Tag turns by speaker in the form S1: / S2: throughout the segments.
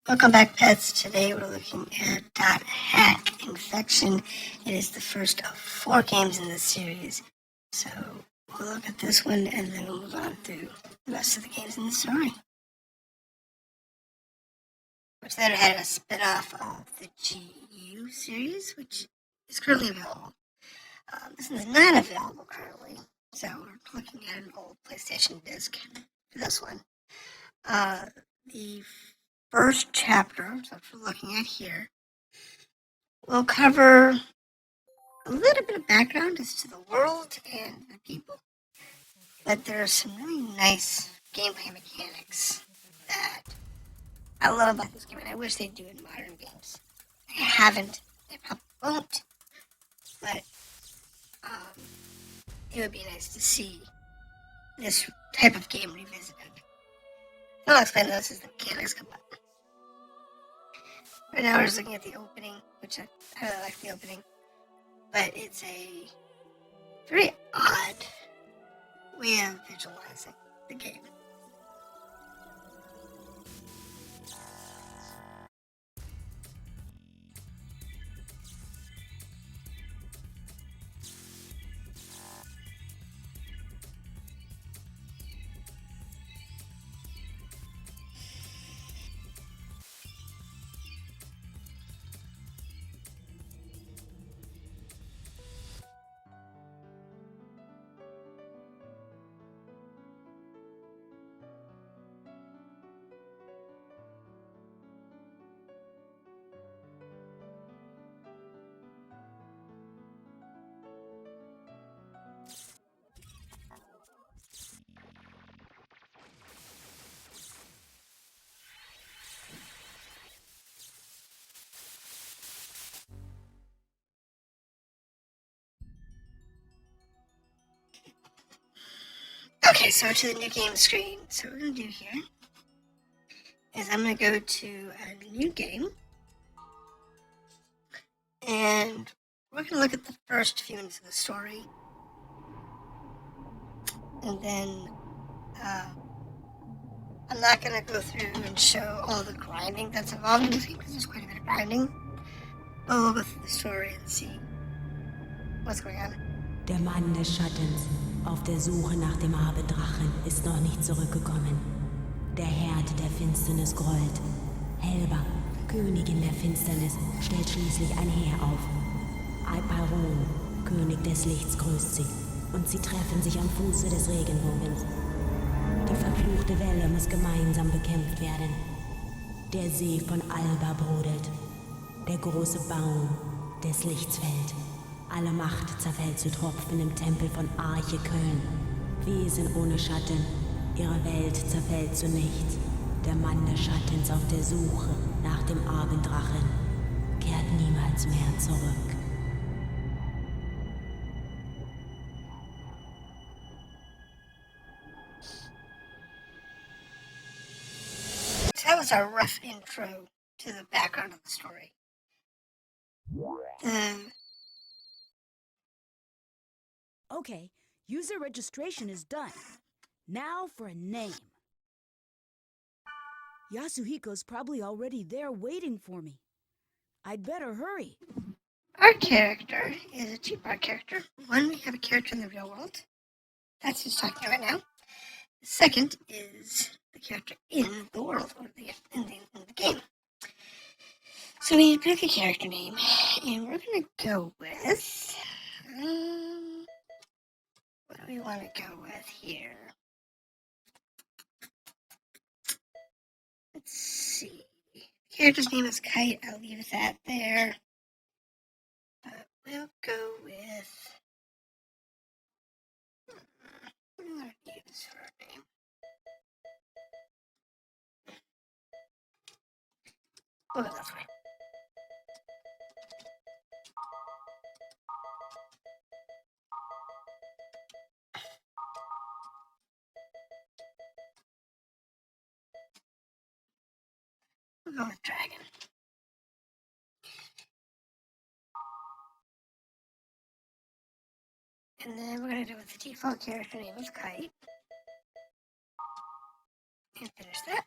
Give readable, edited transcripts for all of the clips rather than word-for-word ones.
S1: Welcome back, pets. Today we're looking at .hack Infection. It is the first of 4 games in this series. So we'll look at this one and then we'll move on through the rest of the games in the story. Which then had a spin-off of the GU series, which is currently available. This is not available currently, so we're looking at an old PlayStation disc for this one. The first chapter, so what we're looking at here, will cover a little bit of background as to the world and the people. But there are some really nice gameplay mechanics that I love about this game, and I wish they'd do in modern games. They haven't, they probably won't, but it would be nice to see this type of game revisited. I'll explain this as the mechanics come up. Right now we're just looking at the opening, which I really like the opening, but it's a very odd way of visualizing the game. Okay, so to the new game screen. So what we're going to do here is I'm going to go to a new game, and we're going to look at the first few minutes of the story, and then I'm not going to go through and show all the grinding that's involved in this game, because there's quite a bit of grinding, but we'll go through the story and see what's going on.
S2: Der Mann des Schattens, auf der Suche nach dem Abendrachen, ist noch nicht zurückgekommen. Der Herd der Finsternis grollt. Helba, Königin der Finsternis, stellt schließlich ein Heer auf. Alparon, König des Lichts, grüßt sie, und sie treffen sich am Fuße des Regenbogens. Die verfluchte Welle muss gemeinsam bekämpft werden. Der See von Alba brodelt. Der große Baum des Lichts fällt. Alle Macht zerfällt zu Tropfen im Tempel von Arche Köln. Wesen ohne Schatten, ihre Welt zerfällt zu nichts. Der Mann des Schattens auf der Suche nach dem Abenddrachen kehrt niemals mehr zurück.
S1: So that was a rough intro to the background of the story.
S3: Okay, user registration is done. Now for a name. Yasuhiko's probably already there waiting for me. I'd better hurry.
S1: Our character is a two-part character. One, we have a character in the real world. That's who's talking right now. The second is the character in the world, or in the game. So we pick a character name, and we're going to go with... what do we want to go with here? Let's see. The character's name is Kite. I'll leave that there. We'll go with... what do I want to use for a name? We'll go this way. We'll go with Dragon. And then we're going to do with the default character name is Kite. And finish that.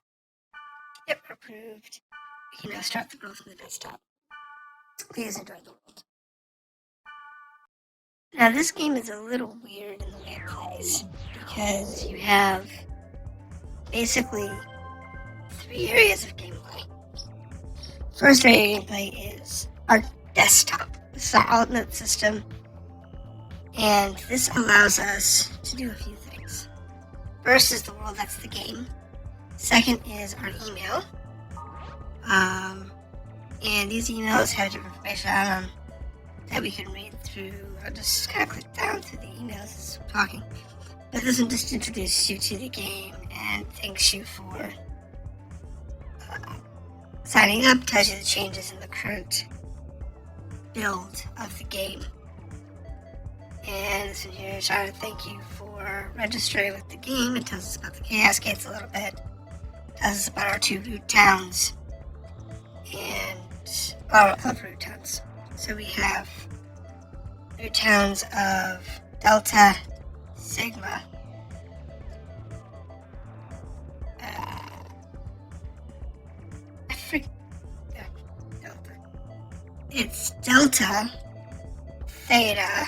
S1: Yep, approved. We can now start the world from the desktop. Please enjoy the world. Now, this game is a little weird in the way it plays, because you have basically 3 areas of gameplay. First area of gameplay is our desktop. This is our ultimate system, and this allows us to do a few things. First is the world, that's the game. Second is our email. And these emails have different information on them that we can read through. I'll just kind of click down through the emails as I'm talking. But this one just introduces you to the game and thanks you for signing up, tells you the changes in the current build of the game. And this one here is trying to thank you for registering with the game. It tells us about the Chaos Gates a little bit. It tells us about our 2 root towns. And of root towns. So we have root towns of Delta, Sigma, Delta. It's Delta, Theta, I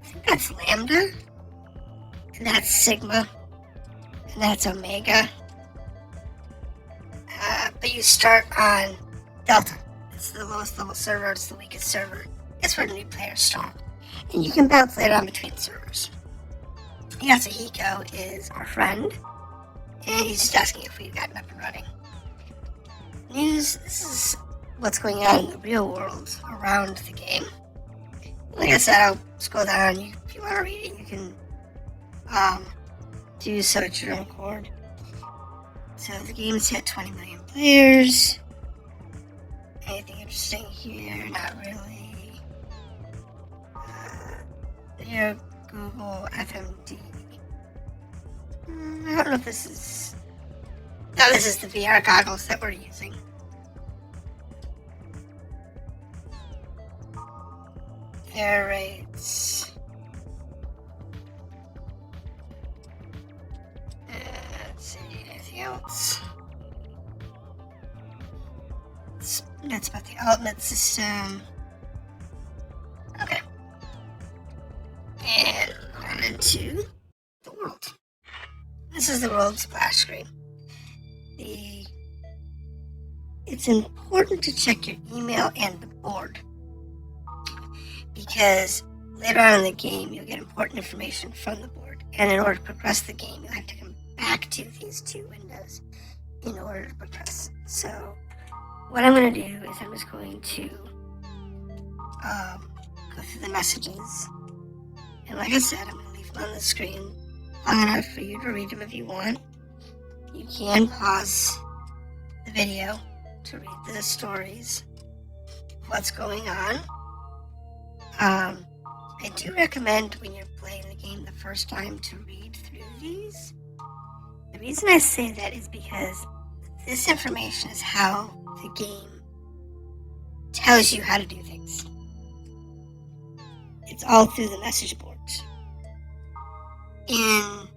S1: think that's Lambda, and that's Sigma, and that's Omega. But you start on Delta. It's the lowest level server, it's the weakest server. It's where new players start. And you can bounce later on between servers. Yasuhiko is our friend, and he's just asking if we've gotten up and running. News, this is what's going on in the real world around the game. Like I said, I'll scroll down. If you want to read it, you can do so at your own accord. So the game's hit 20 million players. Anything interesting here? Not really. Here, Google FMD. I don't know if this is... No, this is the VR goggles that we're using. Error rates. Let's see, anything else? That's about the ultimate system. Okay. And on into the world. This is the world splash screen. It's important to check your email and the board, because later on in the game you'll get important information from the board, and in order to progress the game you'll have to come back to these 2 windows in order to progress. So what I'm going to do is I'm just going to go through the messages, and like I said, I'm going to leave them on the screen long enough for you to read them if you want. You can pause the video to read the stories, what's going on. I do recommend when you're playing the game the first time to read through these. The reason I say that is because this information is how the game tells you how to do things. It's all through the message boards. In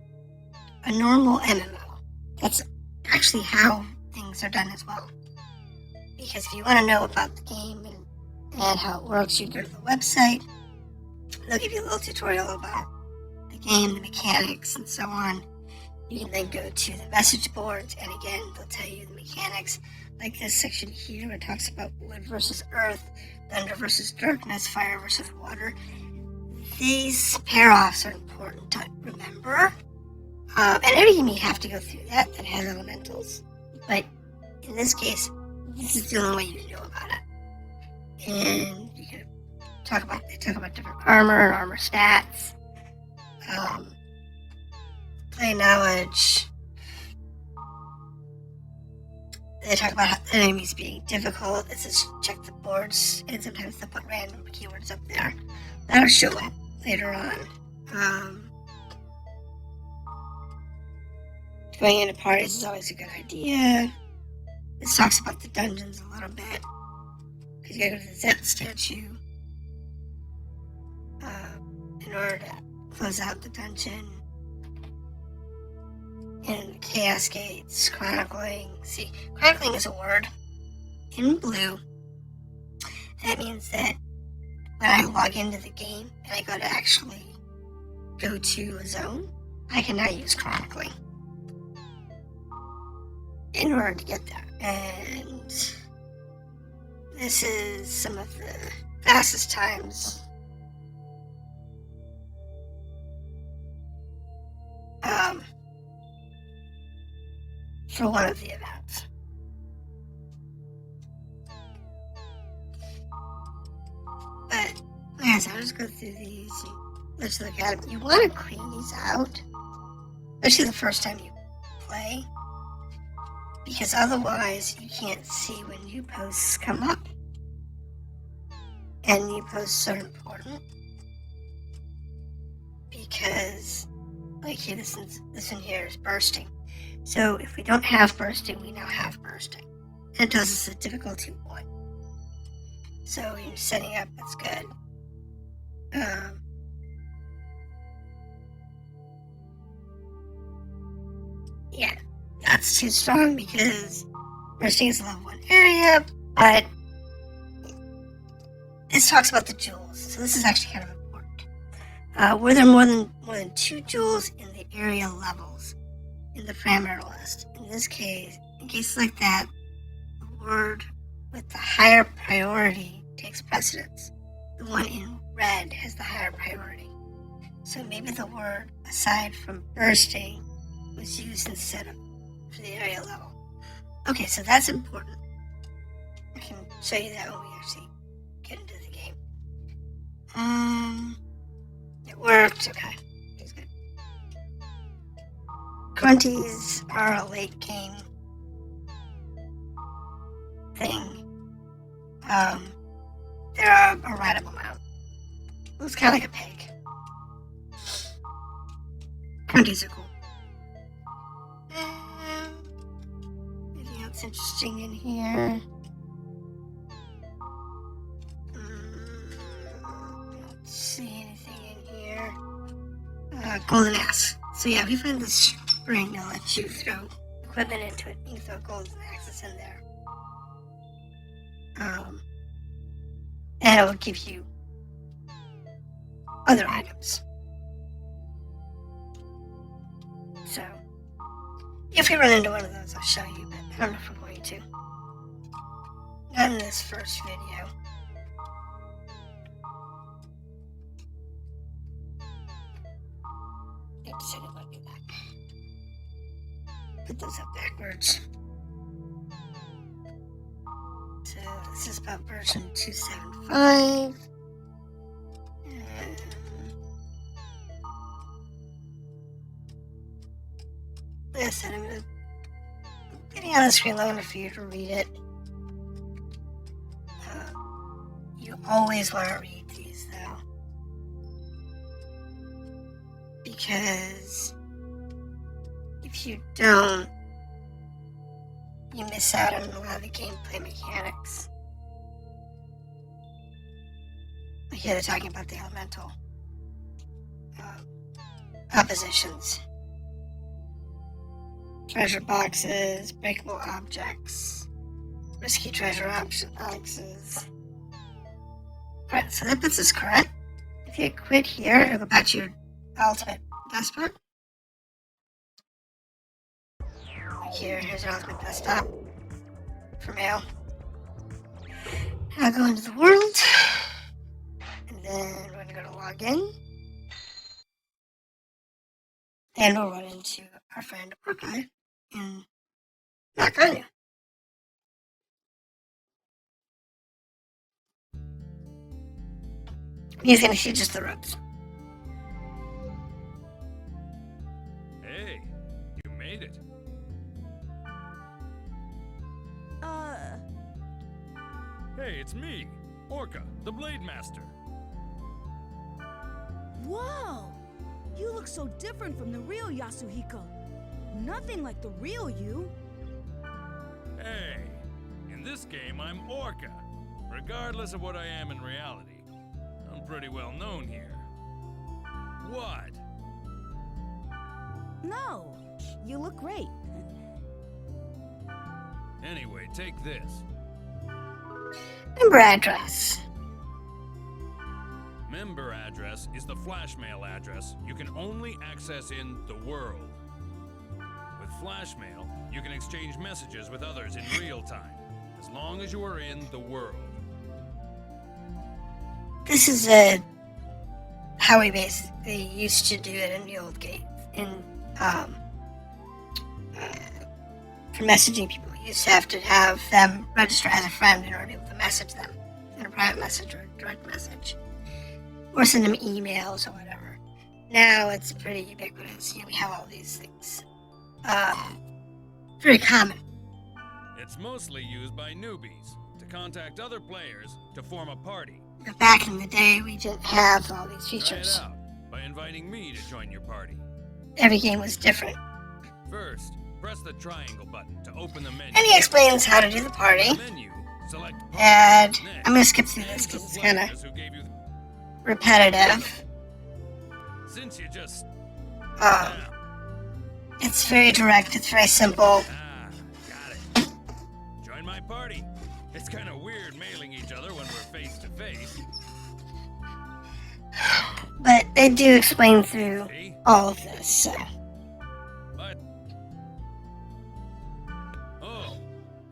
S1: a normal MMO, that's actually how things are done as well. Because if you want to know about the game and how it works, you go to the website. They'll give you a little tutorial about the game, the mechanics, and so on. You can then go to the message boards, and again, they'll tell you the mechanics. Like this section here, where it talks about wood versus earth, thunder versus darkness, fire versus water. These pair-offs are important to remember. And every game you have to go through that has elementals. But in this case, this is the only way you know about it. And you can they talk about different armor and armor stats. Play knowledge. They talk about enemies being difficult. This is check the boards, and sometimes they'll put random keywords up there. That'll show up later on. Going into parties is always a good idea. This talks about the dungeons a little bit, because you gotta go to the Zet statue in order to close out the dungeon. And Chaos Gates, chronicling. See, chronicling is a word in blue. That means that when I log into the game and I go to actually go to a zone, I can now use chronicling in order to get there. And this is some of the fastest times for one of the events. But as I'll just go through these, let's look at them. You want to clean these out, especially the first time you play, because otherwise you can't see when new posts come up. And new posts are important because, like here, this one here is bursting. So if we don't have bursting, we now have bursting. And it tells us a difficulty 1. So you're setting up, that's good. Yeah, that's too strong because bursting is a level 1 area, but this talks about the jewels, so this is actually kind of important. Were there more than 2 jewels in the area levels in the parameter list? In this case, in cases like that, the word with the higher priority takes precedence. The one in red has the higher priority. So maybe the word, aside from bursting, was used instead of for the area level. Okay, so that's important. I can show you that when we actually get into the game. It worked. Okay, that's good. Grunties are a late game thing. They're a rideable mount. It was kind of like a pig. Grunties are cool. Anything else interesting in here? Don't see anything in here. Golden axe. So yeah, if you find this spring, it'll let you throw equipment into it. You can throw golden axes in there. And it will give you other items. So, if we run into one of those, I'll show you, but I don't know if we're going to. Not in this first video. Oops, I didn't want to do that. Put those up backwards. So, this is about version 275. Like I said, I'm getting on the screen long enough for you to read it. You always want to read these, though. Because if you don't, you miss out on a lot of the gameplay mechanics. Like here they're talking about the elemental oppositions. Treasure boxes, breakable objects, risky treasure boxes. Alright, so that puts us correct. If you quit here, it'll go back to your ultimate desktop. Here's your ultimate desktop for mail. I'll go into the world, and then we're going to go to login. And we'll run into our friend Orca in Macedonia. He's going to teach us the ropes.
S4: Hey, you made it. Hey, it's me, Orca, the Blade Master.
S3: Whoa! You look so different from the real Yasuhiko. Nothing like the real you.
S4: Hey, in this game I'm Orca, regardless of what I am in reality. I'm pretty well known here. What?
S3: No, You look great.
S4: Anyway, take this.
S1: Member address.
S4: Member address is the flash mail address you can only access in the world. With flash mail, you can exchange messages with others in real time, as long as you are in the world.
S1: This is how we basically used to do it in the old game. For messaging people, you used to have them register as a friend in order to be able to message them in a private message or a direct message, or send them emails or whatever. Now it's pretty ubiquitous. We have all these things. Very common.
S4: It's mostly used by newbies to contact other players to form a party.
S1: But back in the day, we didn't have all these
S4: Try it
S1: features.
S4: out by inviting me to join your party.
S1: Every game was different.
S4: First, press the triangle button to open the menu.
S1: And he explains how to do the party.
S4: In the menu, select
S1: And
S4: Next,
S1: I'm going to skip through this
S4: names of
S1: because it's kind of
S4: players who gave you
S1: repetitive.
S4: Since you just
S1: It's very direct. It's very simple.
S4: got it. Join my party. It's kind of weird mailing each other when we're face to face.
S1: But they do explain through
S4: See?
S1: all of this. So.
S4: But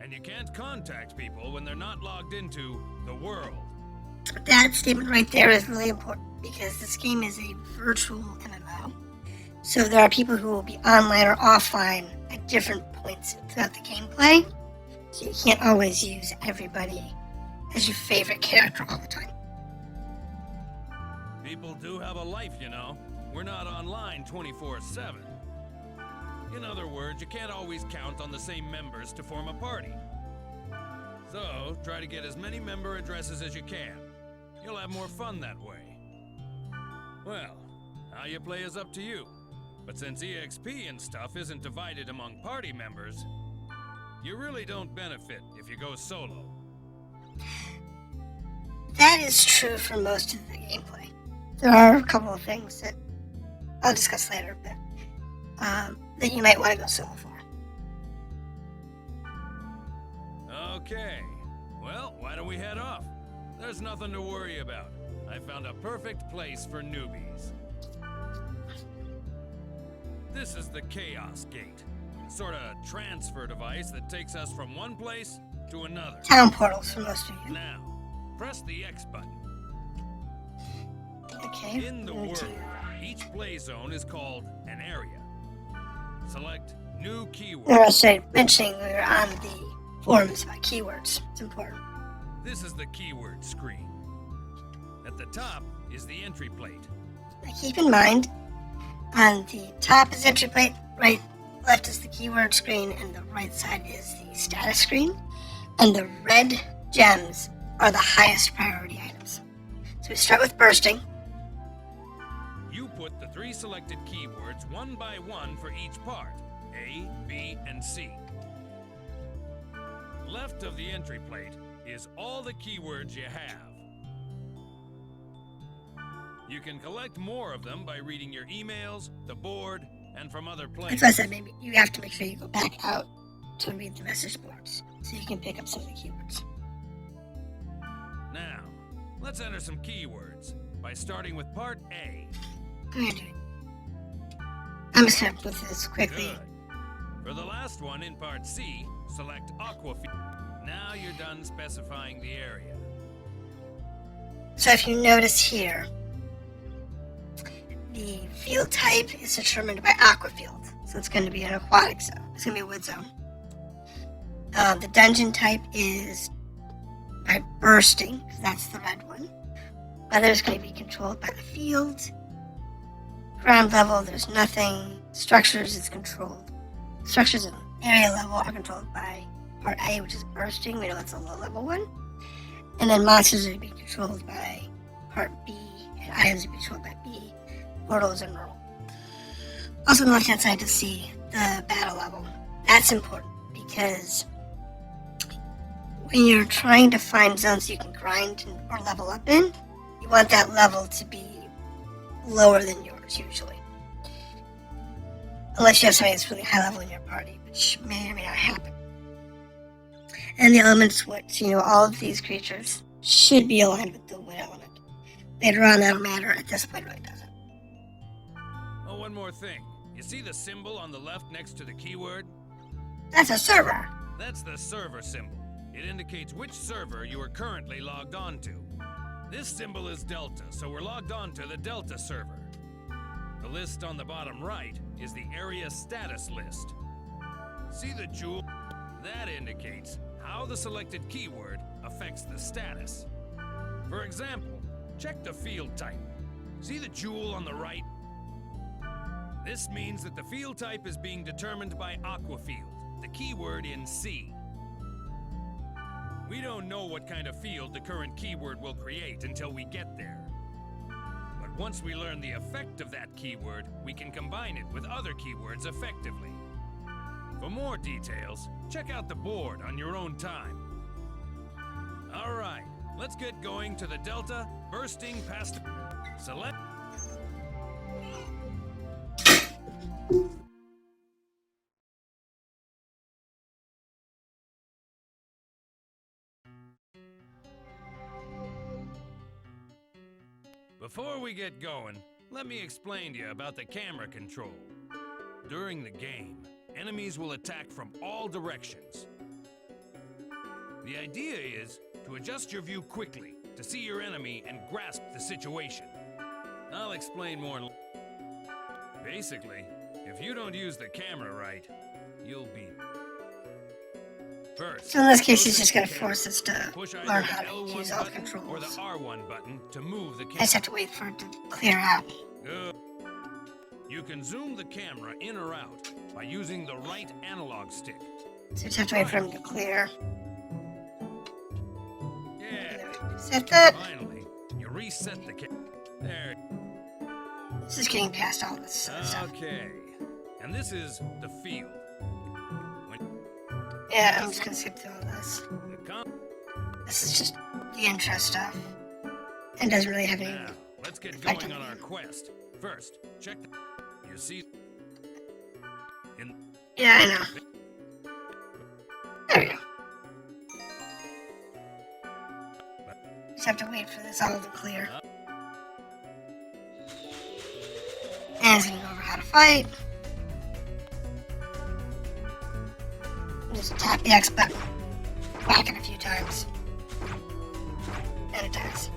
S4: and you can't contact people when they're not logged into the world.
S1: That statement right there is really important because this game is a virtual MMO. So there are people who will be online or offline at different points throughout the gameplay. So you can't always use everybody as your favorite character all the time.
S4: People do have a life, you know. We're not online 24/7. In other words, you can't always count on the same members to form a party. So, try to get as many member addresses as you can. You'll have more fun that way. Well, how you play is up to you. But since EXP and stuff isn't divided among party members, you really don't benefit if you go solo.
S1: That is true for most of the gameplay. There are a couple of things that I'll discuss later, but that you might want to go solo for.
S4: Okay. Well, why don't we head off? There's nothing to worry about. I found a perfect place for newbies. This is the Chaos Gate. Sort of transfer device that takes us from one place to another.
S1: Town portals for most of you.
S4: Now, press the X button.
S1: Okay.
S4: In the
S1: I'm going to-
S4: world, each play zone is called an area. Select new keyword.
S1: I started mentioning we were on the forums about keywords. It's important.
S4: This is the keyword screen. At the top is the entry plate.
S1: Now keep in mind, on the top is entry plate, right, left is the keyword screen, and the right side is the status screen. And the red gems are the highest priority items. So we start with bursting.
S4: You put the 3 selected keywords one by one for each part, A, B, and C. Left of the entry plate is all the keywords you have. You can collect more of them by reading your emails, the board, and from other players.
S1: That's why I said maybe you have to make sure you go back out to read the message boards so you can pick up some of the keywords.
S4: Now, let's enter some keywords by starting with part A.
S1: I'm gonna do it. I'm just gonna put this quickly.
S4: Good. For the last one in part C, select Aquafield. Now you're done specifying the area.
S1: So if you notice here, the field type is determined by aqua field. So it's going to be an aquatic zone. It's going to be a wood zone. The dungeon type is by bursting, because that's the red one. Weather is going to be controlled by the field. Ground level, there's nothing. Structures is controlled. Structures at area level are controlled by part A, which is bursting. We know that's a low level one. And then monsters are being controlled by part B, and items are being controlled by B. Portals and roll. Also on the left hand side to see the battle level. That's important because when you're trying to find zones you can grind or level up in, you want that level to be lower than yours usually. Unless you have something that's really high level in your party, which may or may not happen. And the elements, which, all of these creatures should be aligned with the wind element. Later on, that'll matter. At this point, it really doesn't.
S4: Oh, one more thing. You see the symbol on the left next to the keyword?
S1: That's a server.
S4: That's the server symbol. It indicates which server you are currently logged on to. This symbol is Delta, so we're logged on to the Delta server. The list on the bottom right is the area status list. See the jewel? That indicates how the selected keyword affects the status. For example, check the field type. See the jewel on the right? This means that the field type is being determined by Aquafield, the keyword in C. We don't know what kind of field the current keyword will create until we get there. But once we learn the effect of that keyword, we can combine it with other keywords effectively. For more details, check out the board on your own time. All right, let's get going to the Delta, bursting past... Select... Before we get going, let me explain to you about the camera control. During the game, enemies will attack from all directions. The idea is to adjust your view quickly to see your enemy and grasp the situation. I'll explain more. Basically, if you don't use the camera right, you'll be... First,
S1: So in this case, he's just going to force us to
S4: push either
S1: learn
S4: the
S1: how to
S4: L1
S1: use all the
S4: button or the
S1: controls.
S4: R1 button to move the
S1: I just
S4: camera.
S1: have to wait for it to clear out.
S4: Good. You can zoom the camera in or out by using the right analog stick.
S1: So just have to wait for him to clear.
S4: Yeah.
S1: Set that.
S4: Finally, you reset the camera. There.
S1: This is getting past all this stuff.
S4: Okay. And this is the field.
S1: Yeah, I'm just going to skip through all this.
S4: The
S1: This is just the intro stuff. And doesn't really have any...
S4: Now, let's get
S1: effect
S4: going
S1: on
S4: on
S1: the
S4: our
S1: game.
S4: quest. First, check the... You see... In...
S1: Yeah, I know. There we go. Just have to wait for this all to clear. And it's going to go over how to fight. Just tap the X button. Whack it a few times. And it does.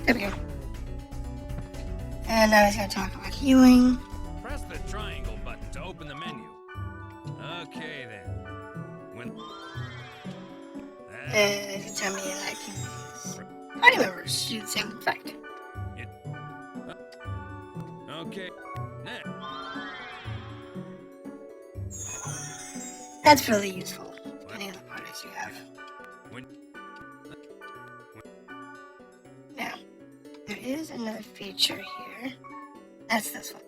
S1: There we go. And now he's going to talk about healing.
S4: Press the triangle button to open the menu. Okay, then. When...
S1: And he's going to tell me that I can use party members to do the same effect.
S4: Okay. Now,
S1: That's really useful, depending on the parties you have.
S4: when...
S1: Now, there is another feature here. That's this one.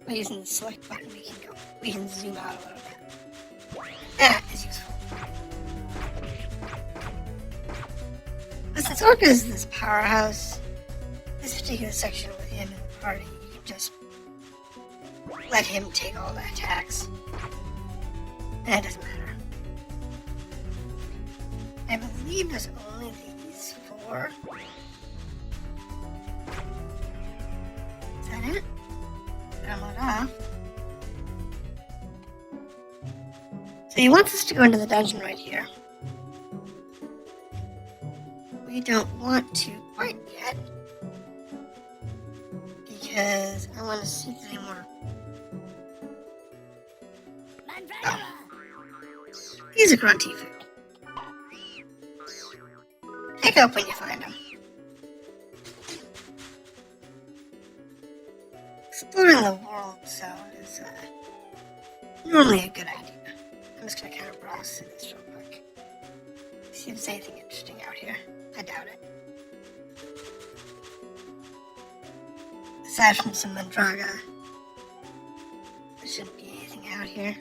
S1: By using the select button, we can zoom out a little bit. That is useful. But since Orca is this powerhouse, this particular section with him in the party, you can just let him take all the attacks. And it doesn't matter. I believe there's only these 4. Is that it? Download off. So he wants us to go into the dungeon right here. We don't want to quite yet. Because I want to see if there's any more. Oh. He's a grunty food. Pick up when you find him. Exploring the world zone is normally a good idea. I'm just going to kind of browse through this real quick. See if there's anything interesting out here. I doubt it. Aside from some Mandraga, there shouldn't be anything out here.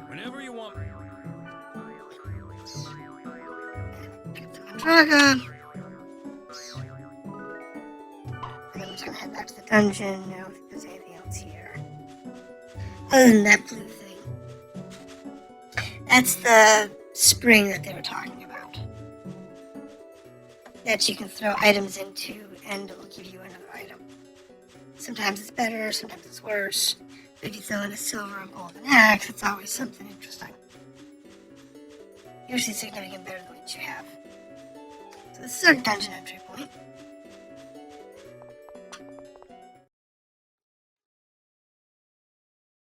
S4: Whenever you want...
S1: Pick up the Draga. And I'm just gonna head back to the dungeon. I don't think there's anything else here. Other than that blue thing. That's the spring that they were talking about. That you can throw items into and it'll give you another item. Sometimes it's better, sometimes it's worse. If you throw in a silver or golden axe, it's always something interesting. Usually significantly better than what you have. So this is our dungeon entry point.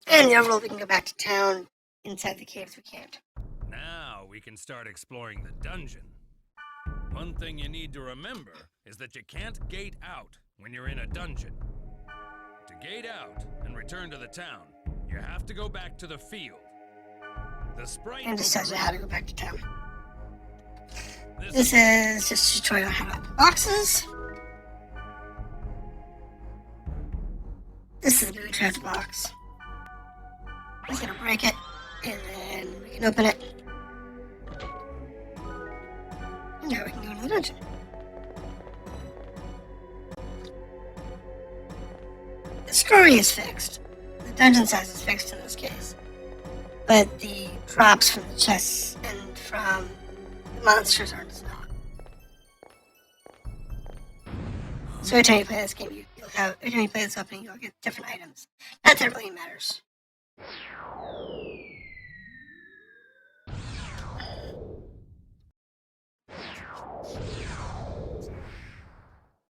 S1: And the overall, we can go back to town. Inside the caves, we can't.
S4: Now we can start exploring the dungeon. One thing you need to remember is that you can't gate out when you're in a dungeon. To gate out and return to the town, you have to go back to the field. The sprite
S1: And just tells you how to go back to town. This is just a tutorial on how to open boxes. This is a booby trapped box. We're gonna break it, and then we can open it. And now we can go into the dungeon. The story is fixed. The dungeon size is fixed in this case. But the drops from the chests and from the monsters are just not. So every time you play this game, every time you play this opening, you'll get different items. Not that it really matters.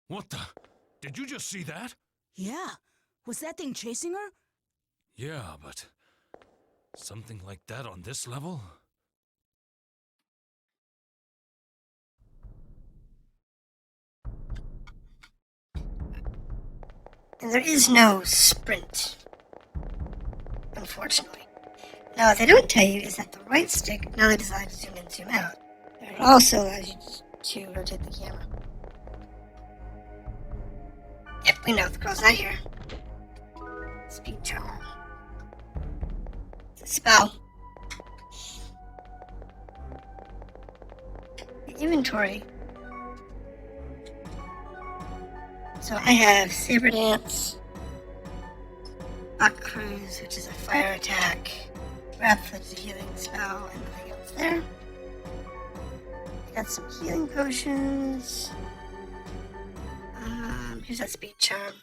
S4: What the? Did you just see that?
S3: Yeah. Was that thing chasing her?
S4: Yeah, but something like that on this level?
S1: And there is no sprint, unfortunately. Now, what they don't tell you is that the right stick not only allows you to zoom in and zoom out, but it also allows you to rotate the camera. Yep, we know the girl's not here. Speed charm. It's a spell. The inventory. So I have Saber Dance, Buck Cruise, which is a fire attack, Wrath, which is a healing spell, and nothing else there. I got some healing potions. Here's that speed charm.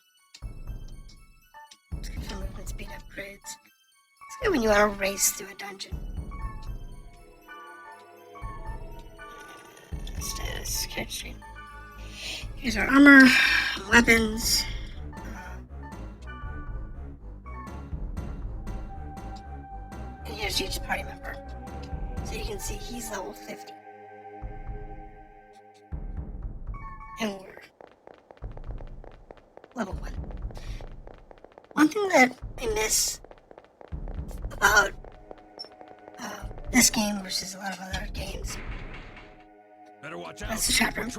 S1: It's good for movement speed upgrades. It's good when you want to race through a dungeon. Status, character stream. Here's our armor, weapons. And here's each party member. So you can see he's level 50. And we're level 1. One thing that I miss about this game versus a lot of other games.
S4: Better watch out.
S1: That's the trap room.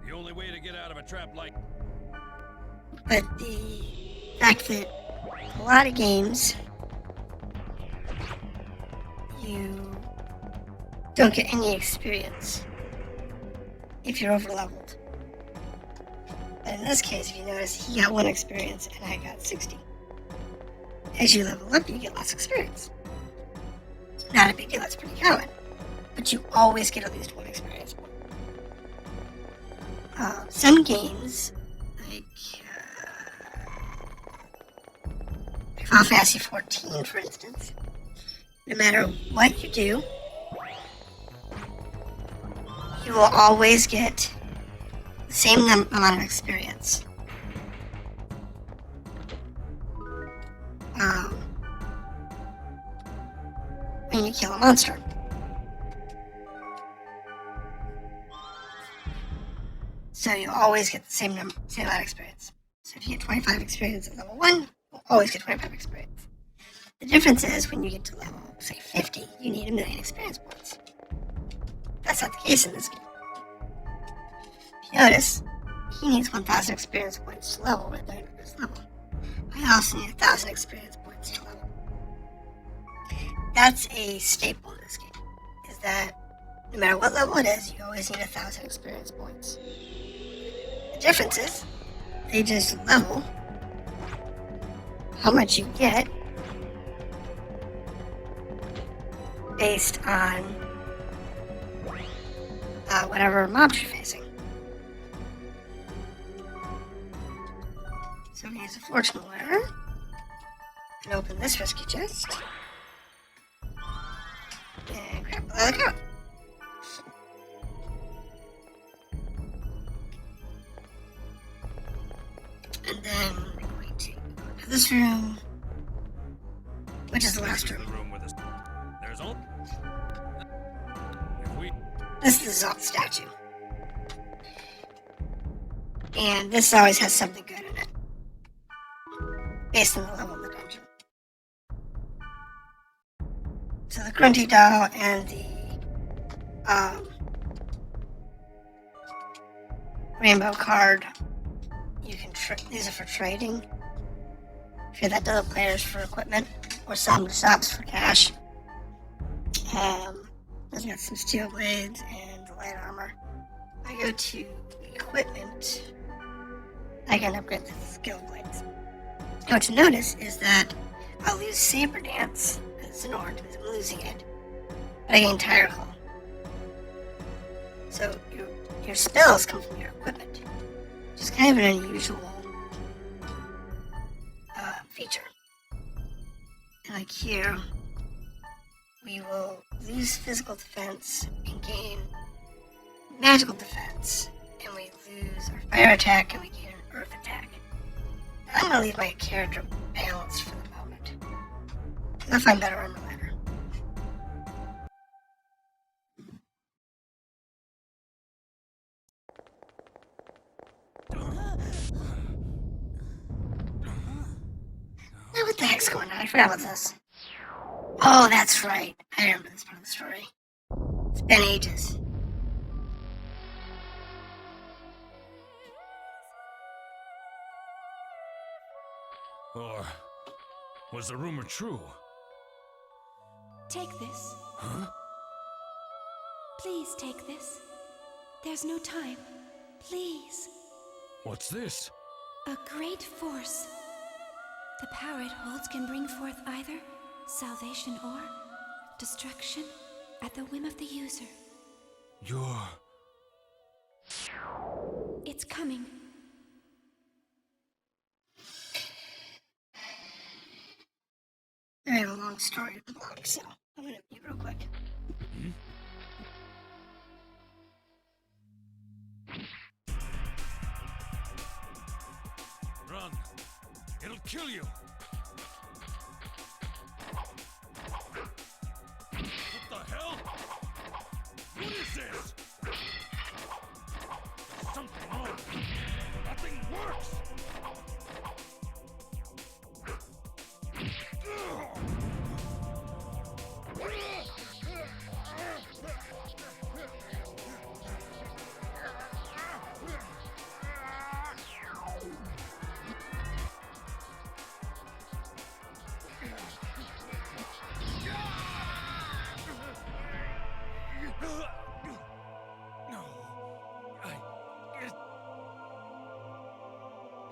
S4: The only way to get out of a trap like...
S1: But the fact that a lot of games, you don't get any experience if you're over-leveled. But in this case, if you notice, he got 1 experience and I got 60. As you level up, you get less experience. Not a big deal, that's pretty common. But you always get at least 1 experience point. Some games, like Final Fantasy 14, for instance, no matter what you do, you will always get the same amount of experience. When you kill a monster. So you always get the same amount of experience. So if you get 25 experience at level 1, you'll always get 25 experience. The difference is when you get to level, say, 50, you need 1,000,000 experience points. That's not the case in this game. If you notice, he needs 1,000 experience points to level right there at this level. I also need 1,000 experience points to level. That's a staple in this game, is that No matter what level it is, you always need 1,000 experience points. The difference is, they just level how much you get based on whatever mobs you're facing. So we use a fortune ladder and open this risky chest and grab the leather coat. And then we're going to go to this room, which is the last room.
S4: There's only. If we.
S1: This is the Zalt statue. And this always has something good in it, based on the level of the dungeon. So the Grunty doll and the rainbow card, you can these are for trading. Trade that to other players for equipment, or sell them to shops for cash. I've got some steel blades and light armor. I go to equipment, I can upgrade the skill blades. And what you notice is that I'll lose Saber Dance as an orc because I'm losing it, but I gain Tire Claw. So your spells come from your equipment, which is kind of an unusual feature. And like here, we will lose physical defense and gain magical defense, and we lose our fire attack and we gain an earth attack. I'm gonna leave my character balanced for the moment. I'll find better armor later. Now what the heck's going on? I forgot about this. Oh, that's right. I remember this part of the story. It's been ages.
S4: Or was the rumor true?
S2: Take this.
S4: Huh?
S2: Please take this. There's no time. Please.
S4: What's this?
S2: A great force. The power it holds can bring forth either salvation or destruction at the whim of the user.
S4: You're...
S2: It's coming.
S1: I have a long story to block, so I'm gonna be real quick.
S4: Run! It'll kill you! What the hell? What is this? There's something wrong. Nothing works!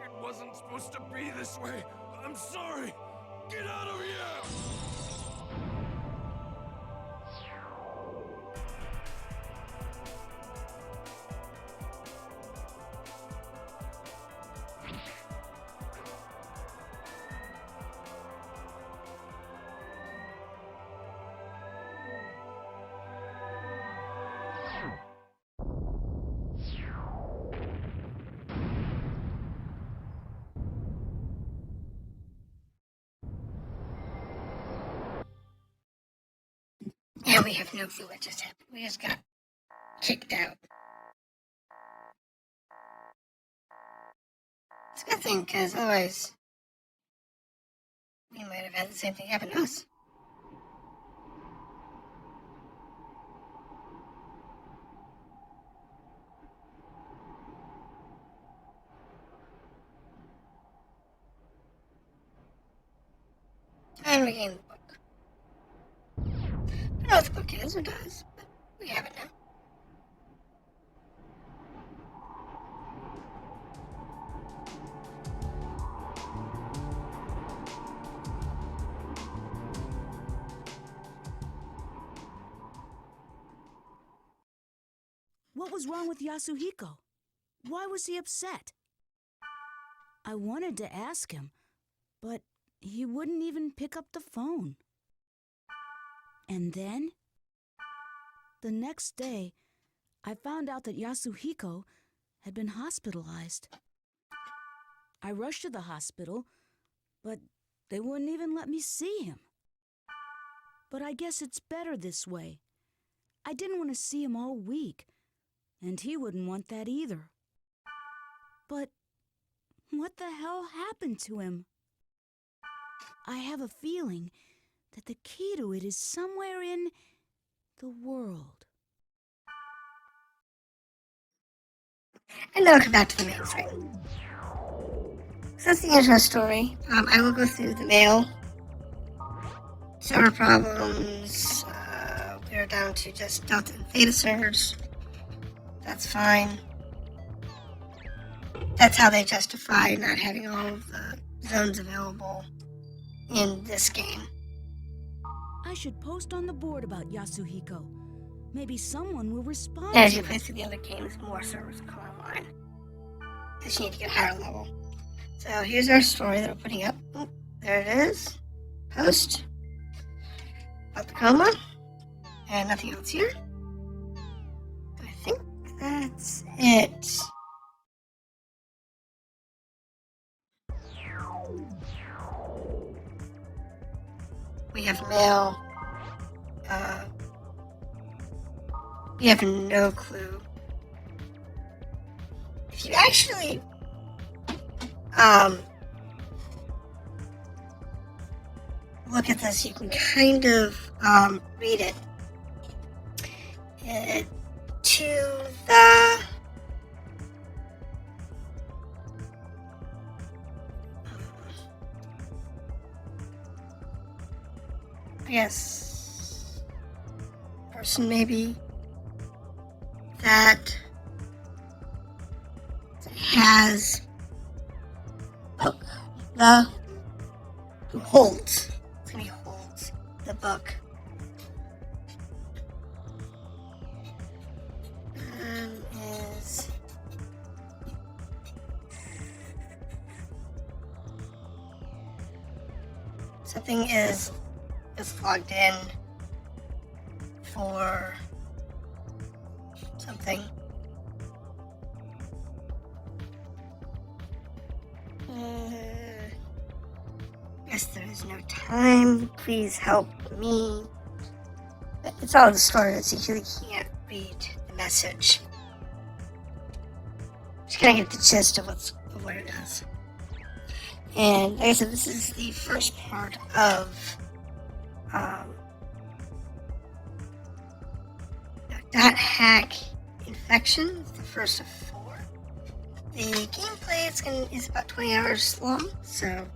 S4: It wasn't supposed to be this way. I'm sorry. Get out of here!
S1: Yeah, we have no clue what just happened. We just got kicked out. It's a good thing, because otherwise we might have had the same thing happen to us. And we gained the book. I don't know what the book is or does, but We have it now.
S3: What was wrong with Yasuhiko? Why was he upset? I wanted to ask him, but he wouldn't even pick up the phone. And then, the next day, I found out that Yasuhiko had been hospitalized. I rushed to the hospital, but they wouldn't even let me see him. But I guess it's better this way. I didn't want to see him all week, and he wouldn't want that either. But what the hell happened to him? I have a feeling that the key to it is somewhere in the world.
S1: And now we'll come back to the main screen. So that's the intro story. I will go through the mail. Server problems. We're down to just Delta and Theta servers. That's fine. That's how they justify not having all of the zones available in this game.
S3: I should post on the board about Yasuhiko. Maybe someone will respond.
S1: And as you play through the other games, more servers will come online. Because you need to get higher level. So here's our story that we're putting up. Oh, there it is. Post. About the coma. And nothing else here. I think that's it. We have mail. We have no clue. If you actually look at this, you can kind of read it. To the I guess person maybe that has book who holds the book. Is something is logged in for something. Yes, there is no time. Please help me. It's all the story, so you really can't read the message. Just kind of get the gist of what it is. And like I said, this is the first part of .hack infection. It's the first of 4. The gameplay is about 20 hours long, so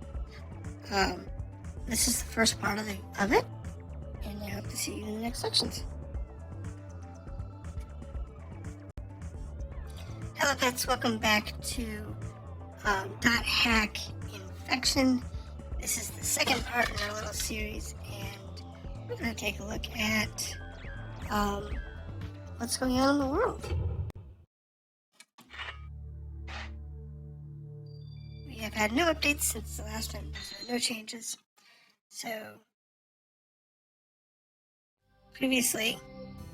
S1: this is the first part of it, and I hope to see you in the next sections. Hello pets, welcome back to .hack infection. This is the second part in our little series, and we're going to take a look at what's going on in the world. We have had no updates since the last time, so no changes. So, previously,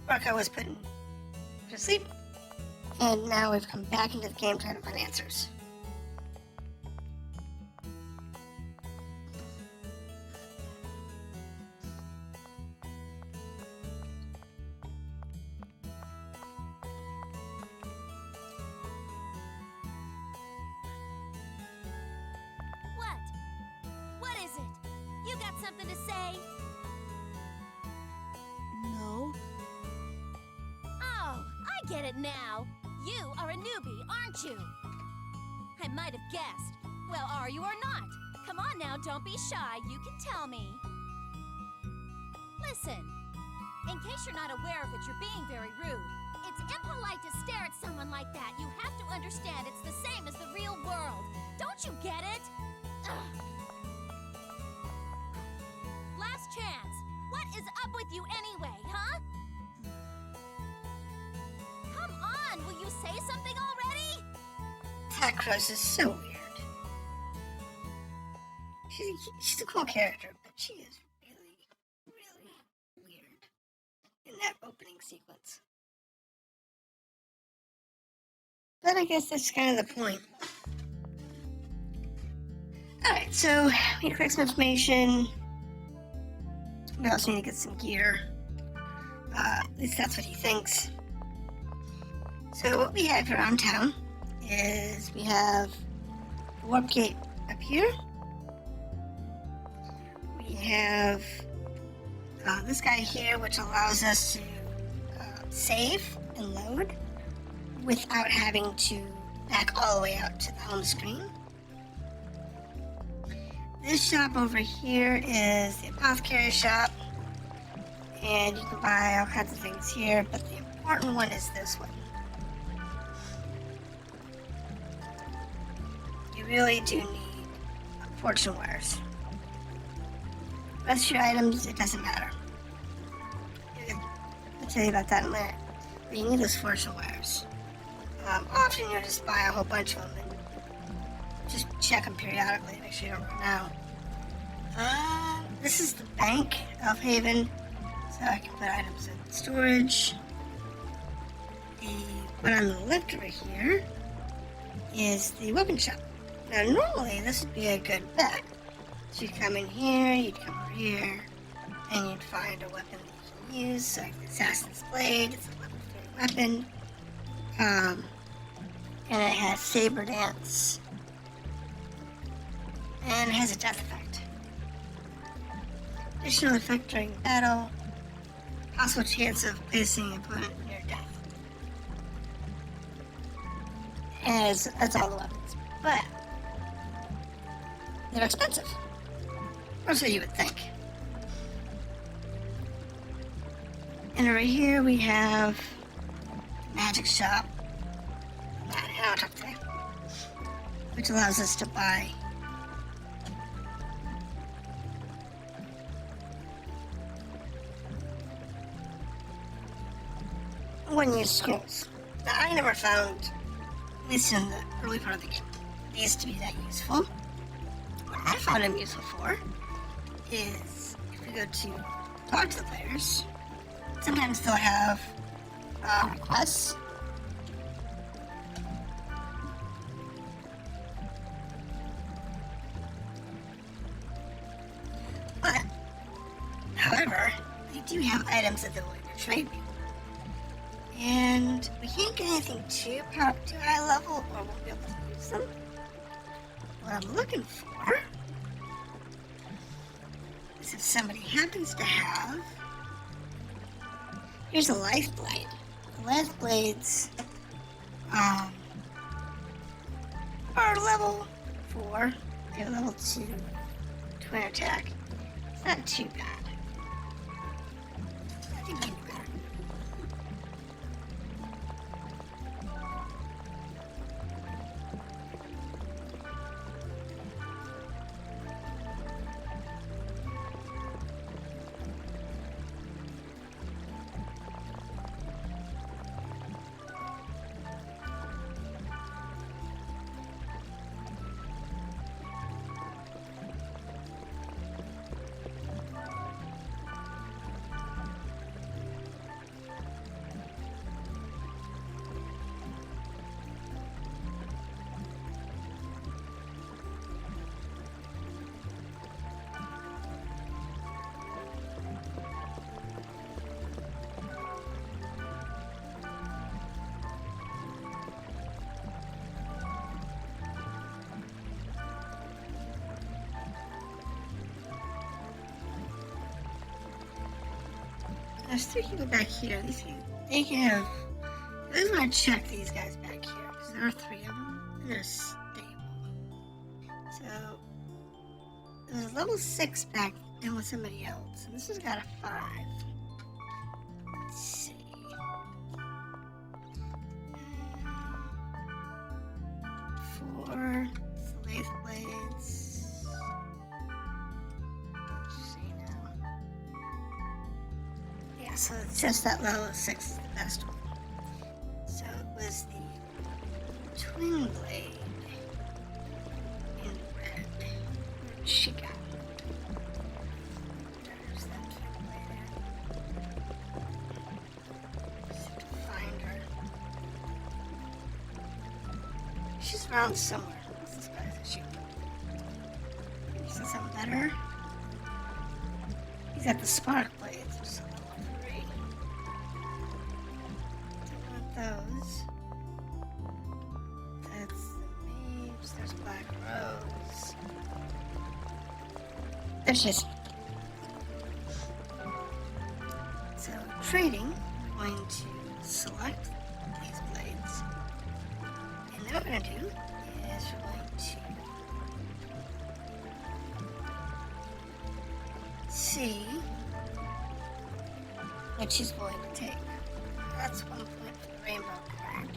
S1: Orca was put to sleep, and now we've come back into the game trying to find answers.
S2: What is it? You got something to say?
S3: No.
S2: Oh, I get it now. You are a newbie, aren't you? I might have guessed. Well, are you or not? Come on now, don't be shy. You can tell me. Listen,
S5: In case you're not aware of it, you're being very rude. It's impolite to stare at someone like that. You have to understand it's the same as the real world. Don't you get it? Ugh. Last chance. What is up with you anyway, huh? Come on, will you say something already?
S1: Tacros is so weird. She's a cool character, but she is really, really weird in that opening sequence. But I guess that's kind of the point. Alright, so we collect some information. We also need to get some gear. At least that's what he thinks. So what we have around town is we have the warp gate up here. We have this guy here, which allows us to save and load without having to back all the way out to the home screen. This shop over here is the apothecary shop, and you can buy all kinds of things here, but the important one is this one. You really do need fortune wares. The rest of your items, it doesn't matter. I'll tell you about that in a minute. But you need those fortune wares. Often you'll just buy a whole bunch of them and just check them periodically to make sure you don't run out. This is the bank of Haven, so I can put items in storage. The one on the left over here is the weapon shop. Now normally this would be a good bet. So you'd come in here, you'd come over here, and you'd find a weapon that you can use. So like the Assassin's Blade, it's a level 3 weapon. And it has Saber Dance. And it has a death effect. Additional effect during battle. Possible chance of placing an opponent near death. And that's all the weapons. But they're expensive. Or so you would think. And over here we have the magic shop. Which allows us to buy one-use scrolls. Now, I never found, at least in the early part of the game, these to be that useful. What I found them useful for is if we go to talk to the players, sometimes they'll have requests. But, however, they do have items that they're willing to trade people. And we can't get anything too high level or we'll be able to use them. What I'm looking for is if somebody happens to have... Here's a life blade. The life blades are level 4. They're level 2 twin attack. It's not too bad. I think we can do better. I was thinking back here, they have, I just want to check these guys back here, because there are 3 of them, and they're stable. So, there's a level 6 back then with somebody else, and this has got a 5. Let's see. Four slave blades. Let's see now. Yeah, so it's just that level of 6 is the best one. So it was the twin blade in red. Where'd she go? There's that twin blade at. Just have to find her. She's around somewhere. What's this guy's issue? Is there something better? He's got the spark blades, which is level 3. Don't want those. That's the mage. There's Black Rose. There's just. So, trading, we're going to select these blades. And then what we're going to do is we're going to see what she's going to take. That's 1 point for the rainbow card.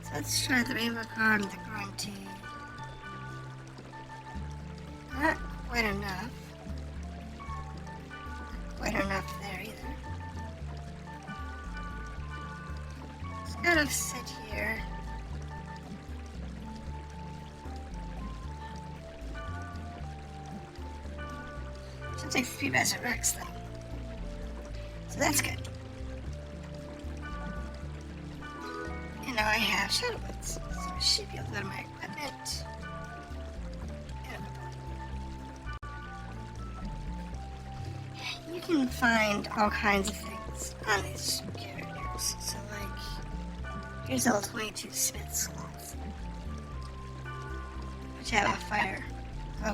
S1: So let's try the rainbow card and the grunty. Not quite enough. Quite enough there either. Just gotta sit here. She'll take 3 resurrects though. So that's good. And now I have Shadow Boots. So I should be able to go to my equipment. You can find all kinds of things on these characters. So like, here's all 22 smith slots, which have a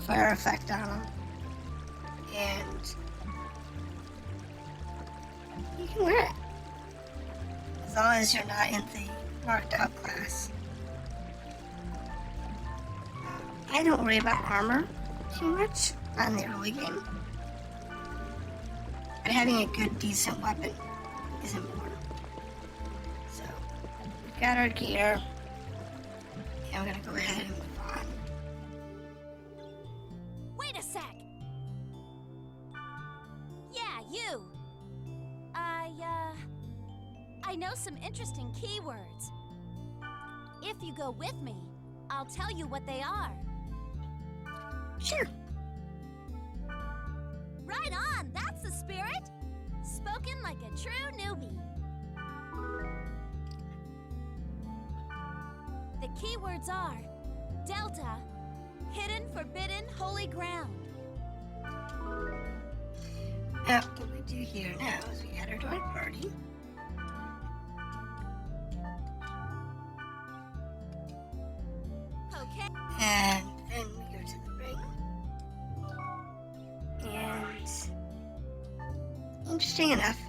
S1: fire effect on them. And you can wear it. As long as you're not in the marked out class. I don't worry about armor too much on the early game. But having a good, decent weapon is important. So, we've got our gear. And we're gonna go ahead and move on.
S5: Wait a sec! Yeah, you! I know some interesting keywords. If you go with me, I'll tell you what they are.
S1: Sure.
S5: Right on, that's the spirit! Spoken like a true newbie. The keywords are Delta, Hidden, Forbidden, Holy Ground.
S1: Now, what we do here now is we add her to our party.
S5: Okay.
S1: And then we go to the ring. And interesting enough,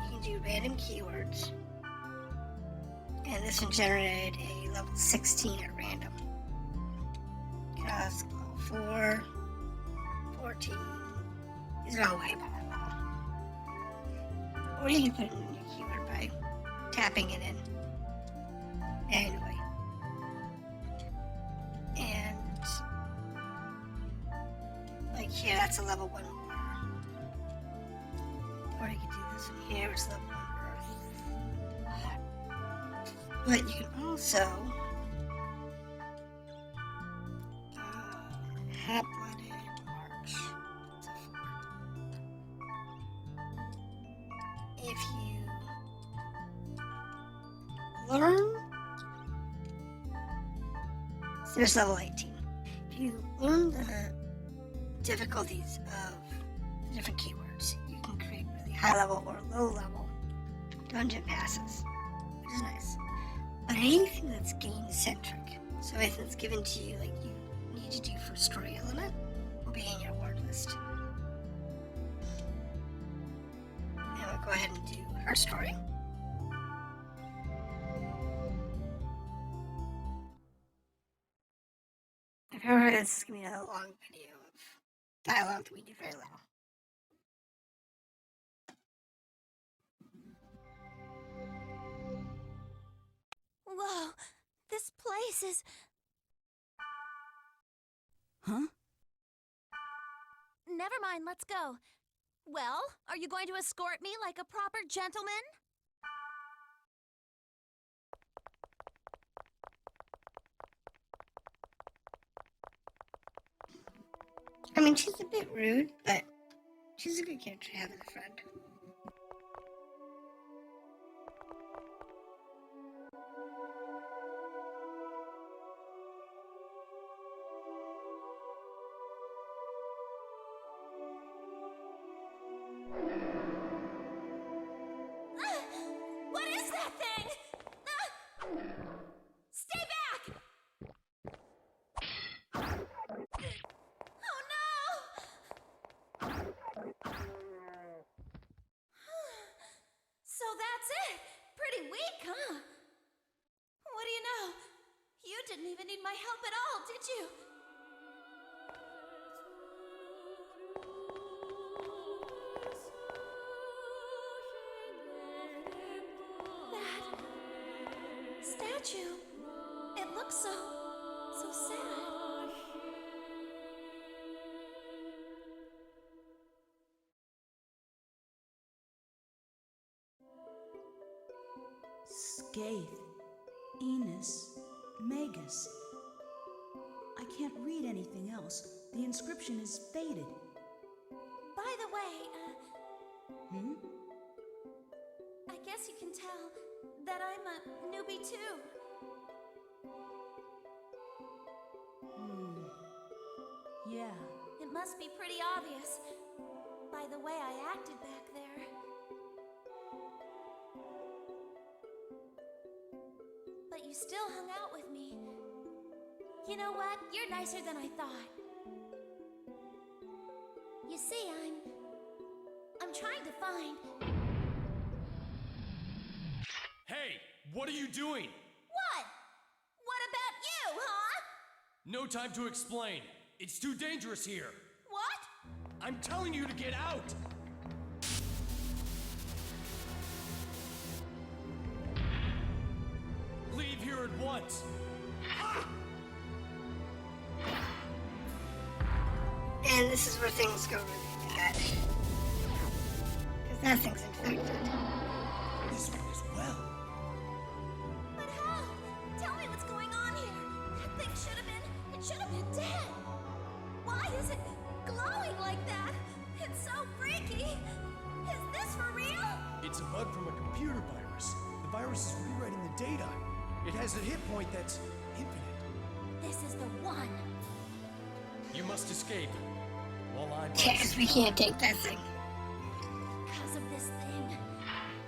S1: you can do random keywords. And this one generated a level 16 at random. Cast level 4, 14. These are all way better. Or you can put it in your keyword by tapping it in. Anyway. And like here, that's a level 1 war. Or you can do this one here, which is level 1 earth. But you can also hot-blooded march. It's a 4. If you learn, so there's level 18. If you learn the difficulties of the different keywords, you can create really high level or low level dungeon passes, which is nice. But anything that's game centric, so anything that's given to you like you need to do for story element, will be in your word list. Now we'll go ahead and do her story. Her this is going to be another long video of dialogue that we do very little.
S5: Whoa, this place is...
S3: Huh?
S5: Never mind, let's go. Well, are you going to escort me like a proper gentleman?
S1: I mean, she's a bit rude, but she's a good character to have as a friend.
S5: What is that thing? Stay back! Oh no! So that's it. Pretty weak, huh? What do you know? You didn't even need my help at all, did you? That statue, it looks so sad.
S3: Scathe, Enos, Magus. I can't read anything else. The inscription is faded.
S5: By the way, I guess you can tell that I'm a newbie too.
S3: Yeah.
S5: It must be pretty obvious by the way I acted back there. But you still hung out with me. You know what? You're nicer than I thought. You see, I'm trying to find...
S6: Hey, what are you doing?
S5: What? What about you, huh?
S6: No time to explain. It's too dangerous here.
S5: What?
S6: I'm telling you to get out! Leave here at once! Ah!
S1: And this is where things go really bad. Because that thing's infected.
S6: This one as well.
S5: But how? Tell me what's going on here. That thing should have been dead. Why is it glowing like that? It's so freaky. Is this for real?
S6: It's a bug from a computer virus. The virus is rewriting the data. It has a hit point that's infinite.
S5: This is the one.
S6: You must escape. While I'm...
S1: Yeah, because we can't take that thing.
S5: Because of this thing,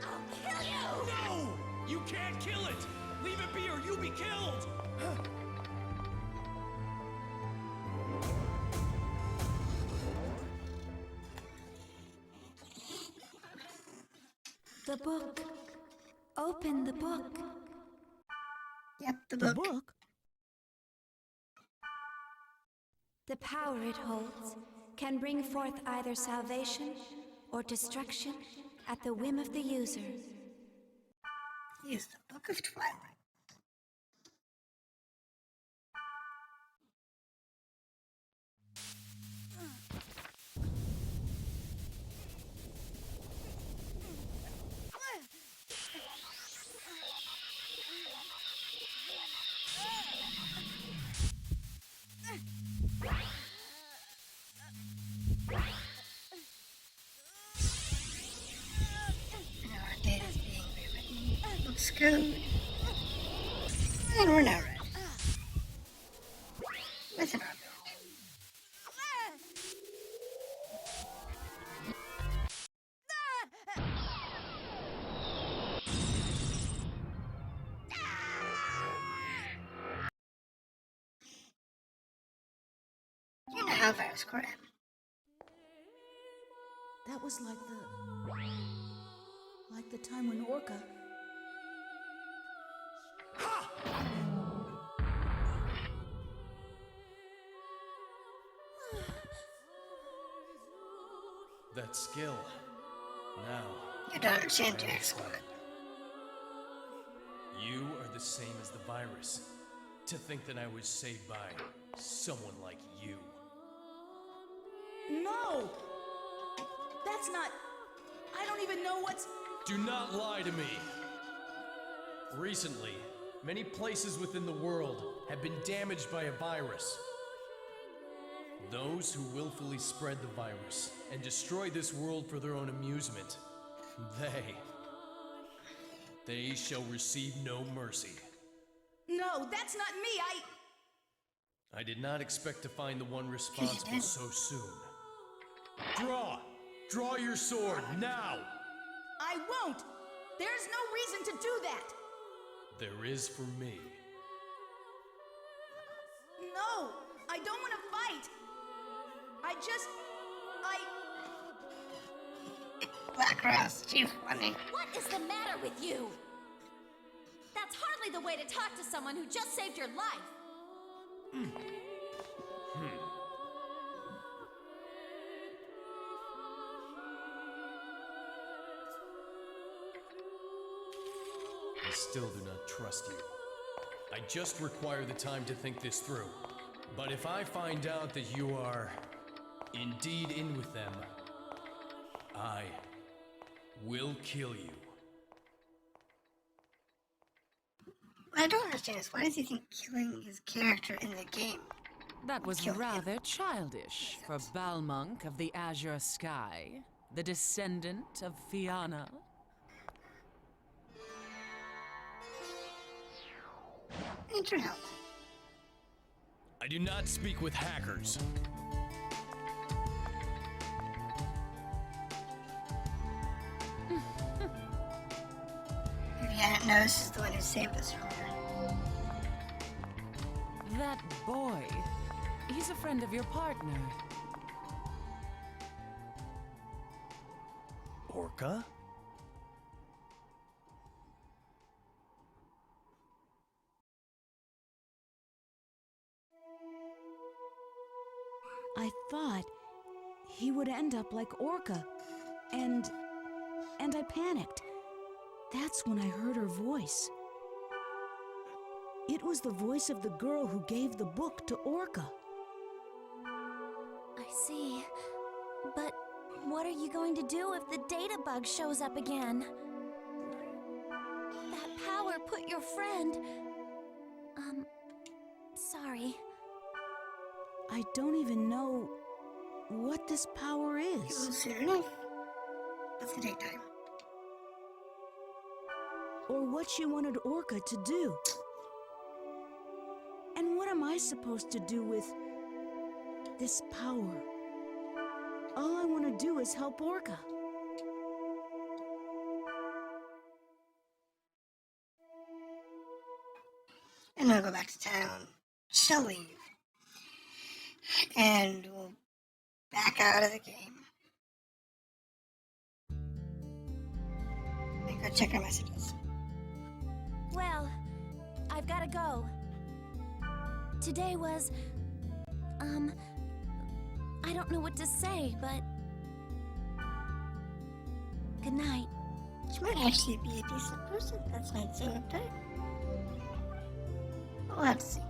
S5: I'll kill you!
S6: No! You can't kill it! Leave it be or you'll be killed!
S5: The book. Open the book.
S1: Yep, the
S3: The
S1: book.
S3: book?
S7: The power it holds can bring forth either salvation or destruction at the whim of the user.
S1: Use the Book of Twilight. Now our data's being rewritten. Looks good. And we're now ready. Within our build. You know how virus core am.
S3: That was like the time when Orca...
S6: That skill. Now,
S1: You don't understand your exploit.
S6: you are the same as the virus. To think that I was saved by someone like you.
S3: No! That's not... I don't even know what's...
S6: Do not lie to me. Recently, many places within the world have been damaged by a virus. Those who willfully spread the virus and destroy this world for their own amusement, they shall receive no mercy.
S3: No, that's not me,
S6: I did not expect to find the one responsible so soon. Draw! Draw your sword, now!
S3: I won't! There's no reason to do that!
S6: There is for me.
S3: No! I don't want to fight!
S1: Black Rose, she's funny.
S5: What is the matter with you? That's hardly the way to talk to someone who just saved your life.
S6: I still do not trust you. I just require the time to think this through. But if I find out that you are indeed in with them, I will kill you.
S1: What I don't understand is why does he think killing his character in the game?
S8: That was
S1: Kill him.
S8: rather childish for Balmonk of the Azure Sky, the descendant of Fianna.
S1: Need your help.
S6: I do not speak with hackers.
S1: If you hadn't noticed, he's the one who saved us earlier.
S8: That boy, he's a friend of your partner.
S6: Orca?
S3: I thought he would end up like Orca, and I panicked. That's when I heard her voice. It was the voice of the girl who gave the book to Orca.
S5: I see. But what are you going to do if the data bug shows up again? That power put your friend... sorry.
S3: I don't even know what this power
S1: It
S3: is.
S1: was soon enough. It's the daytime.
S3: Or what she wanted Orca to do. And what am I supposed to do with this power? All I want to do is help Orca.
S1: And I'll go back to town. She'll leave. And we'll back out of the game. And go check our messages.
S5: Well, I've gotta go. Today was... I don't know what to say, but... Good night.
S1: She might actually be a decent person. That's not so uptight. We'll have to see.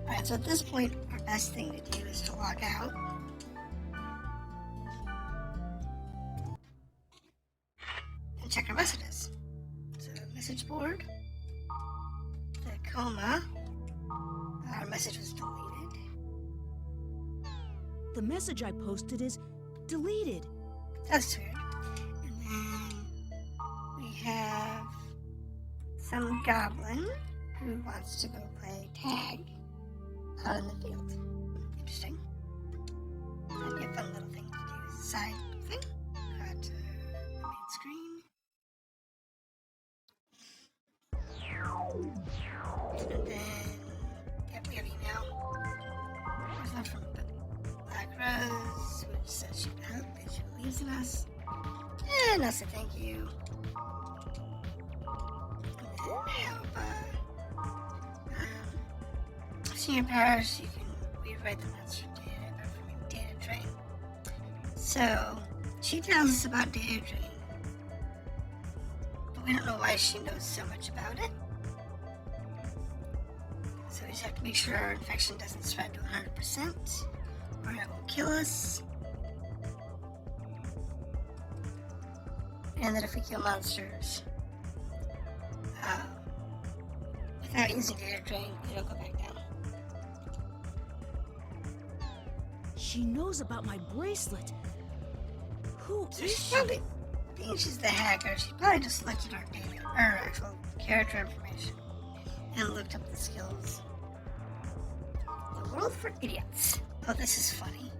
S1: Alright, so at this point, our best thing to do is to log out. And check our messages. So, message board. The coma. Our message was deleted.
S3: The message I posted is deleted.
S1: That's weird. And then we have some goblin who wants to go play tag out in the field. Interesting. That'd be a fun little thing to do as a side thing. Got the main screen. And then, yep, we have email. There's one from Black Rose, which says she believes in us. And also thank you. And then help, senior powers, you can rewrite the monster data from your data train. So, she tells us about data drain, but we don't know why she knows so much about it. So we just have to make sure our infection doesn't spread to 100%, or it will kill us. And that if we kill monsters without using data drain, it'll go back down.
S3: She knows about my bracelet. Who
S1: So
S3: is
S1: she's
S3: she?
S1: probably, being she's the hacker, she probably just looked at our data, our actual character information, and looked up the skills. The world for idiots. Oh, this is funny.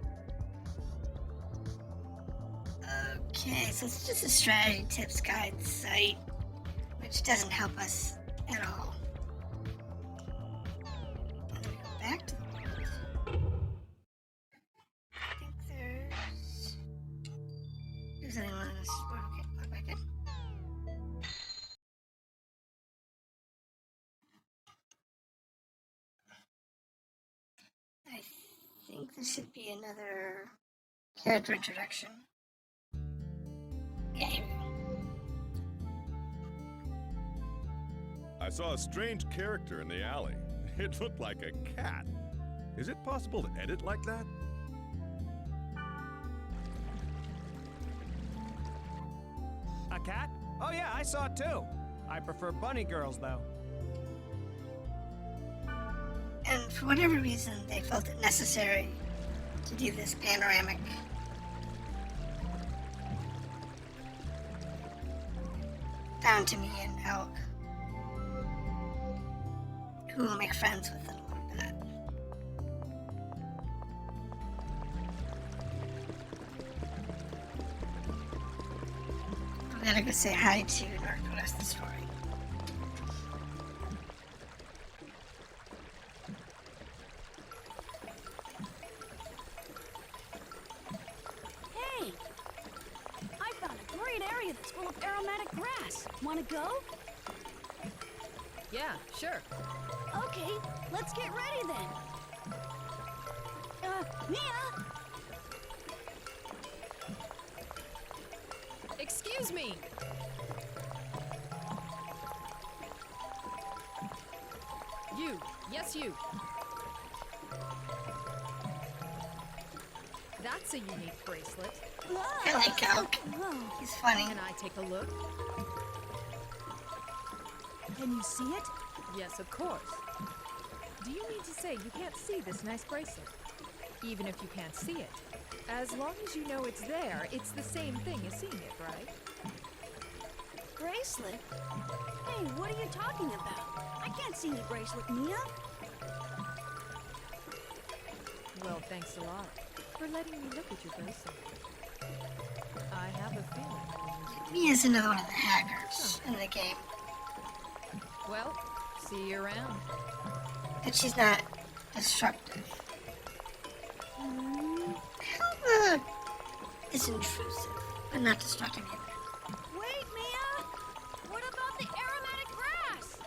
S1: Okay, so it's just a strategy tips guide site, which doesn't help us at all. And then we go back to the world. I think there's anyone on this board. Okay, log back in. I think there should be another character introduction. Yeah, here we go.
S9: I saw a strange character in the alley. It looked like a cat. Is it possible to edit like that?
S10: A cat? Oh yeah, I saw it too. I prefer bunny girls though.
S1: And for whatever reason, they felt it necessary to do this panoramic. Down to me and Elk, who will make friends with in a little bit. I'm gonna go say hi to the rest of the story.
S3: Hey! I found a great area that's full of aromatic grass. Wanna go?
S8: Yeah, sure.
S3: Okay, let's get ready then. Mia!
S8: Excuse me! You. Yes, you. That's a unique bracelet.
S1: I like Elk.
S3: Oh,
S1: He's funny.
S8: Can I take a look?
S3: can you see it?
S11: Yes, of course. Do you mean to say you can't see this nice bracelet? Even if you can't see it. As long as you know it's there, it's the same thing as seeing it, right?
S3: Bracelet? Hey, what are you talking about? I can't see your bracelet, Mia.
S11: Well, thanks a lot for letting me look at your bracelet. I have a feeling.
S1: Mia's another one of the hackers in the game.
S11: Well, see you around.
S1: But she's not destructive. Helga is intrusive, but not destructive either.
S3: Wait, Mia! What about the aromatic grass?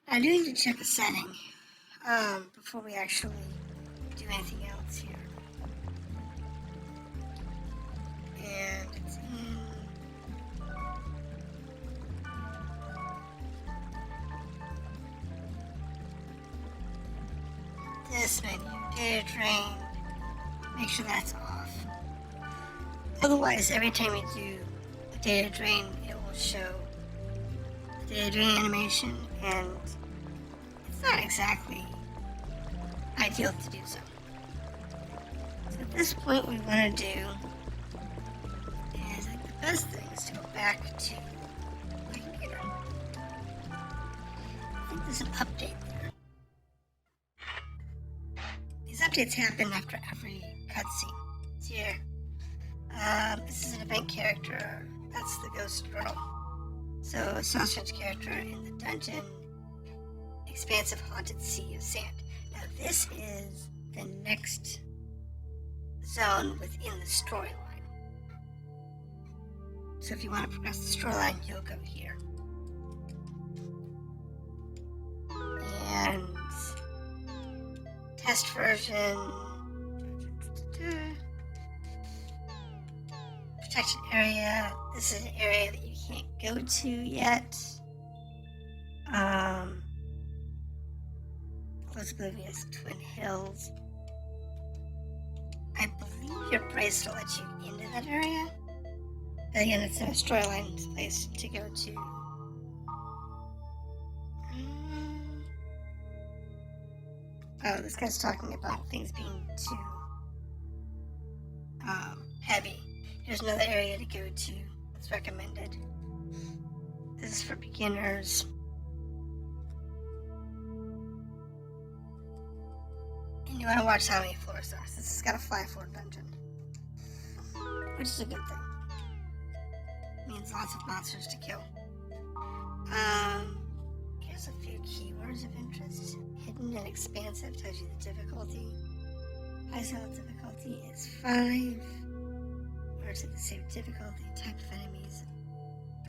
S1: I do need to check a setting before we actually do anything else here. And it's in this menu, data drain. Make sure that's off. Otherwise, every time you do a data drain, it will show the data drain animation, and it's not exactly ideal to do so. So at this point, what we want to do is, like, the best thing is to go back to my computer. I think there's an update there. These updates happen after every cutscene. It's here. This is an event character. That's the ghost girl. So, a Sausage character in the dungeon, expansive haunted sea of sand. Now, this is the next zone within the storyline. So, if you want to progress the storyline, you'll go here. test version. Protection area. This is an area that you can't go to yet. Close Oblivious, Twin Hills. I believe your bracelet lets you into that area. But again, it's a storyline place to go to. Oh, this guy's talking about things being too heavy. Here's another area to go to. It's recommended. This is for beginners. And you want to watch how many floors there are. This has got a 5-floor dungeon, which is a good thing. It means lots of monsters to kill. Here's a few keywords of interest. Hidden and expansive tells you the difficulty. High level difficulty is 5. Words of the same difficulty, type of enemies,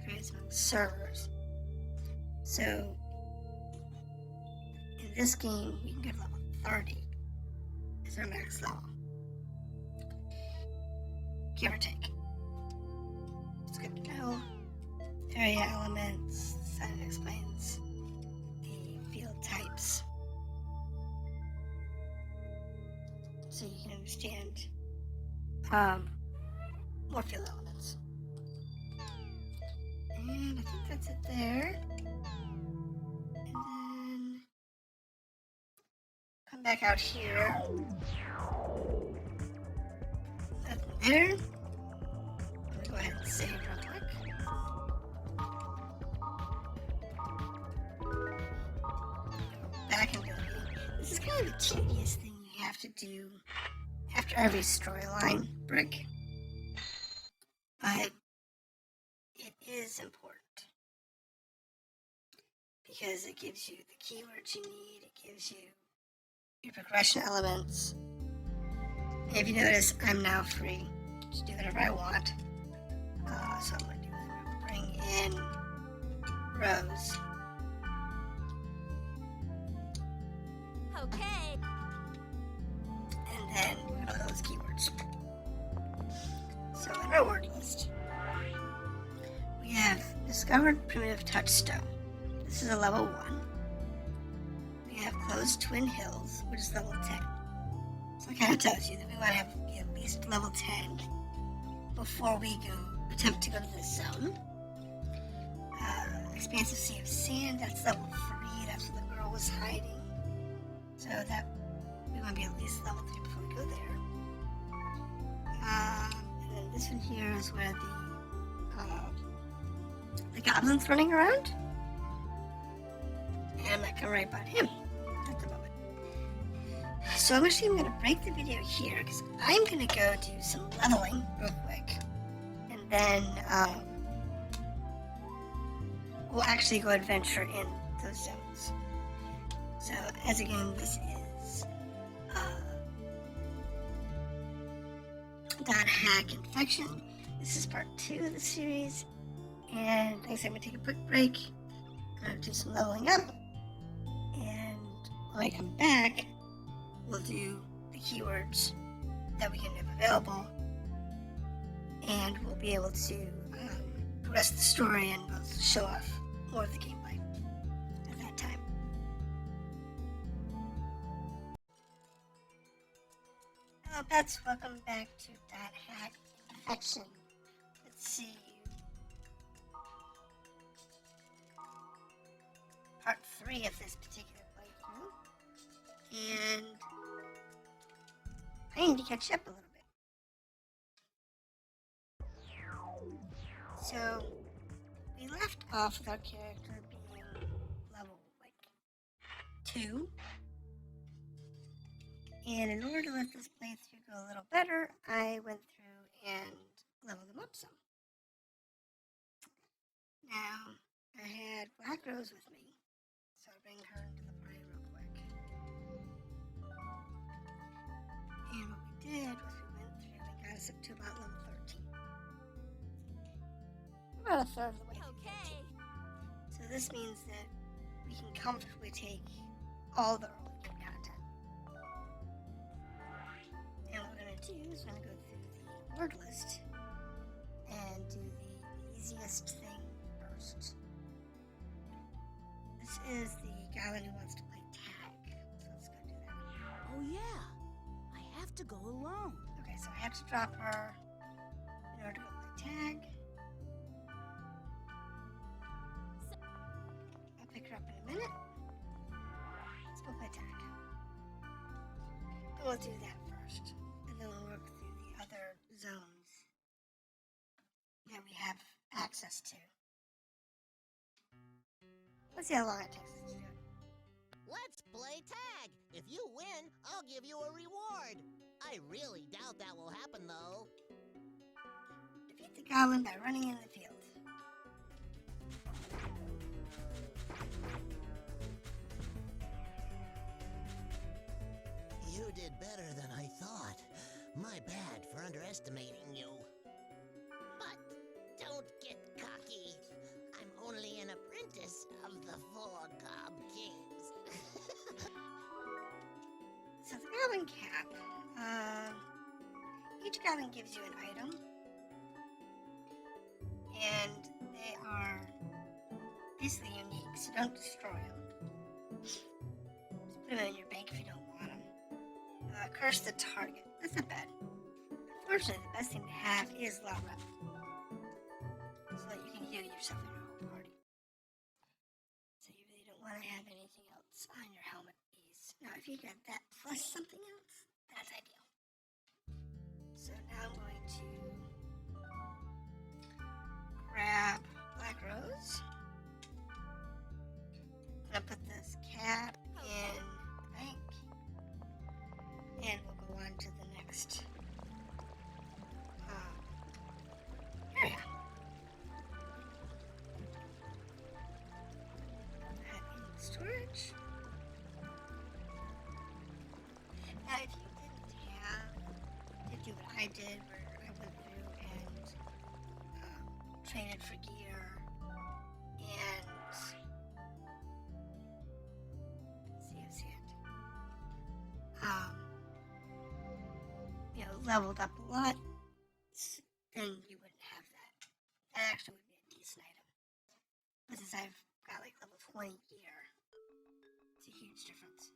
S1: varies among servers. So, in this game, we can go to level 30. Is our max level. Give or take. It's good to know. Area elements, sign explains the field types. So you can understand more field elements. And I think that's it there. And then come back out here. Nothing there. Let me go ahead and save real quick. Go back into the game. This is kind of a tedious thing you have to do after every storyline brick. But it is important because it gives you the keywords you need, it gives you your progression elements. And if you notice, I'm now free to do whatever I want. So I'm going to do that. I'm going to bring in Rose.
S5: Okay.
S1: And then we're going to load those keywords. So in our word list, we have discovered primitive touchstone. This is a level 1. We have closed Twin Hills, which is level 10. So it kind of tells you that we want to have be at least level 10 before we attempt to go to this zone. Expansive Sea of Sand, that's level 3. That's where the girl was hiding. So that we want to be at least level 3 before we go there. And then this one here is where the goblin's running around. And I'm not going to write about him at the moment. So I'm going to break the video here because I'm going to go do some leveling real quick. And then we'll actually go adventure in those zones. So as again, this is .hack infection. This is part 2 of the series. And like I said, I'm going to take a quick break. I'm going to do some leveling up. And when I come back, we'll do the keywords that we can have available. And we'll be able to progress the story and we'll show off more of the gameplay at that time. Hello pets, welcome back to .hack infection. Let's see. Part 3 of this particular playthrough. And I need to catch up a little bit. So, we left off with our character being level, 2. And in order to let this playthrough go a little better, I went through and leveled them up some. Now, I had Black Rose with me, so I'll bring her into the party real quick. And what we did was we went through and got us up to about level 13. About a third of the way through 13. So this means that we can comfortably take all the early game content to is I'm going to go through the word list and do the easiest thing first. This is the goblin who wants to play tag, so let's go do that.
S3: Oh, yeah. I have to go alone.
S1: Okay, so I have to drop her in order to go play tag. I'll pick her up in a minute. Let's go play tag. We'll do that first, and then we'll work through the other zones that we have access to. Let's see how long it takes us to do it.
S12: Let's play tag. If you win, I'll give you a reward. I really doubt that will happen, though.
S1: Defeat the goblin by running in the field.
S12: You did better than I thought. My bad for underestimating you. But don't get cocky. I'm only an apprentice of the 4 Gob Kings.
S1: So the goblin cap. Each goblin gives you an item. And they are basically unique, so don't destroy them. Just put them in your bank if you don't want them. Curse the target. That's not bad. Unfortunately, the best thing to have is loud rep, so that you can heal yourself in your whole party. So you really don't want to have anything else on your helmet piece. Now, if you got that plus something else, that's ideal. So now I'm going to grab Black Rose. I'm going to put this cap in the bank. And we'll go on to the next area. That in storage. Now, if you didn't do what I did, where I went through and traded for gear and leveled up a lot, then you wouldn't have that. That actually would be a decent item. But since I've got like level 20 gear, it's a huge difference.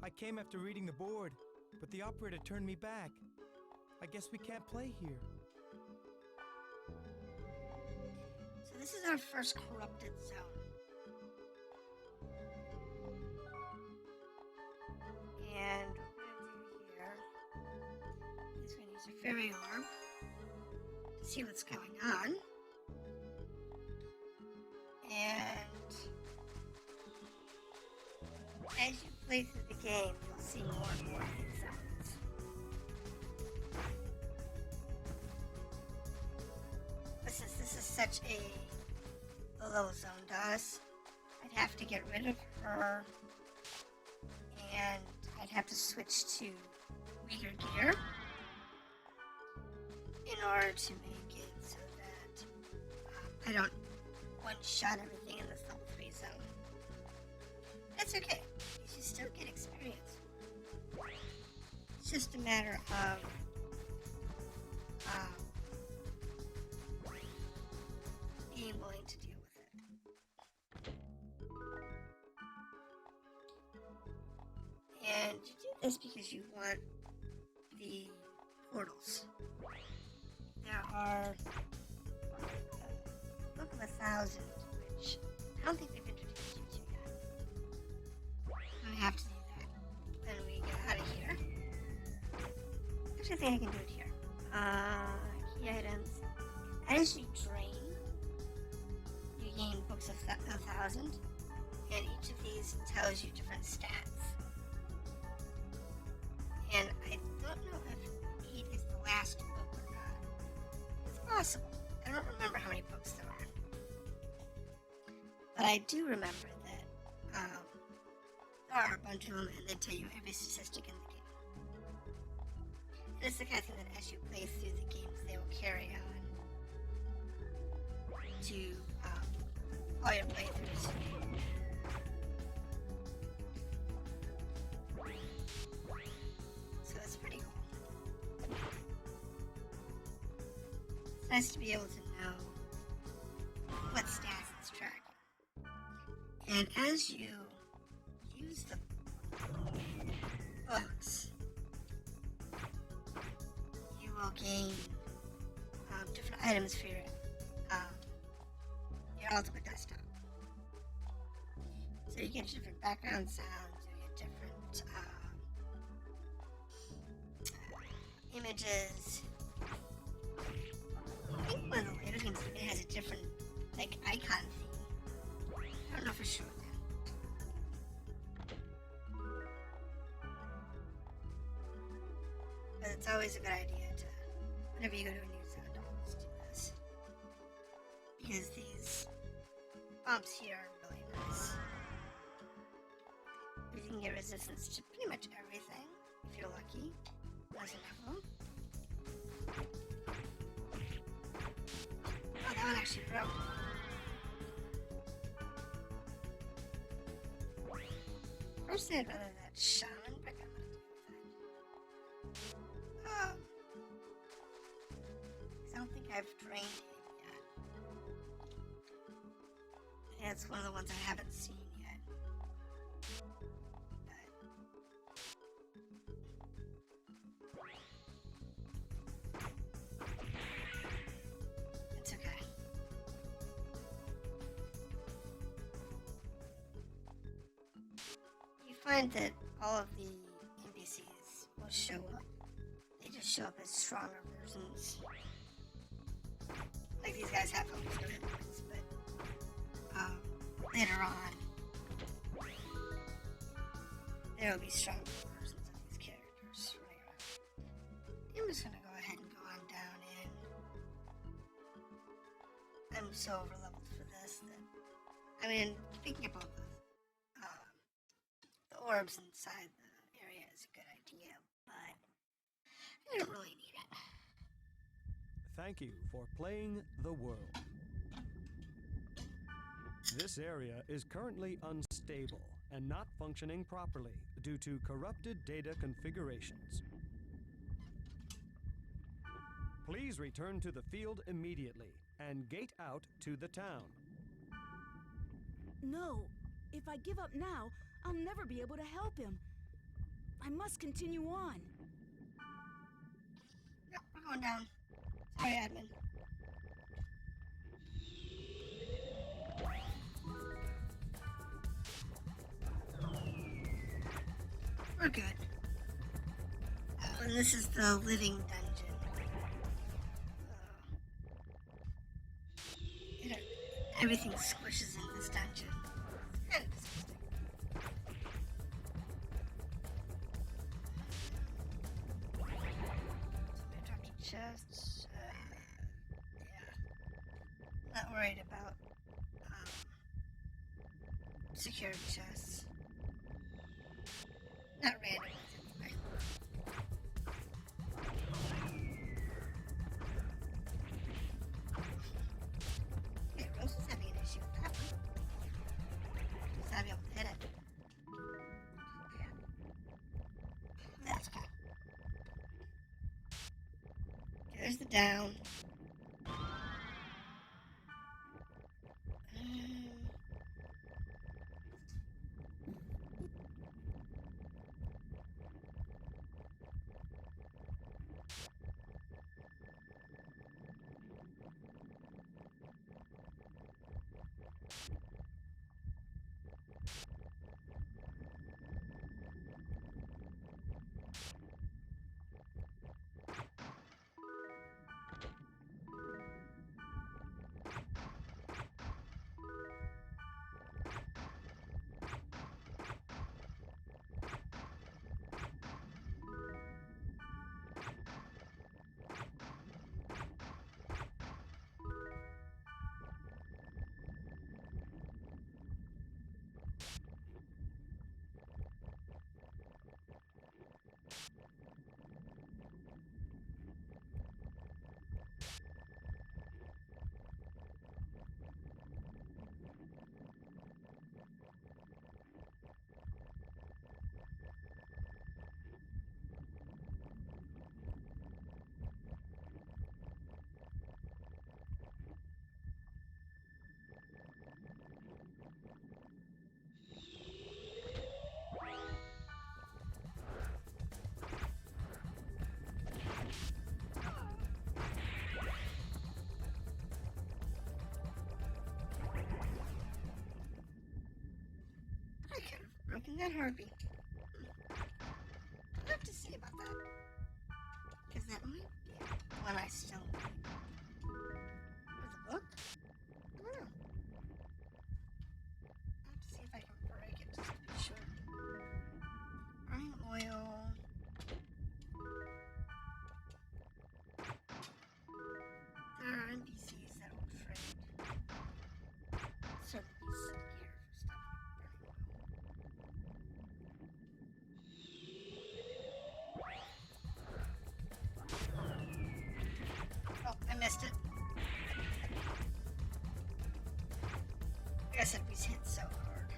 S13: I came after reading the board, but the operator turned me back. I guess we can't play here.
S1: So this is our first corrupted zone. And what we're going to do here is we're going to use a fairy orb to see what's going on. And as you play through the game, you'll see more and more of these zones. But since this is such a low zone to us, I'd have to get rid of her, and I'd have to switch to weaker gear in order to make it so that I don't one-shot everything in this level 3 zone. That's okay. You should still get experience. It's just a matter of being willing to deal with it. And you do this because you want the portals. There are Book of 1,000, which I don't think we've introduced you to yet. I have to do that. Then we get out of here. Actually, I think I can do it here. Key items. As you drain, you gain books of 1,000, and each of these tells you different stats. And I don't know if 8 is the last book or not. It's possible. I don't remember how many books there are. But I do remember that there are a bunch of them, and they tell you every statistic in the game. And it's the kind of thing that as you play through the games, they will carry on to all your playthroughs. nice to be able to know what stats it's tracking. And as you use the books, you will gain different items for your ultimate desktop. So you get different background sounds, you get different images. I think one of the later games it has a different like icon theme. I don't know for sure though. But it's always a good idea to, whenever you go to a new zone, to always do this. Because these bumps here are really nice. You can get resistance to pretty much everything, if you're lucky. There's enough of them. Oh, that one actually broke. Personally, I'd rather that shaman pick up that. I don't think I've drained it yet. And it's one of the ones I haven't seen yet. But it's okay. You find that all of the NPCs will show up. They just show up as stronger versions. Like these guys have almost no hit points, but later on, there will be stronger versions of these characters running around. I'm just gonna go ahead and go on down in. I'm so overleveled for this that, I mean, picking up all the orbs inside the area is a good idea, but I don't really need it.
S10: Thank you for playing the world. This area is currently unstable and not functioning properly due to corrupted data configurations. Please return to the field immediately and gate out to the town.
S3: No, if I give up now, I'll never be able to help him. I must continue on.
S1: Yep, we're going down. Sorry, admin. We're good. And this is the living dungeon. Everything squishes in this dungeon. It's kind of disgusting. So we talked to chests. Yeah. Not worried about security chests. Not random ones anyway. Okay, Rose is having an issue with that one. She's not able to hit it. Yeah. That's good. Okay, there's the down. Broken that harpy. I'll have to see about that. Because that might be one I still need. There's a book? I don't know. I'll have to see if I can break it just to be sure. Burning oil. There are NPCs that will trade certain pieces of gear for stuff like burning oil. Oh, I missed it. I guess it was hit so hard.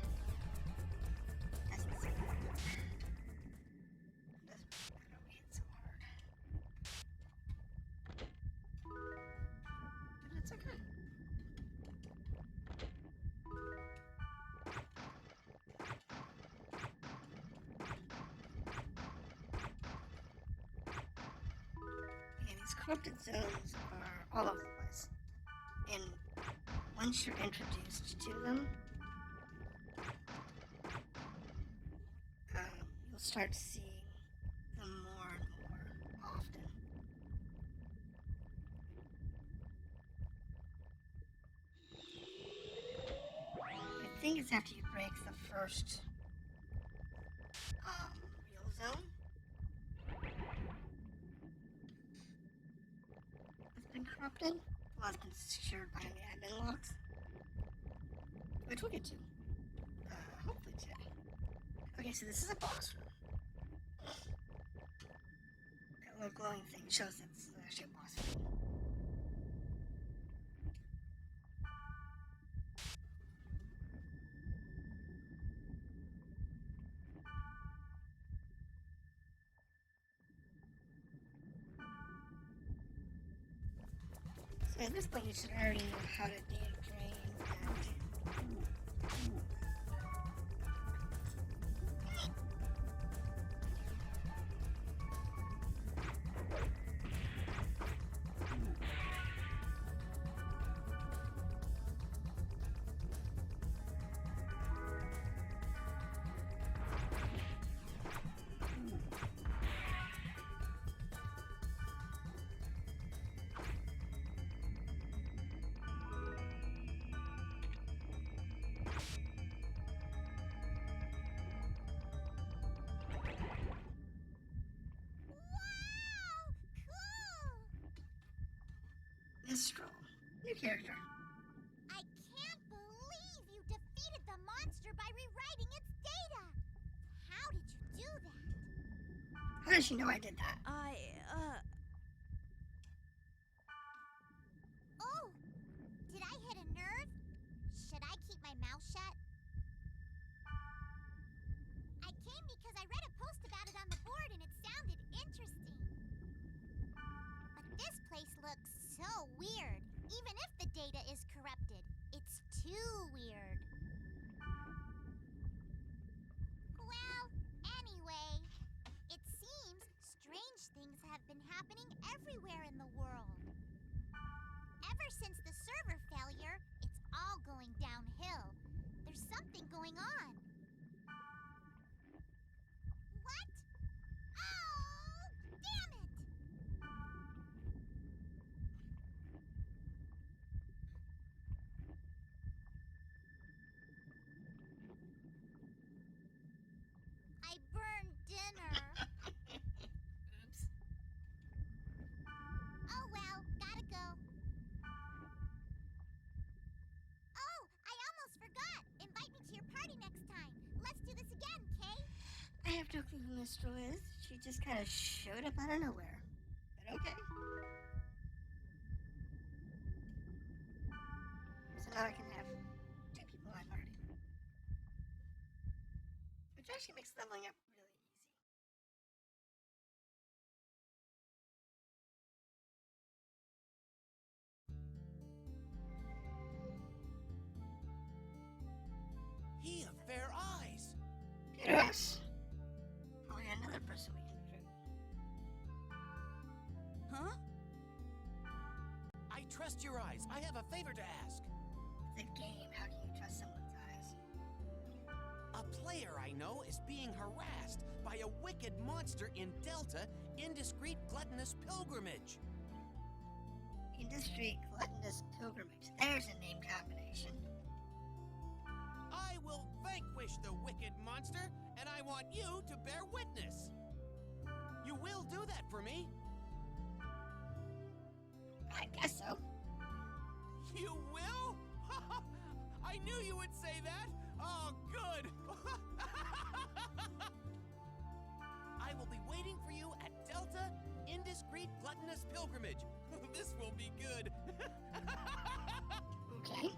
S1: That's not so hard. Doesn't matter we hit so hard. But it's okay. Yeah, these corrupted zones are all over the place. And once you're introduced to them, you'll start seeing them more and more often. I think it's after you break the first real zone. It's been corrupted. Well, it's been secured by the admin locks. Which we'll get to. Hopefully today. Okay, so this is a boss room. That little glowing thing shows that this is actually a boss room. So at this point you should already know how to data drain and Mistral. New character.
S5: I can't believe you defeated the monster by rewriting its data! How did you do that?
S1: How does she know I did that?
S5: Oh! Did I hit a nerve? Should I keep my mouth shut? I came because I read a post about it on the board and it sounded interesting. But this place looks so weird. Even if the data is corrupted, it's too weird. Well, anyway, it seems strange things have been happening everywhere in the world. Ever since the server failure, it's all going downhill. There's something going on. What? Oh, damn it! I burned dinner.
S1: Oops.
S5: Oh well, gotta go. Oh, I almost forgot. Invite me to your party next time. Let's do this again, Kay?
S1: I have no clue who Mistral is. She just kind of showed up out of nowhere. But okay. So now I can have 2 people in my party. Which actually makes leveling up really easy.
S14: He of fair eyes.
S1: Yes. Probably another person we can recruit.
S3: Huh?
S14: I trust your eyes. I have a favor to ask.
S1: It's a game. How can you trust someone's eyes?
S14: A player I know know, is being harassed by a wicked monster in Delta Indiscreet Gluttonous Pilgrimage.
S1: Indiscreet Gluttonous Pilgrimage. There's a name combination.
S14: I will vanquish the wicked monster, and I want you to bear witness. You will do that for me?
S1: I guess so.
S14: You will? I knew you would say that. Oh, good. I will be waiting for you at Delta Indiscreet Gluttonous Pilgrimage. This will be good.
S1: Okay.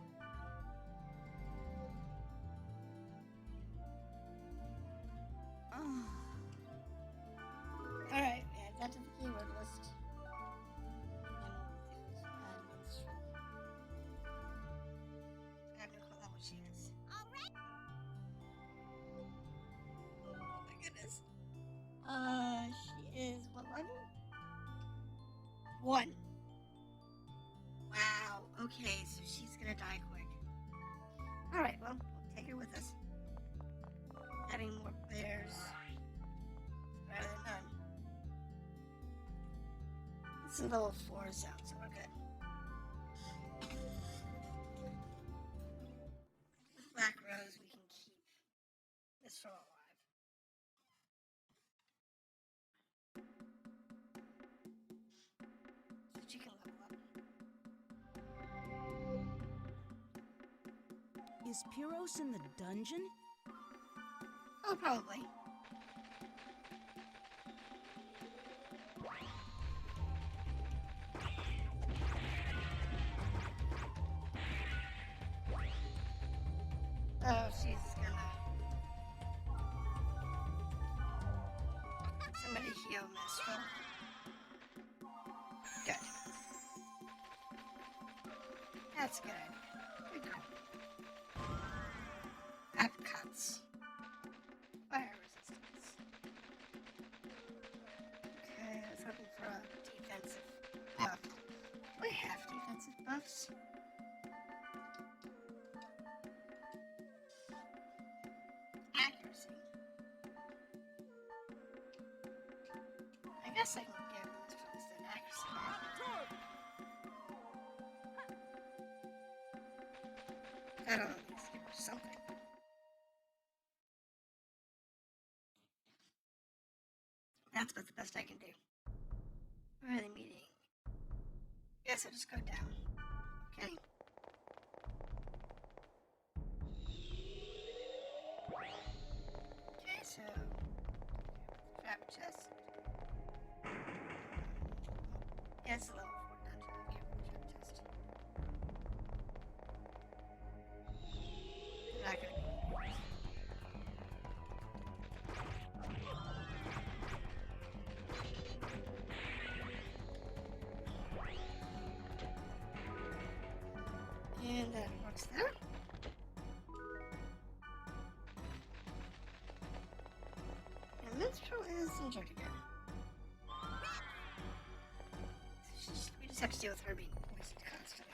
S1: Alright, add that to the keyword list. I have no clue how much she is.
S5: Alright.
S1: Oh my goodness. She is what level? 1. Wow. Okay, so she's gonna die quick. Alright, well, we'll take her with us. Having more players is better than none. This is level 4 zone, so we're good. With Black Rose, we can keep this from alive. So she can level up.
S3: Is Pyros in the dungeon?
S1: Oh, probably. Oh, she's gonna... Somebody heal Mistral. Good. That's good. Good girl. Upcuts. Fire resistance. Okay, I was hoping for a defensive buff. We have defensive buffs. Accuracy. I guess I can give this for this an accuracy. That'll at least give her something. That's about the best I can do. Where are they meeting? Guess I'll just go down. Okay. Okay, so trap chest. Yeah, it's a level 4 dungeon. Okay, trap chest. I'm not gonna be. And that works there. And Minstrel is injured again. So we just have to deal with her being poisoned constantly.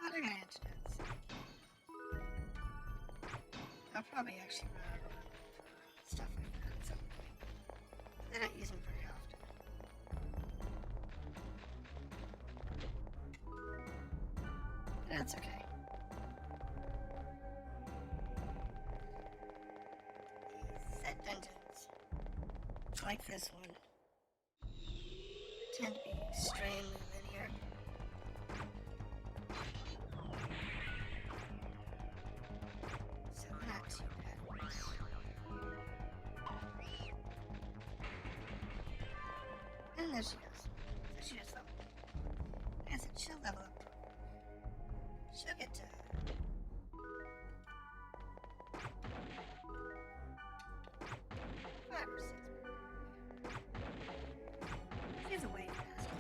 S1: Other guy antidotes. I'll probably actually run out for stuff like that at some point. I don't use them very often. That's okay. Set dungeons, like this one, tend to be extremely linear. So not too bad. And there she goes. So she just leveled. I said she'll level up. She'll get to 5 or 6. She's away faster.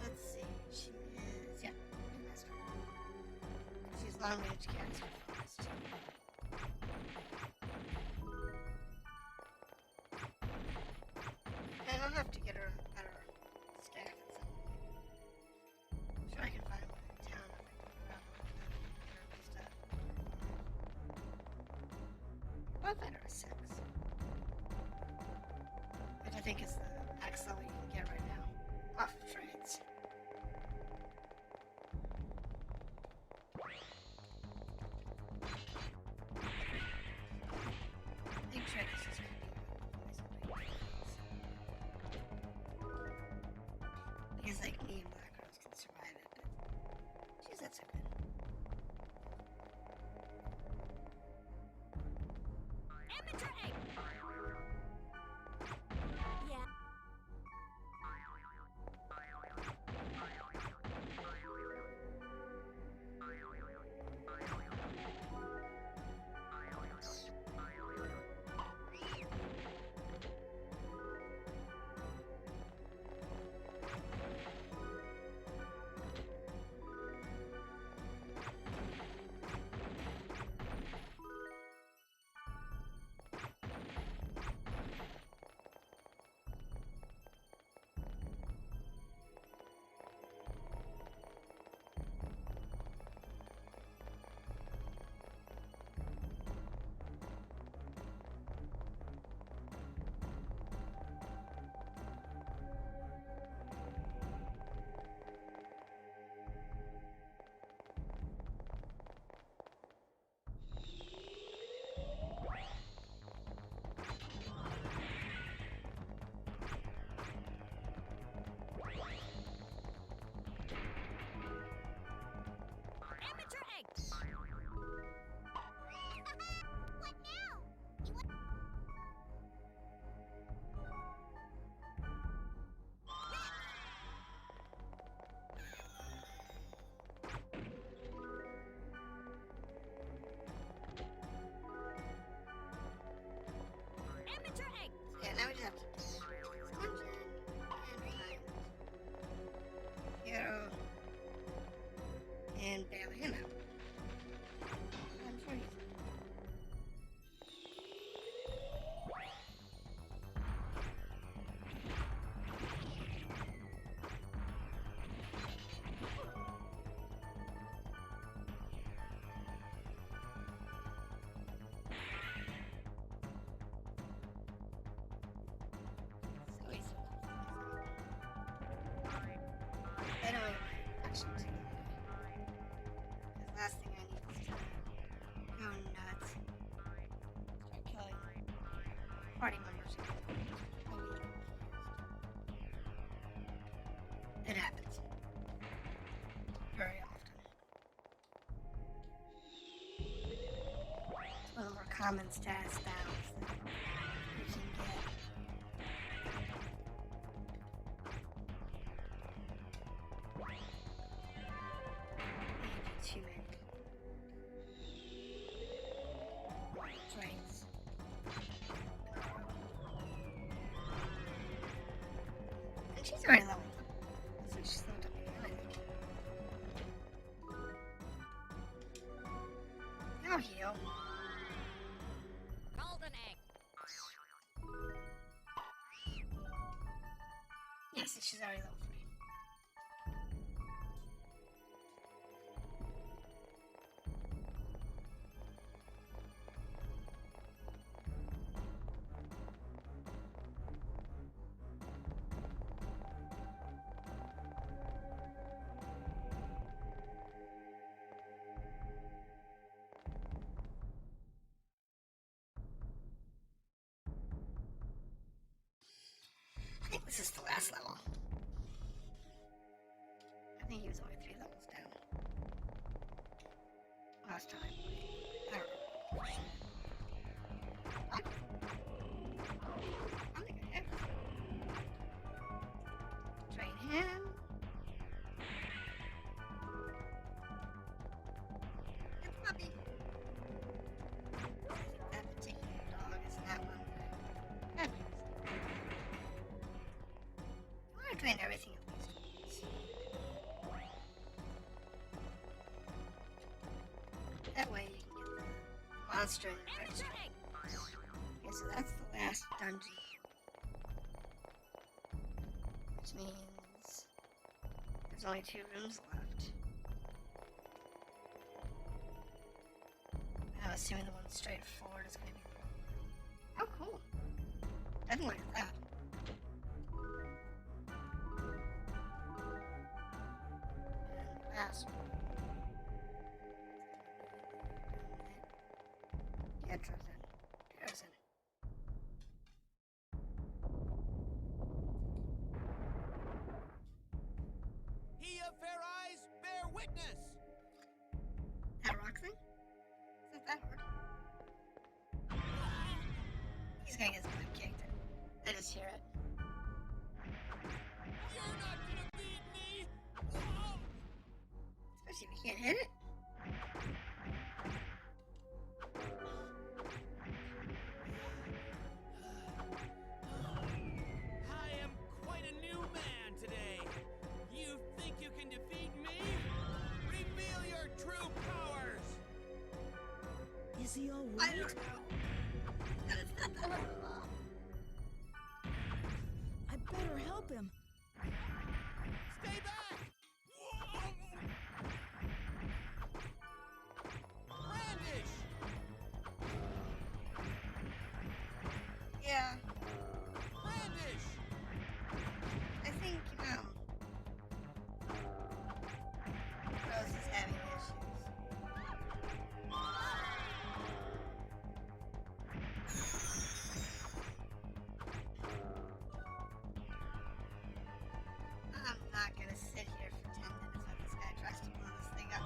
S1: Let's see. She is, yeah, master. She's long range caster fast. Pathfinder is 6. Which I think is the max level you can get right now. Off of trades. Big trade is just gonna be because like me and black girls can survive it, but geez, that's so good.
S5: Amateur egg! Yeah. Amateur egg! What now? You want... Amateur egg!
S1: Yeah, now we just have to hero and bail him out. I'm sure he's so easy. I don't actually do that. The last thing I need is to go nuts. Start killing party members. It happens. Very often. It's one of the more common stat styles that you can get. Too many. Trains. And she's already leveled up. So she's leveled up again, I think. Now heal.
S5: Golden egg!
S1: Yes, she's already level 3. I think this is the last level. I think he was only 3 levels down. Last time. I don't know. I think I have. Train him. It's puppy. I think that particular dog is not one that I've used. I want to train everything at least once. That way you can get the monster in the registry. Okay, so that's the last dungeon. Which means there's only 2 rooms left. I'm assuming the one straight forward is going to be the didn't like that. Last one. Harrison.
S14: He of fair eyes, bear witness!
S1: That rock thing? It's not that hard. He's gonna get his butt kicked. I just hear it.
S14: You're not gonna beat me! Whoa!
S1: Especially if you can't hit it.
S14: I am quite a new man today. You think you can defeat me? Reveal your true powers!
S3: Is he all
S1: I
S3: right?
S1: don't know. That is not that hard at all.
S3: I better help him.
S14: Stay back! Whoa! Brandish!
S1: Yeah,
S14: Brandish!
S1: I think, Rose is having issues. I'm not gonna sit here for 10 minutes while this guy tries to blow this thing up.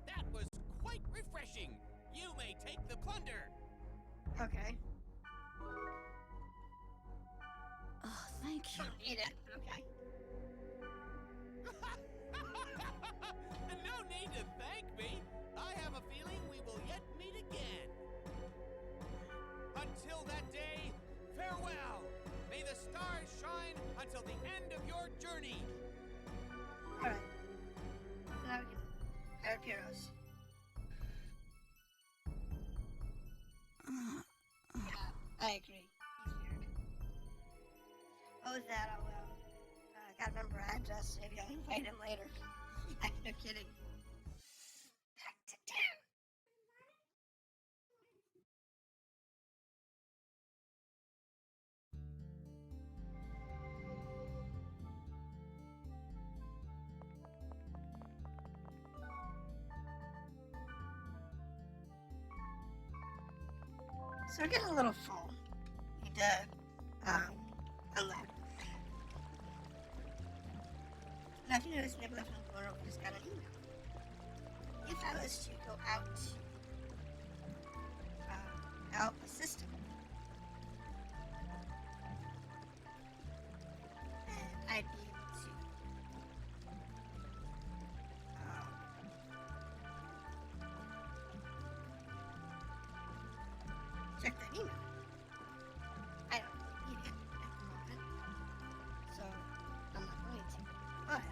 S14: That was quite refreshing. You may take the plunder.
S1: Okay.
S3: Oh, thank you.
S1: Don't need it. Okay.
S14: No need to thank me. I have a feeling we will yet meet again. Until that day, farewell. May the stars shine until the end of your journey.
S1: Alright. So now we can hire Pyros. Yeah, I agree. He's weird. What was that? Oh, well. Gotta remember address. Maybe I'll invite him later. No kidding. Back to town. So we're getting a little full. Need to unload. Now, if you notice, never left on the just got an email. If I was to go out to help a system, and I'd be able to check that email. I don't need it at the moment, so I'm not going to. But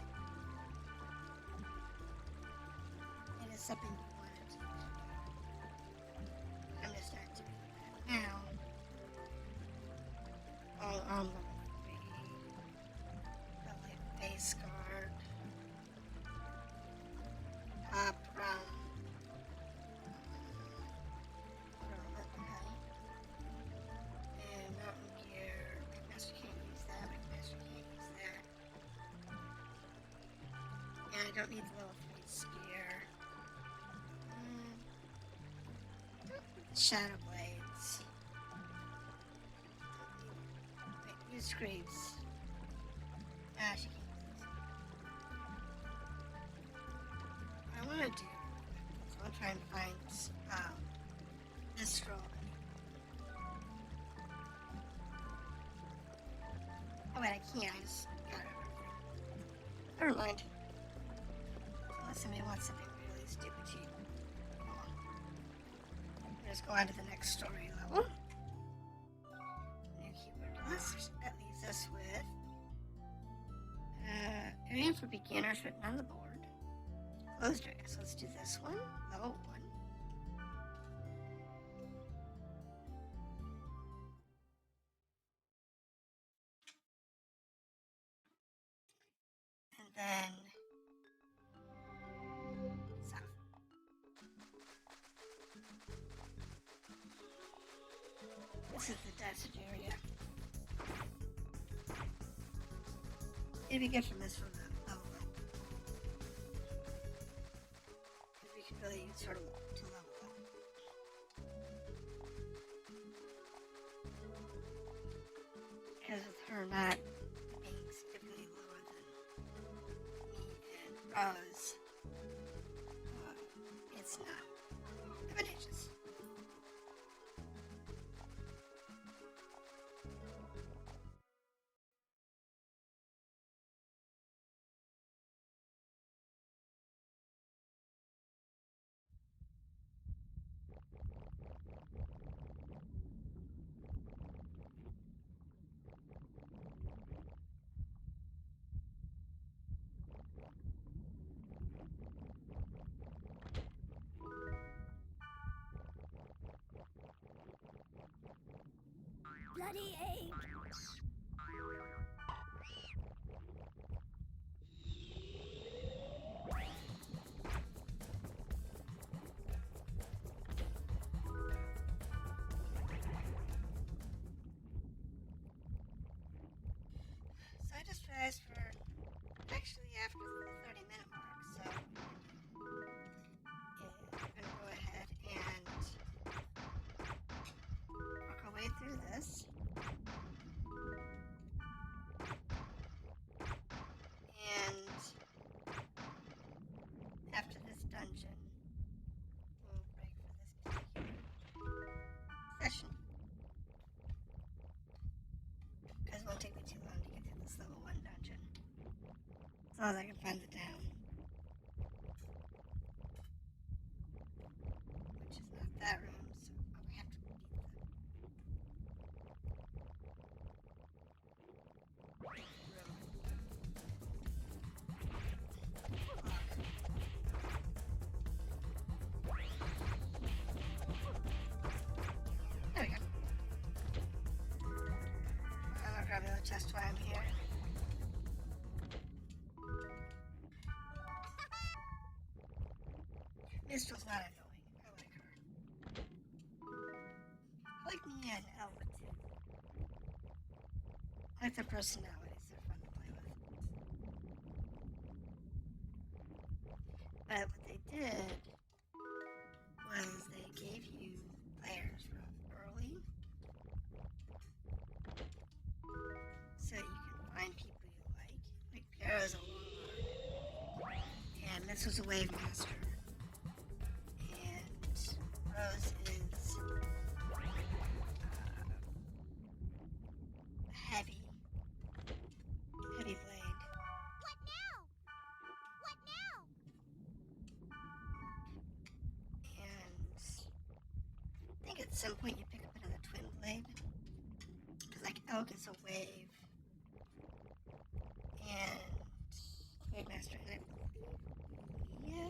S1: it is something we wanted to do. I'm going to start doing that now. All on level 3. The light base guard. Opera. And mountain gear. Master can't use that. Master can't use that. Yeah, I don't need the level 3 spear. Shadow blades. Wait, use screeds. Ah, she can't use these. What I want to do is I want to try and find this scroll. Oh wait, I can't. I just got it. Never mind. Unless somebody wants something really stupid cheap. We'll just go on to the next story level. New keyword list. That leaves us with area for beginners written on the board. Closed area. So let's do this one. Level 1. And then This is the desert area. It'd be good from this from the level up. We could really use sort of to level up. Because with her not being significantly lower than me and Rose, it's not advantageous.
S5: Bloody egg!
S1: So I just realized we're actually after the 30-minute mark, so yeah, we're gonna go ahead and work our way through this. And after this dungeon, we'll break for this particular session. Because it won't take me too long to get through this level 1 dungeon. As long as I can find the town. Which is not that room, so I have to beat the room. There we go. I'm gonna grab another chest while I'm here. Minstrel's not annoying. I like her. I like me and Elva too. I like their personalities. They're fun to play with. But what they did was they gave you players early, so you can find people you like. Like Piero's a warlock, and this was a wave master, and Rose is heavy blade.
S5: What now? What now?
S1: And I think at some point you pick up another twin blade. Because like Elk is a wave. And Wave Master, and I believe Mia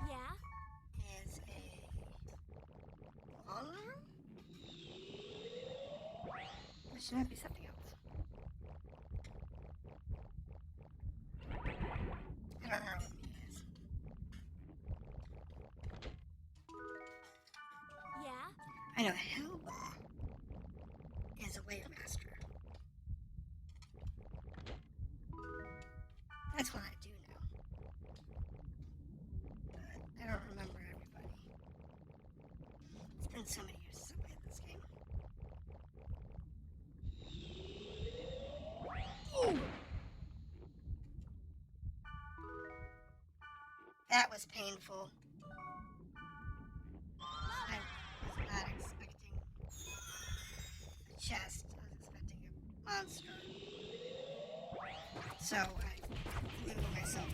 S5: Yeah?
S1: is a long arm? Which might be something else. I don't know what Mia is.
S5: Yeah?
S1: I know Helba is a wave master. That's one I do know. But I don't remember everybody. It's been so many years since I played this game. Ooh. That was painful. I was not expecting a chest. I was expecting a monster. So I blew myself up.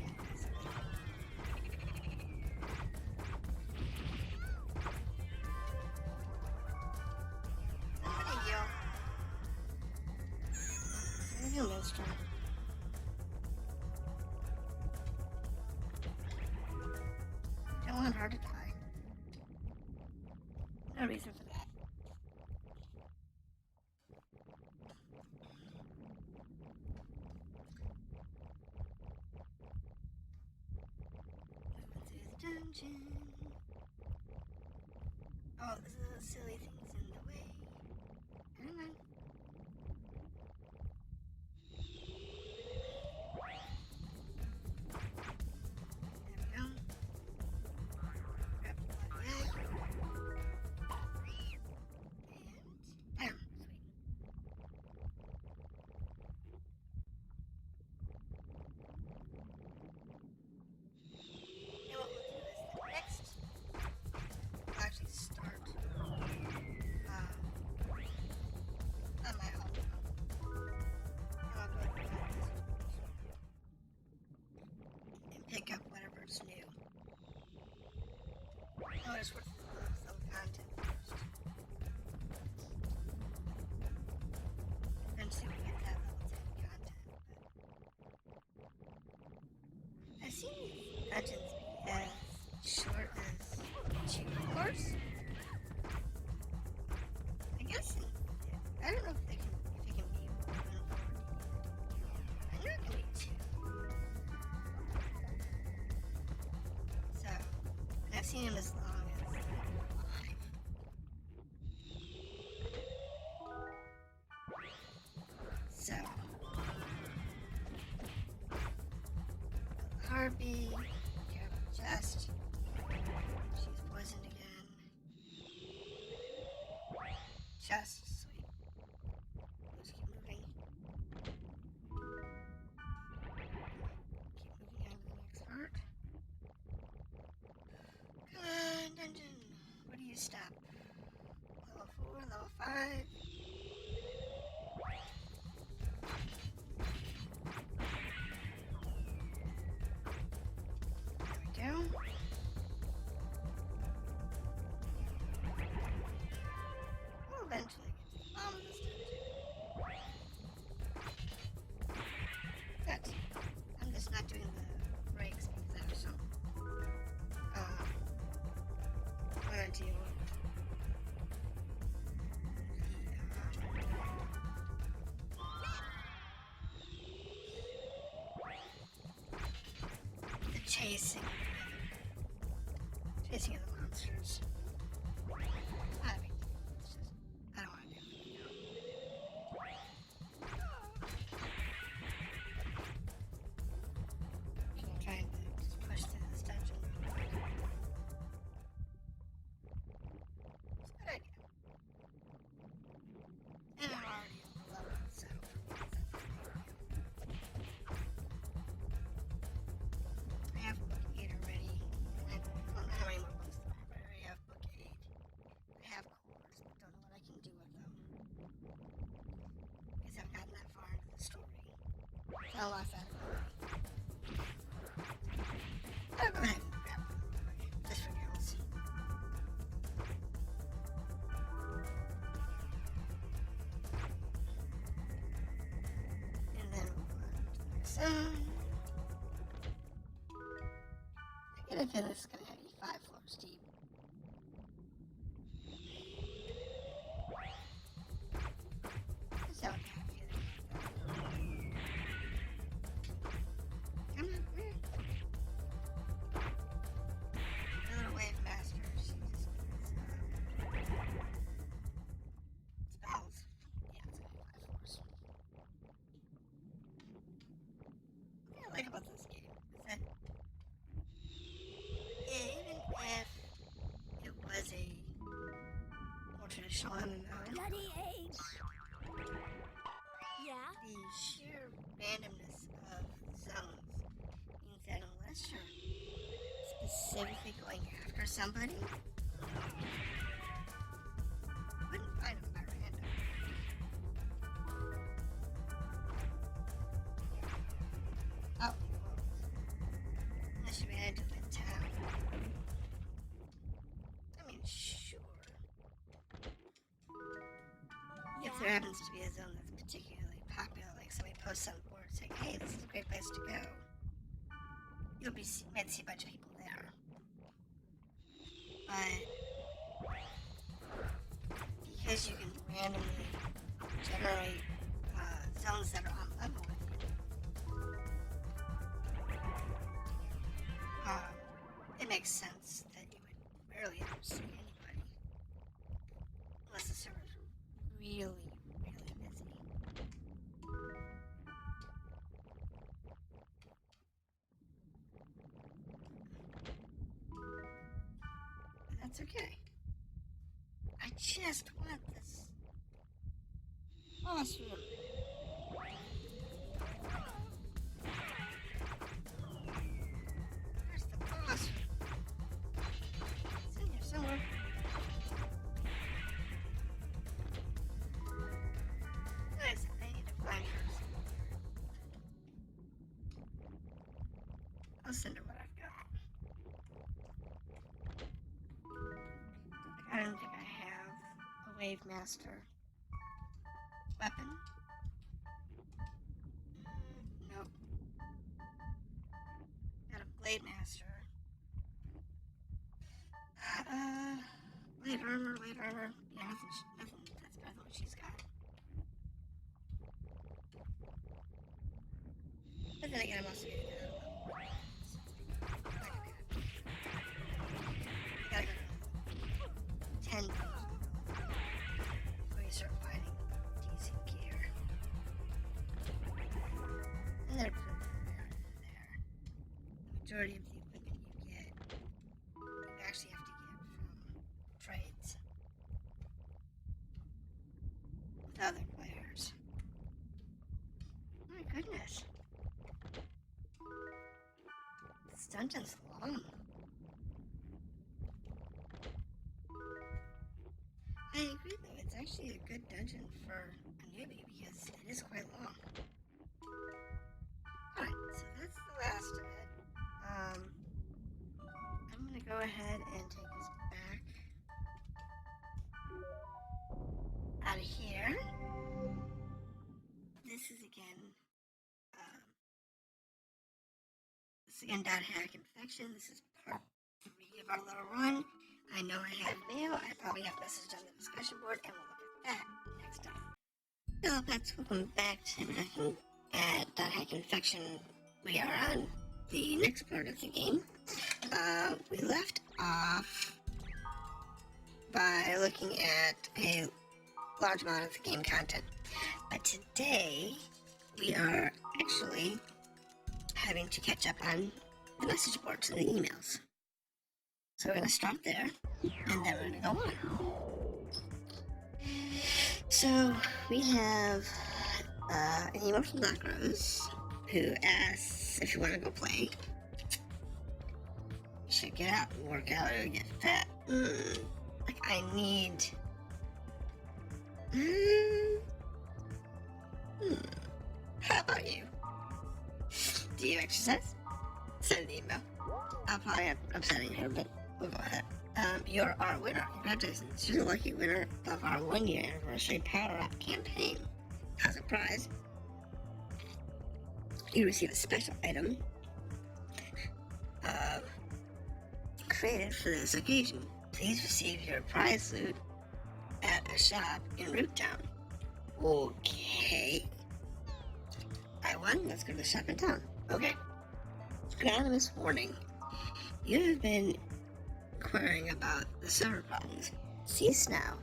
S1: Somebody yell. There's a monster. Don't want her to die. No reason for that. Moving through the dungeon. Oh, silly things in the way. I don't know. There we go. Grab the blood bag. And down. Sweet. And what we'll do is the next we'll actually start on my own. And I'll go and pick up whatever's new. Notice what's some content first. Eventually we get that level 10 content. But I've seen these dungeons be as short as 2 hours. I guess I don't know if it can be 1 or 4. I know it can be 2. So, and I've seen them as long as 5. So, Harpy, care about the chest. She's poisoned again. Chest, sweet. Let's keep moving. Keep moving on to the next part. Come on, dungeon. Where do you stop? Level 4, level 5. There we go. We'll eventually get to the bottom of this dungeon. But I'm just not doing the breaks because I have some I want to deal with the chasing of the monsters. I mean, it's just, I don't want to do it. I'm trying to just push through this dungeon. It's a good idea. And I'm already overleveled, so I have book 8 already. I don't know how many more books there are, but I already have book 8. I have cores, but don't know what I can do with them. Because I've gotten that far into the story. So I lost that ability. I'll go ahead and grab them real quick, just for girls. And then we'll go on to the next zone. I get a feeling this is going to be 5 floors deep. So, come on, where? The little wave master, she just spells. Yeah, it's going to be 5 floors. What I like about this game is that even if it was a more traditional MMO,
S5: Bloody age! Yeah?
S1: the sheer randomness of zones means that unless you're specifically going after somebody, you wouldn't find them by random. Oh, unless you ran into the town. I mean, sure. If there happens to be a zone that's particularly popular, like somebody posts on the board saying, hey, this is a great place to go, you might see a bunch of people there. But because you can randomly generate zones that are on level with you, it makes sense that you would rarely ever see anybody. That's okay. I just want this boss room. Where's the boss room? It's in here somewhere. Nice. I need to find her. I'll send her what I've got. I don't think I have a Wave Master weapon. Nope. Got a Blade Master. Blade armor. Yeah, nothing. That's better than what she's got. But then again, I'm also getting out. I gotta go to 10 before you start finding decent gear. And they're pretty there. The majority of the equipment you get, you actually have to get from trades with other players. My goodness. This dungeon's long. I agree though, it's actually a good dungeon for a newbie because it is quite long. Alright, so that's the last of it. I'm gonna go ahead and take us back out of here. This is again .hack infection. This is part 3 of our little run. I know I have mail. I probably have messaged on the discussion board, and we'll look at that next time. Hello, pets. Welcome back to .hack infection. We are on the next part of the game. We left off by looking at a large amount of the game content. But today, we are actually having to catch up on the message boards and the emails. So we're going to start there, and then we're going to go on. So we have an email from Black Rose, who asks if you want to go play. You should get out and work out or get fat. Like I need... How about you? Do you exercise? Send an email. I'll probably end up upsetting her, but we'll go ahead. You're our winner. Congratulations. You're the lucky winner of our 1-year anniversary power-up campaign. As a prize, you receive a special item created for this occasion. Please receive your prize loot at a shop in Root Town. Okay. I won. Let's go to the shop in town. Okay. Anonymous warning. You have been inquiring about the server problems. Cease now.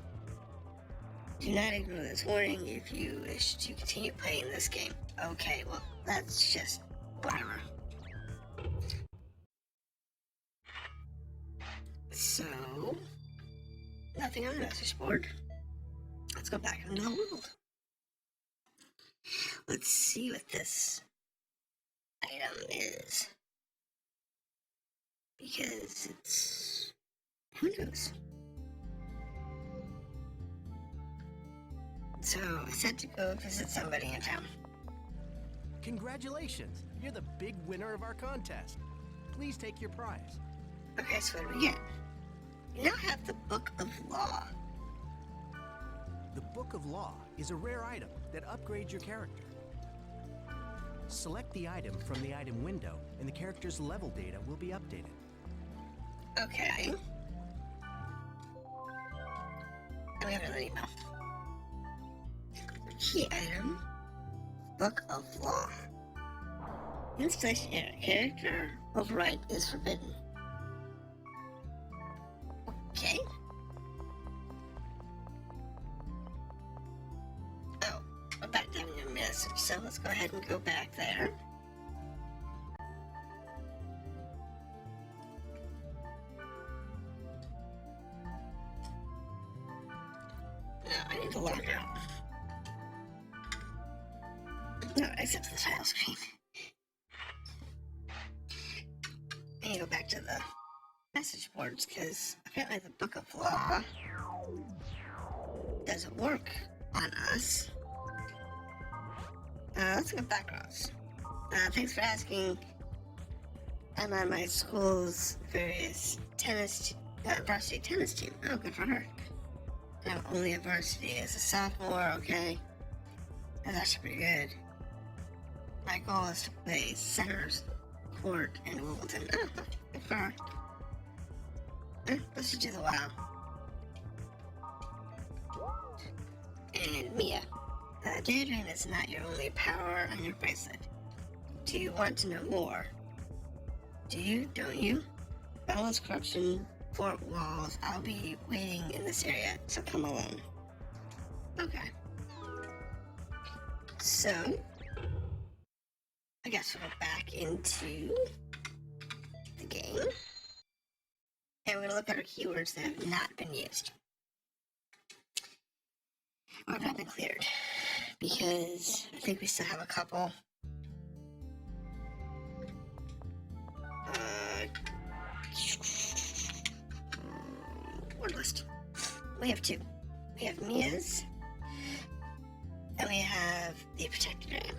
S1: Do not ignore this warning if you wish to continue playing this game. Okay, well, that's just whatever. So, nothing on the message board. Let's go back into the world. Let's see what this item is. Because it's... who knows? So, I said to go visit somebody in town.
S13: Congratulations! You're the big winner of our contest. Please take your prize.
S1: Okay, so what do we get? You now have the Book of Law.
S13: The Book of Law is a rare item that upgrades your character. Select the item from the item window, and the character's level data will be updated.
S1: Okay. And we have another email. Key item, Book of Law. Installation error. Character override is forbidden. Okay. Oh, we're back to having a message, so let's go ahead and go back there. No, except for the title screen. I need to go back to the message boards because apparently the Book of Law doesn't work on us. Let's go backgrounds. Thanks for asking. I'm on my school's various varsity tennis team. Oh, good for her. I'm only at varsity as a sophomore, okay. That's actually pretty good. My goal is to play centers court in Wimbledon. Oh, good for her. Let's just do the WoW. And Mia. Daydream is not your only power on your bracelet. Do you want to know more? Do you? Don't you? Balance corruption, fort walls. I'll be waiting in this area, so come alone. Okay. So, I guess we'll go back into the game. And we're going to look at our keywords that have not been used. Or have not been cleared. Because I think we still have a couple. Word list. We have two. We have Mia's. And we have the protected area.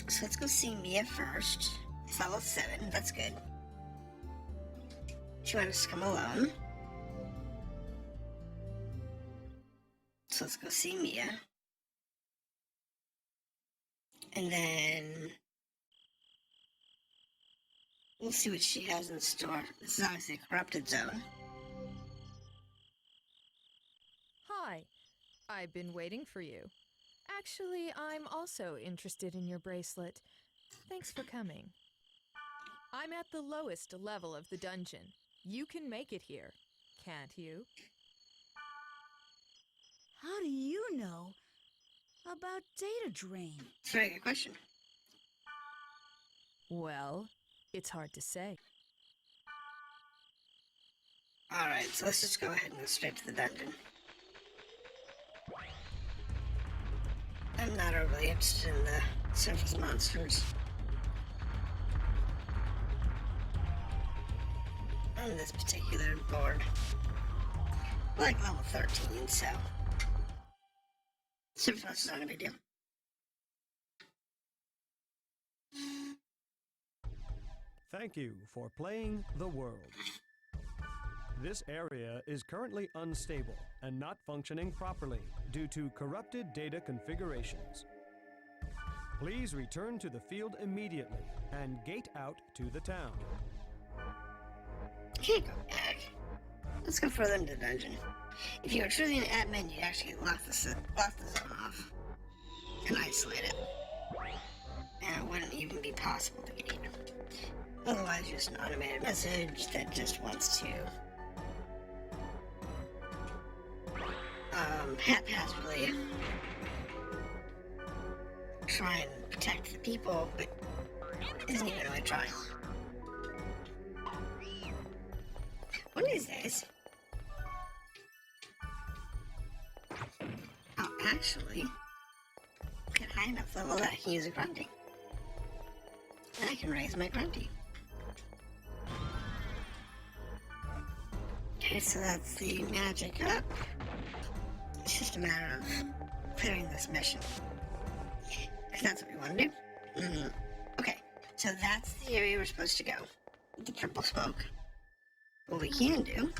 S1: So let's go see Mia first. It's level 7. That's good. She wants us to come alone. So let's go see Mia. And then we'll see what she has in store. This is obviously a corrupted zone.
S11: Hi. I've been waiting for you. Actually, I'm also interested in your bracelet. Thanks for coming. I'm at the lowest level of the dungeon. You can make it here, can't you?
S3: How do you know about data drain?
S1: It's a very good question.
S11: Well, it's hard to say.
S1: Alright, so let's just go ahead and go straight to the dungeon. I'm not overly interested in the surface monsters. On this particular board. Like level 13, so surface monsters aren't a big deal.
S10: Thank you for playing the world. This area is currently unstable and not functioning properly due to corrupted data configurations. Please return to the field immediately and gate out to the town.
S1: Can't go back. Let's go further into the dungeon. If you were truly an admin, you'd actually lock the zone off and isolate it. And it wouldn't even be possible to get in. Otherwise, just an automated message that just wants to haphazardly try and protect the people, but isn't even really trying. One of these days, I'll actually get high enough level that I can use a grunty. And I can raise my grunty. Okay, so that's the magic up. It's just a matter of clearing this mission. Because that's what we want to do. Okay, so that's the area we're supposed to go. With the purple smoke. What we can do,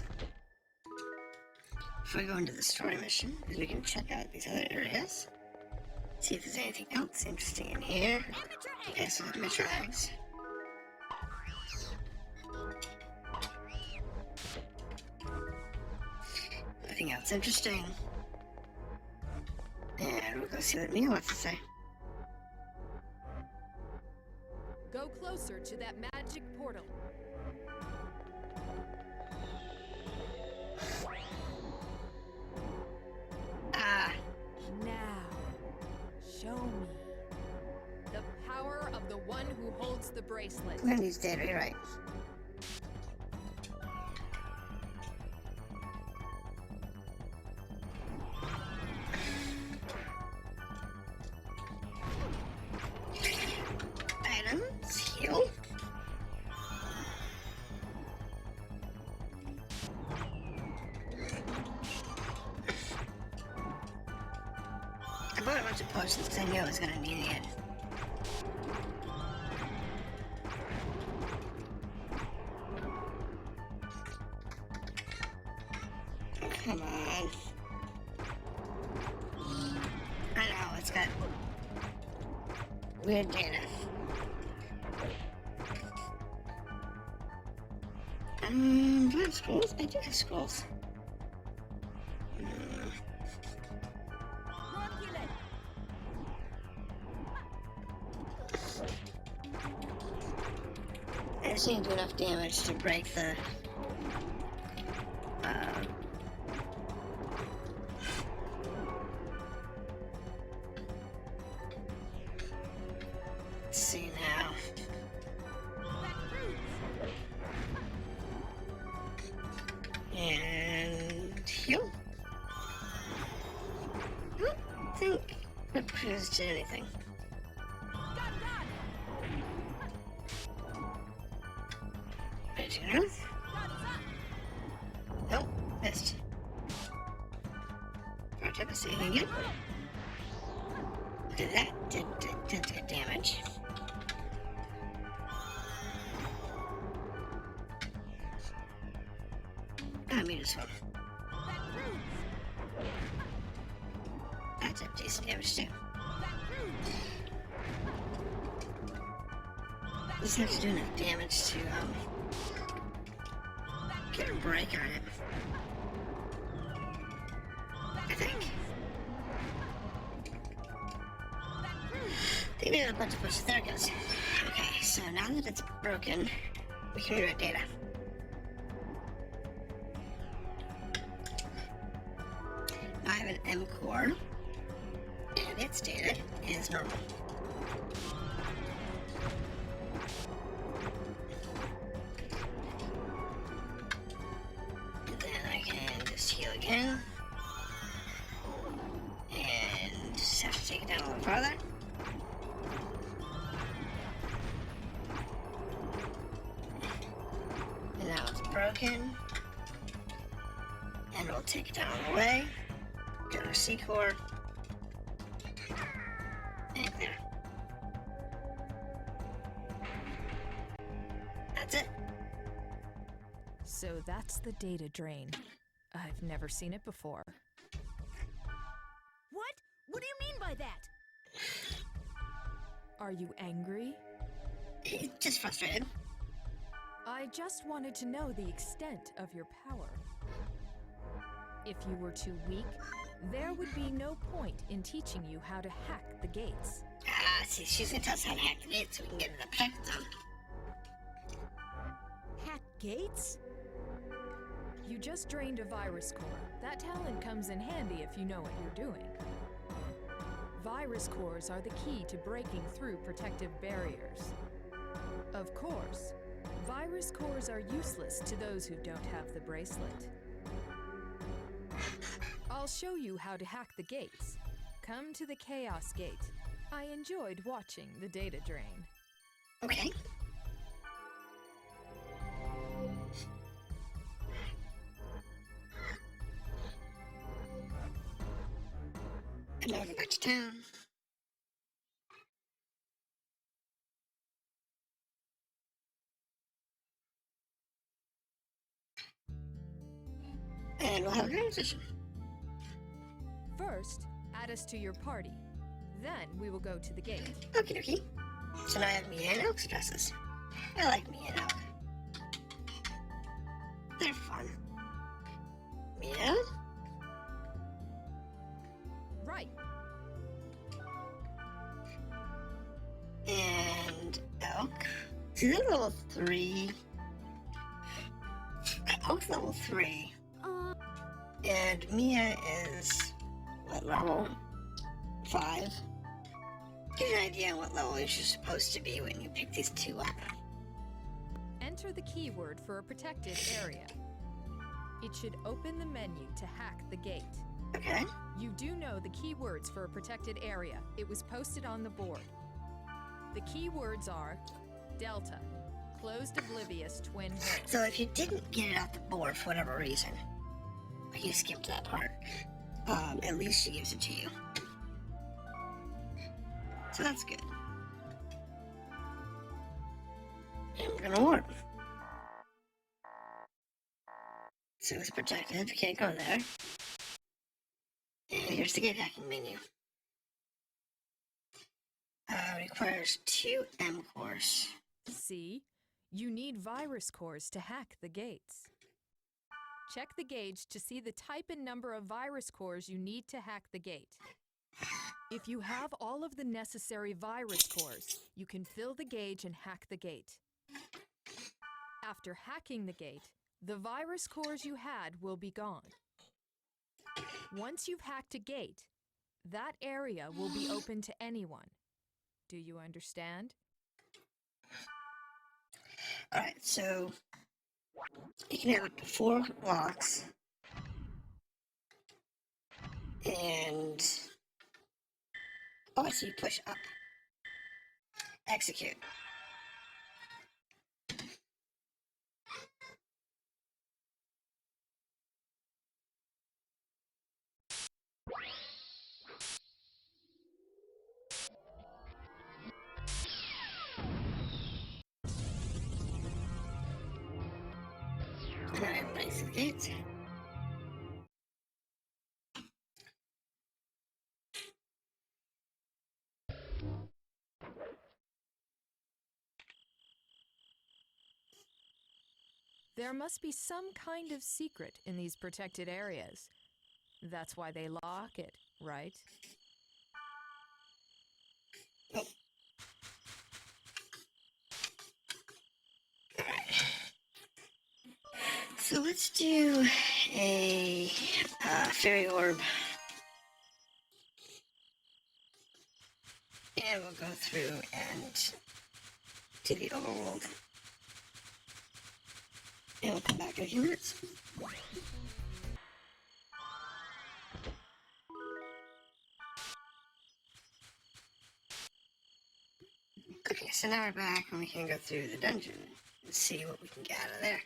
S1: if we go into the story mission, is we can check out these other areas. See if there's anything else interesting in here. Okay, so Mitrags. Nothing else interesting. And we'll go see what Mia wants to say.
S11: Go closer to that magic portal. Now, show me the power of the one who holds the bracelet.
S1: Wendy's dead, you're right. bunch of potions because I knew I was gonna need it. Come on. I know, it's got weird data. Do I have scrolls? I do have scrolls. I just need to do enough damage to break the let's see now. And heal. I don't think it produced anything. Nope, missed. Right up a saving it. Look at that, did damage. I mean, it's fun. That's a decent damage too. Just have to do enough damage to get a break on it. I think. They made a bunch of pushes. There it goes. Okay, so now that it's broken, we can rewrite data. Now I have an M core, and its data is normal. Again, and just have to take it down a little farther. And now it's broken, and we'll take it down all the way. Get our C core, and there. That's it.
S11: So that's the data drain. I've never seen it before.
S3: What? What do you mean by that?
S11: Are you angry?
S1: Just frustrated.
S11: I just wanted to know the extent of your power. If you were too weak, there would be no point in teaching you how to hack the gates.
S1: See, she's gonna tell us how to hack the gates so we can get the pack done.
S3: Hack gates?
S11: You just drained a virus core. That talent comes in handy if you know what you're doing. Virus cores are the key to breaking through protective barriers. Of course, virus cores are useless to those who don't have the bracelet. I'll show you how to hack the gates. Come to the Chaos Gate. I enjoyed watching the data drain.
S1: Okay. And now we're back to town. And we'll have a transition.
S11: First, add us to your party. Then we will go to the gate.
S1: Okie dokie. So now I have Mia and Elk's dresses. I like Mia and Elk. They're fun. Mia?
S11: Right.
S1: And Elk. See, they're level 3. Elk's level 3. And Mia is, what, level 5? Give you an idea on what level you're supposed to be when you pick these two up.
S11: Enter the keyword for a protected area. It should open the menu to hack the gate.
S1: Okay.
S11: You do know the keywords for a protected area. It was posted on the board. The keywords are Delta, Closed Oblivious Twin Hill.
S1: So if you didn't get it off the board for whatever reason, or you skipped that part, at least she gives it to you. So that's good. And we're gonna warp. So it's protected, we can't go there. And here's the gate hacking menu. Requires 2 M cores.
S11: See? You need virus cores to hack the gates. Check the gauge to see the type and number of virus cores you need to hack the gate. If you have all of the necessary virus cores, you can fill the gauge and hack the gate. After hacking the gate, the virus cores you had will be gone. Once you've hacked a gate, that area will be open to anyone. Do you understand?
S1: Alright, so you can have up to 4 locks. And oh, so you push up. Execute. Alright, place the gates.
S11: There must be some kind of secret in these protected areas. That's why they lock it, right?
S1: So let's do a fairy orb. And we'll go through and do the overworld. And we'll come back in a few minutes. Okay, so now we're back and we can go through the dungeon and see what we can get out of there.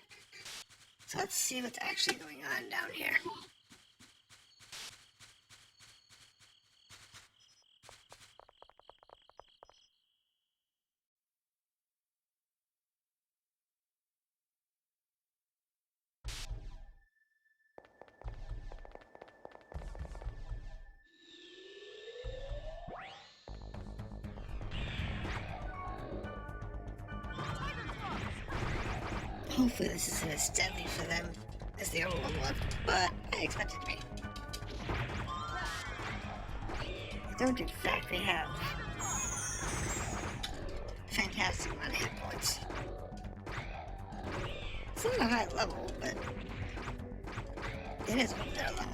S1: So let's see what's actually going on down here. Hopefully this isn't as deadly for them as the old one was, but I expect it to be. They don't exactly have fantastic amount of hit points. It's not a high level, but it is above their level.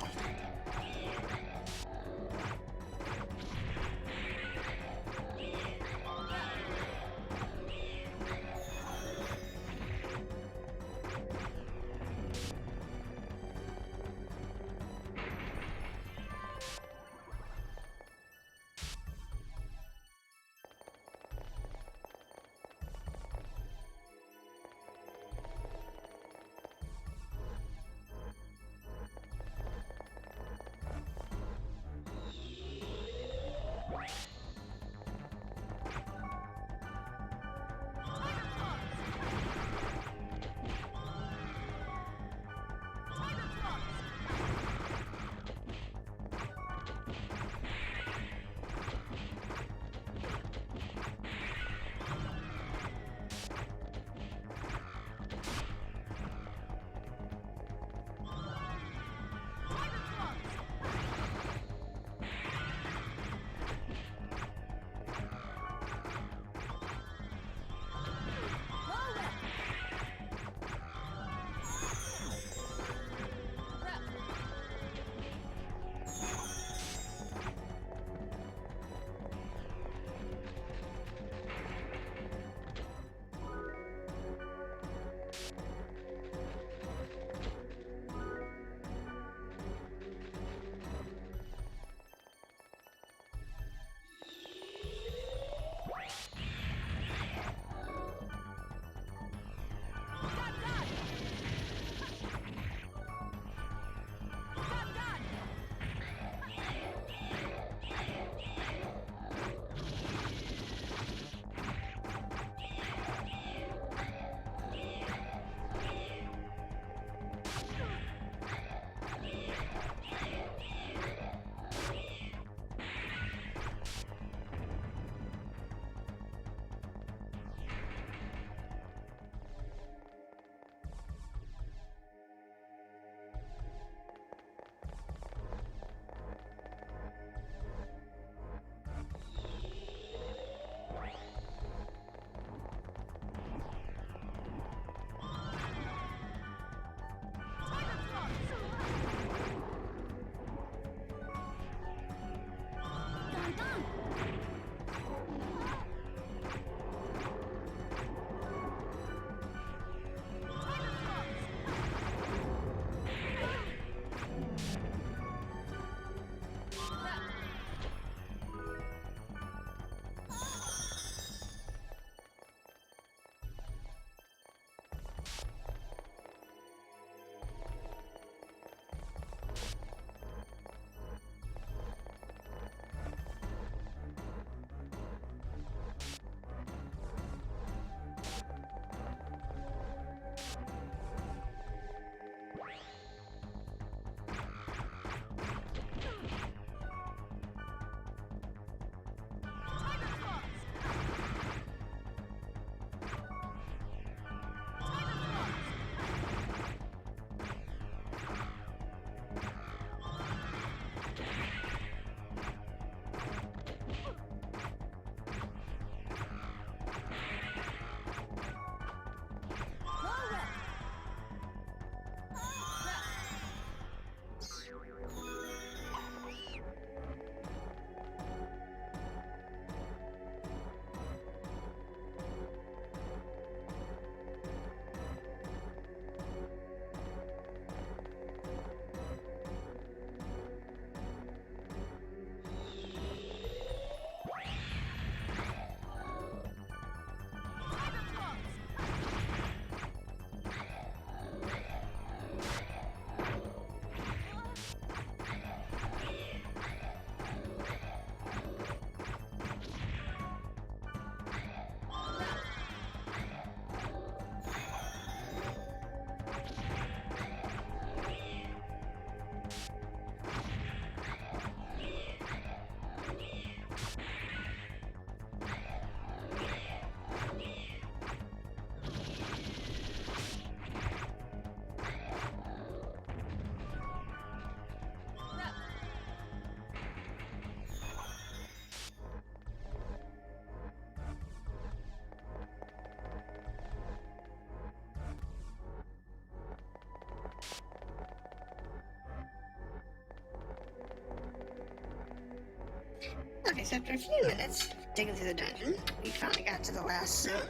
S1: Okay, so after a few minutes digging through the dungeon, we finally got to the last zone.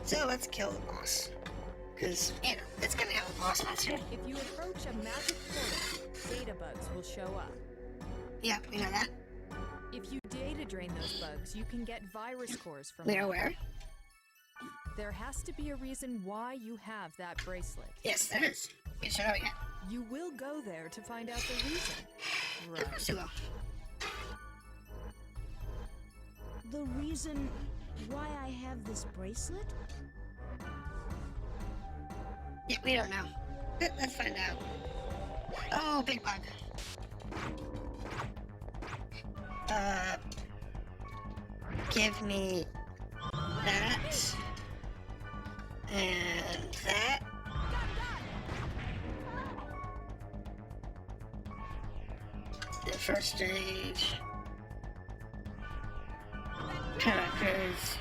S1: So let's kill the boss. Because, you know, it's gonna have a boss monster.
S11: If you approach a magic portal, data bugs will show up.
S1: Yeah, we know that.
S11: If you data drain those bugs, you can get virus cores from
S1: We
S11: them.
S1: are aware.
S11: There has to be a reason why you have that bracelet.
S1: Yes, there is. We should know yet.
S11: You will go there to find out the reason.
S1: Of
S11: Right.
S1: course you will.
S3: The reason why I have this bracelet?
S1: Yeah, we don't know. Let's find out. Oh, big bug. Give me that. And that. The first stage. Characters.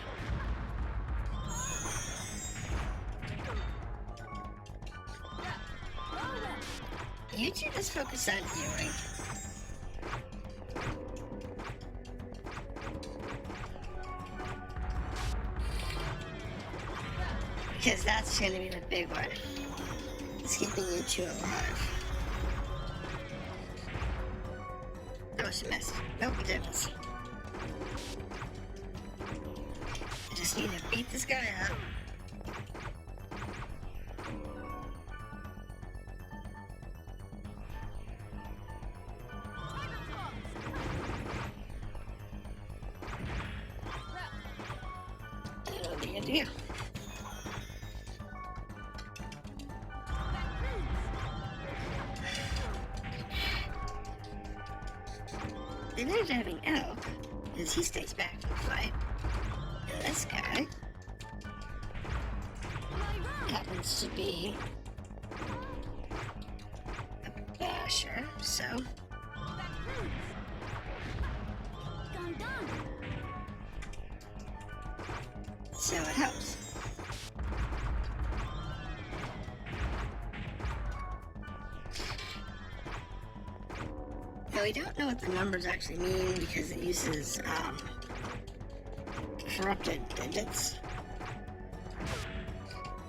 S1: You two just focus on healing. Because that's gonna be the big one. It's keeping you two alive. That was a mess. Nope, we didn't. I just need to beat this guy up. That'll be a deal. The advantage of having Elk is he stays back from the fight. And this guy happens to be a basher, so. So it helps. Now we don't know what the numbers actually mean because it uses corrupted digits.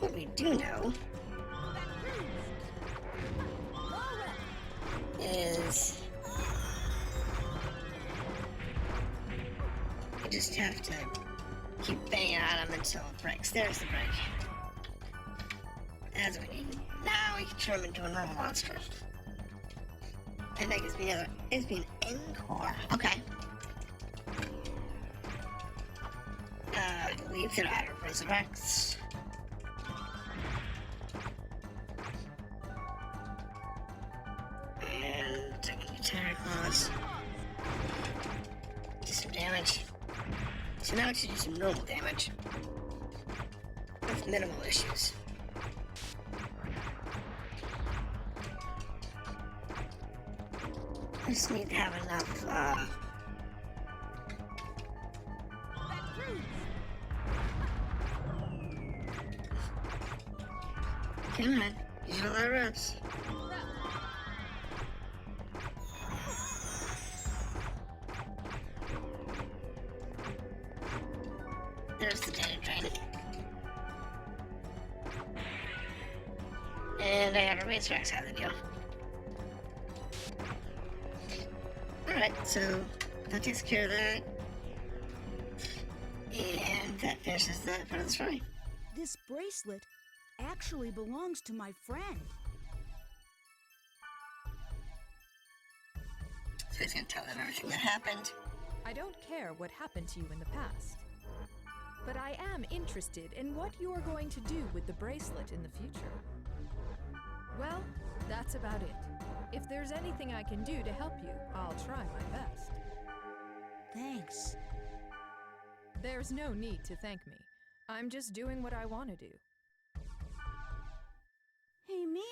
S1: What we do know is you just have to keep banging on him until it breaks. There's the break. That's what we need. Now we can turn him into a normal monster. And that gives me an encore. Okay. I believe that I resurrects. And attack claws. Do some damage. So now it should do some normal damage. With minimal issues. I just need to have enough, come on, you got a lot of reps. There's the data drain. And I have a race tracks out of the deal. Alright, so that takes care of that. And that finishes that part of the story.
S3: This bracelet actually belongs to my friend.
S1: So he's gonna tell them everything that happened.
S11: I don't care what happened to you in the past. But I am interested in what you are going to do with the bracelet in the future. Well, that's about it. If there's anything I can do to help you, I'll try my best.
S3: Thanks.
S11: There's no need to thank me. I'm just doing what I want to do.
S3: Hey, Mia.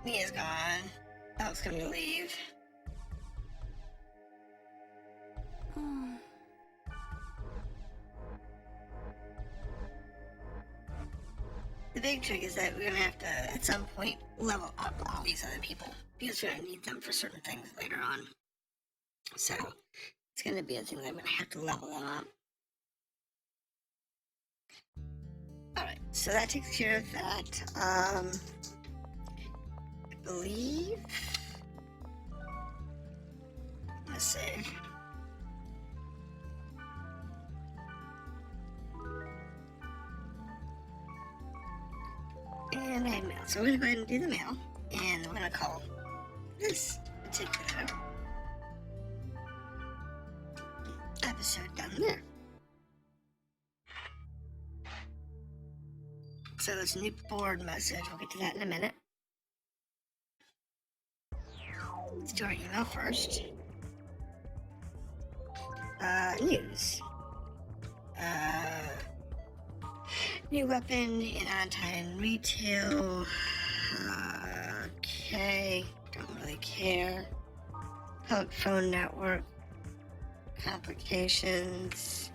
S1: Mia's gone. Elk's gonna leave. The big trick is that we're gonna have to, at some point, level up all these other people. Because we're gonna need them for certain things later on. So it's going to be a thing that I'm going to have to level them up. Alright, so that takes care of that. I believe... Let's see. And I have mail. So we're going to go ahead and do the mail. And we're going to call this particular episode down there. So there's a new board message. We'll get to that in a minute. Let's do our email first. News. New weapon in on-time retail. Okay. Don't really care. Public phone network. Complications.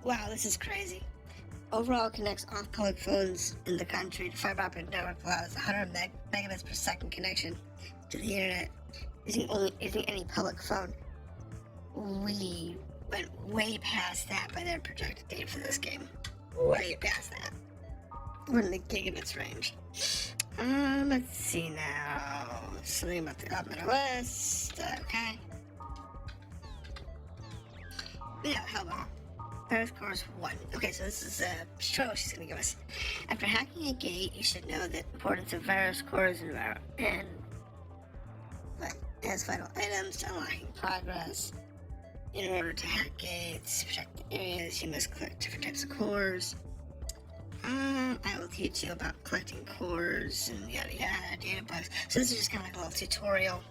S1: Wow, this is crazy. Overall connects all public phones in the country to fiber optic network allows 100 megabits per second connection to the internet using any public phone. We went way past that by their projected date for this game. Way past that. We're in the gigabits range. Let's see now. Something about the augmented list. Okay. Yeah, how about Virus Course 1. Okay, so this is a tutorial she's going to give us. After hacking a gate, you should know the importance of virus cores and as vital items to unlocking progress. In order to hack gates, protect the areas, you must collect different types of cores. I will teach you about collecting cores and yada yada, data bugs. So this is just kind of like a little tutorial.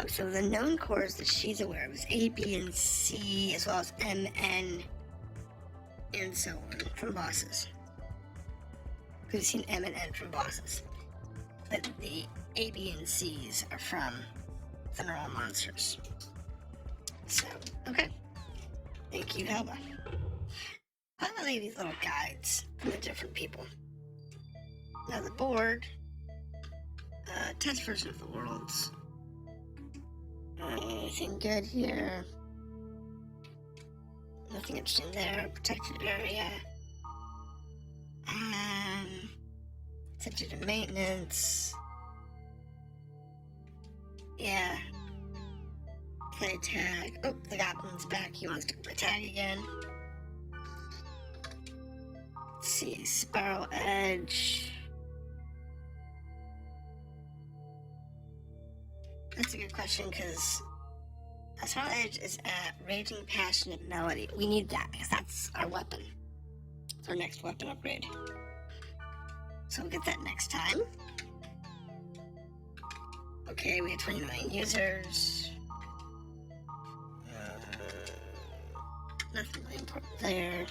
S1: So the known cores that she's aware of is A, B, and C, as well as M, N, and so on from bosses. We've seen M and N from bosses. But the A, B, and C's are from the normal monsters. So, okay. Thank you, Helba. I'm gonna leave these little guides from the different people. Now the board, test version of the worlds. Anything good here? Nothing interesting there. Protected area. Subject to maintenance. Yeah. Play tag. Oh, the goblin's back. He wants to play tag again. Let's see. Spiral Edge. That's a good question, because Spiral Edge is at Raging Passionate Melody. We need that, because that's our weapon. It's our next weapon upgrade. So we'll get that next time. Okay, we have 29 users. Nothing really important there.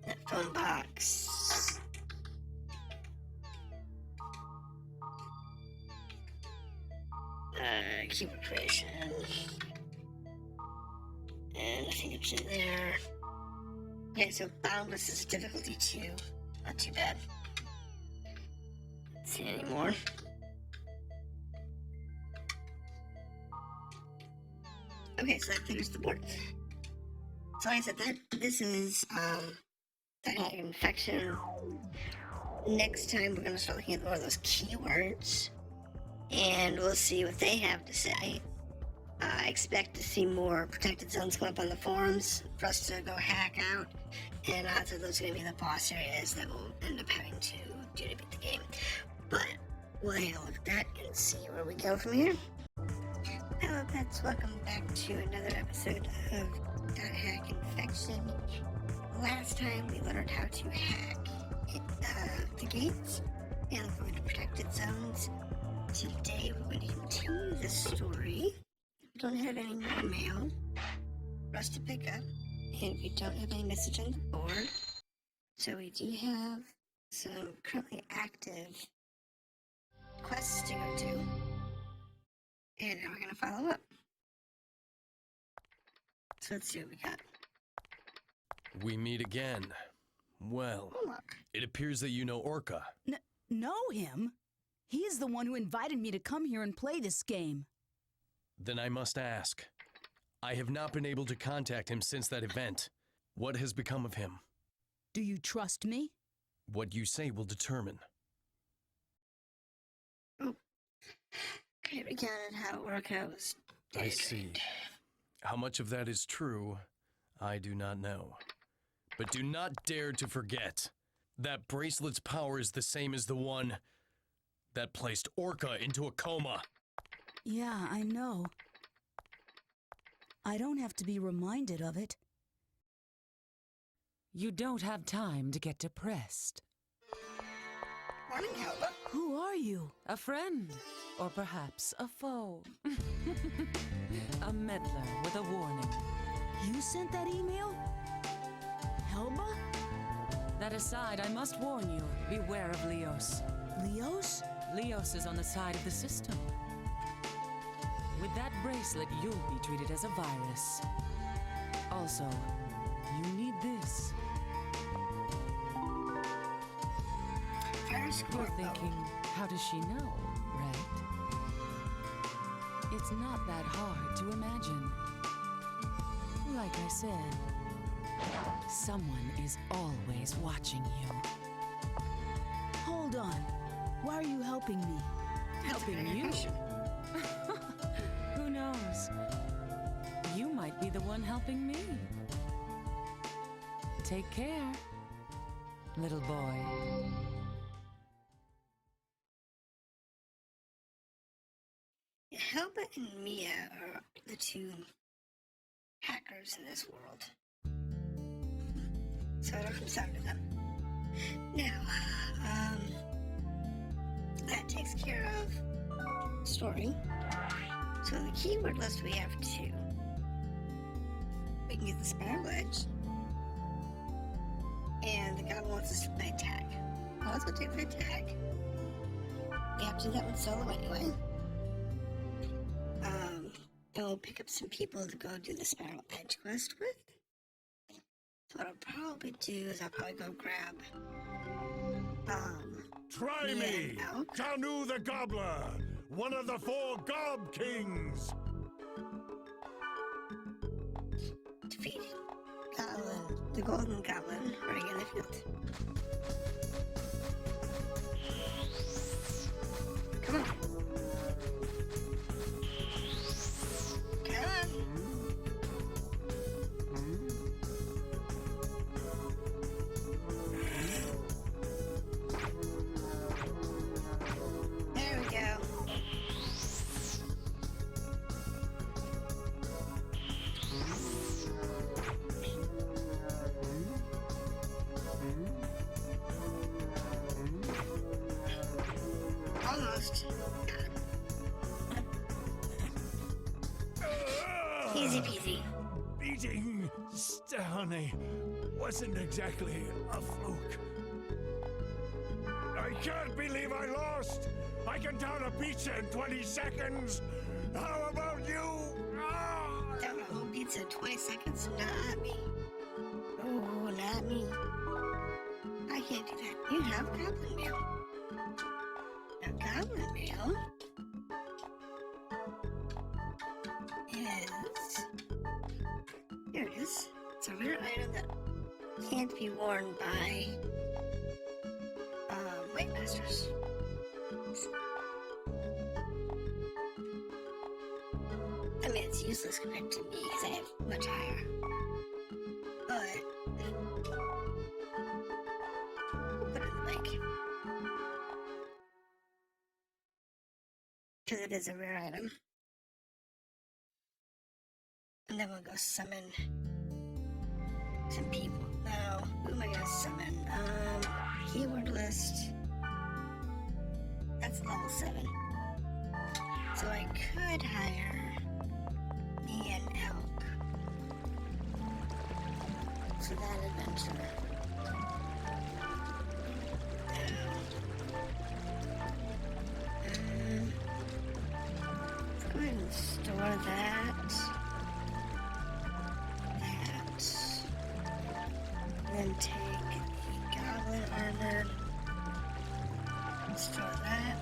S1: That phone box. Keyboard creation. And nothing interesting there. Okay, so Boundless is difficulty 2. Not too bad. Let's see any more. Okay, so that clears the board. So like I said, this is that infection. Next time we're gonna start looking at more of those keywords, and we'll see what they have to say. I expect to see more protected zones come up on the forums for us to go hack out, and odds are those are gonna be the boss areas that we'll end up having to do to beat the game. But we'll have a look at that and see where we go from here. Hello pets, welcome back to another episode of .hack Infection. Last time we learned how to hack the gates and go into protected zones. Today we're going to continue the story. We don't have any more mail for us to pick up, and we don't have any message on the board. So we do have some currently active quests to go to. And now we're going to follow up. So let's see what we got.
S6: We meet again. Well, it appears that you know Orca.
S3: Know him? He is the one who invited me to come here and play this game.
S6: Then I must ask. I have not been able to contact him since that event. What has become of him?
S3: Do you trust me?
S6: What you say will determine.
S1: Kite recounted how Orca was
S6: I see. How much of that is true, I do not know. But do not dare to forget. That bracelet's power is the same as the one that placed Orca into a coma.
S3: Yeah, I know. I don't have to be reminded of it.
S8: You don't have time to get depressed.
S1: Morning, Helga.
S3: Who are you?
S8: A friend, or perhaps a foe. A meddler with a warning.
S3: You sent that email? Helba?
S8: That aside, I must warn you, beware of Leos.
S3: Leos?
S8: Leos is on the side of the system. With that bracelet, you'll be treated as a virus. Also, you need this. You're thinking, how does she know, right? It's not that hard to imagine. Like I said, someone is always watching you.
S3: Hold on. Why are you helping me?
S8: Helping you? Who knows? You might be the one helping me. Take care, little boy.
S1: Helba and Mia are the two hackers in this world. So it all comes down to them. Now, that takes care of story. So the keyword list we have two. We can get the spiral edge. And the goblin wants us to play tag. Well, let's go take the tag. We have to do that one solo anyway. And we'll pick up some people to go do the spiral edge quest with. So what I'll probably do is I'll probably go grab
S15: Try me! Janu the Gobbler! One of the 4 Gob Kings!
S1: Defeat Goblin, the Golden Goblin, running in the field. Come on. There we go. Almost. Easy peasy.
S15: Beating Stehane wasn't exactly a fluke. I can't believe I lost! I can down a pizza in 20 seconds! How about you?
S1: Down a whole pizza in 20 seconds? Not me. Oh, not me. I can't do that. You have goblin mail. Now, goblin mail is... Here it is. It's a rare item that can't be worn by White Masters. I mean, it's useless compared to me because I have much higher. But we'll put it in the bank. Because it is a rare item. And then we'll go summon some people. Now, who am I gonna summon? Keyword list. That's level 7. So I could hire me and Elk for that adventure. Let's go ahead and store that. Then take the goblin armor, store that.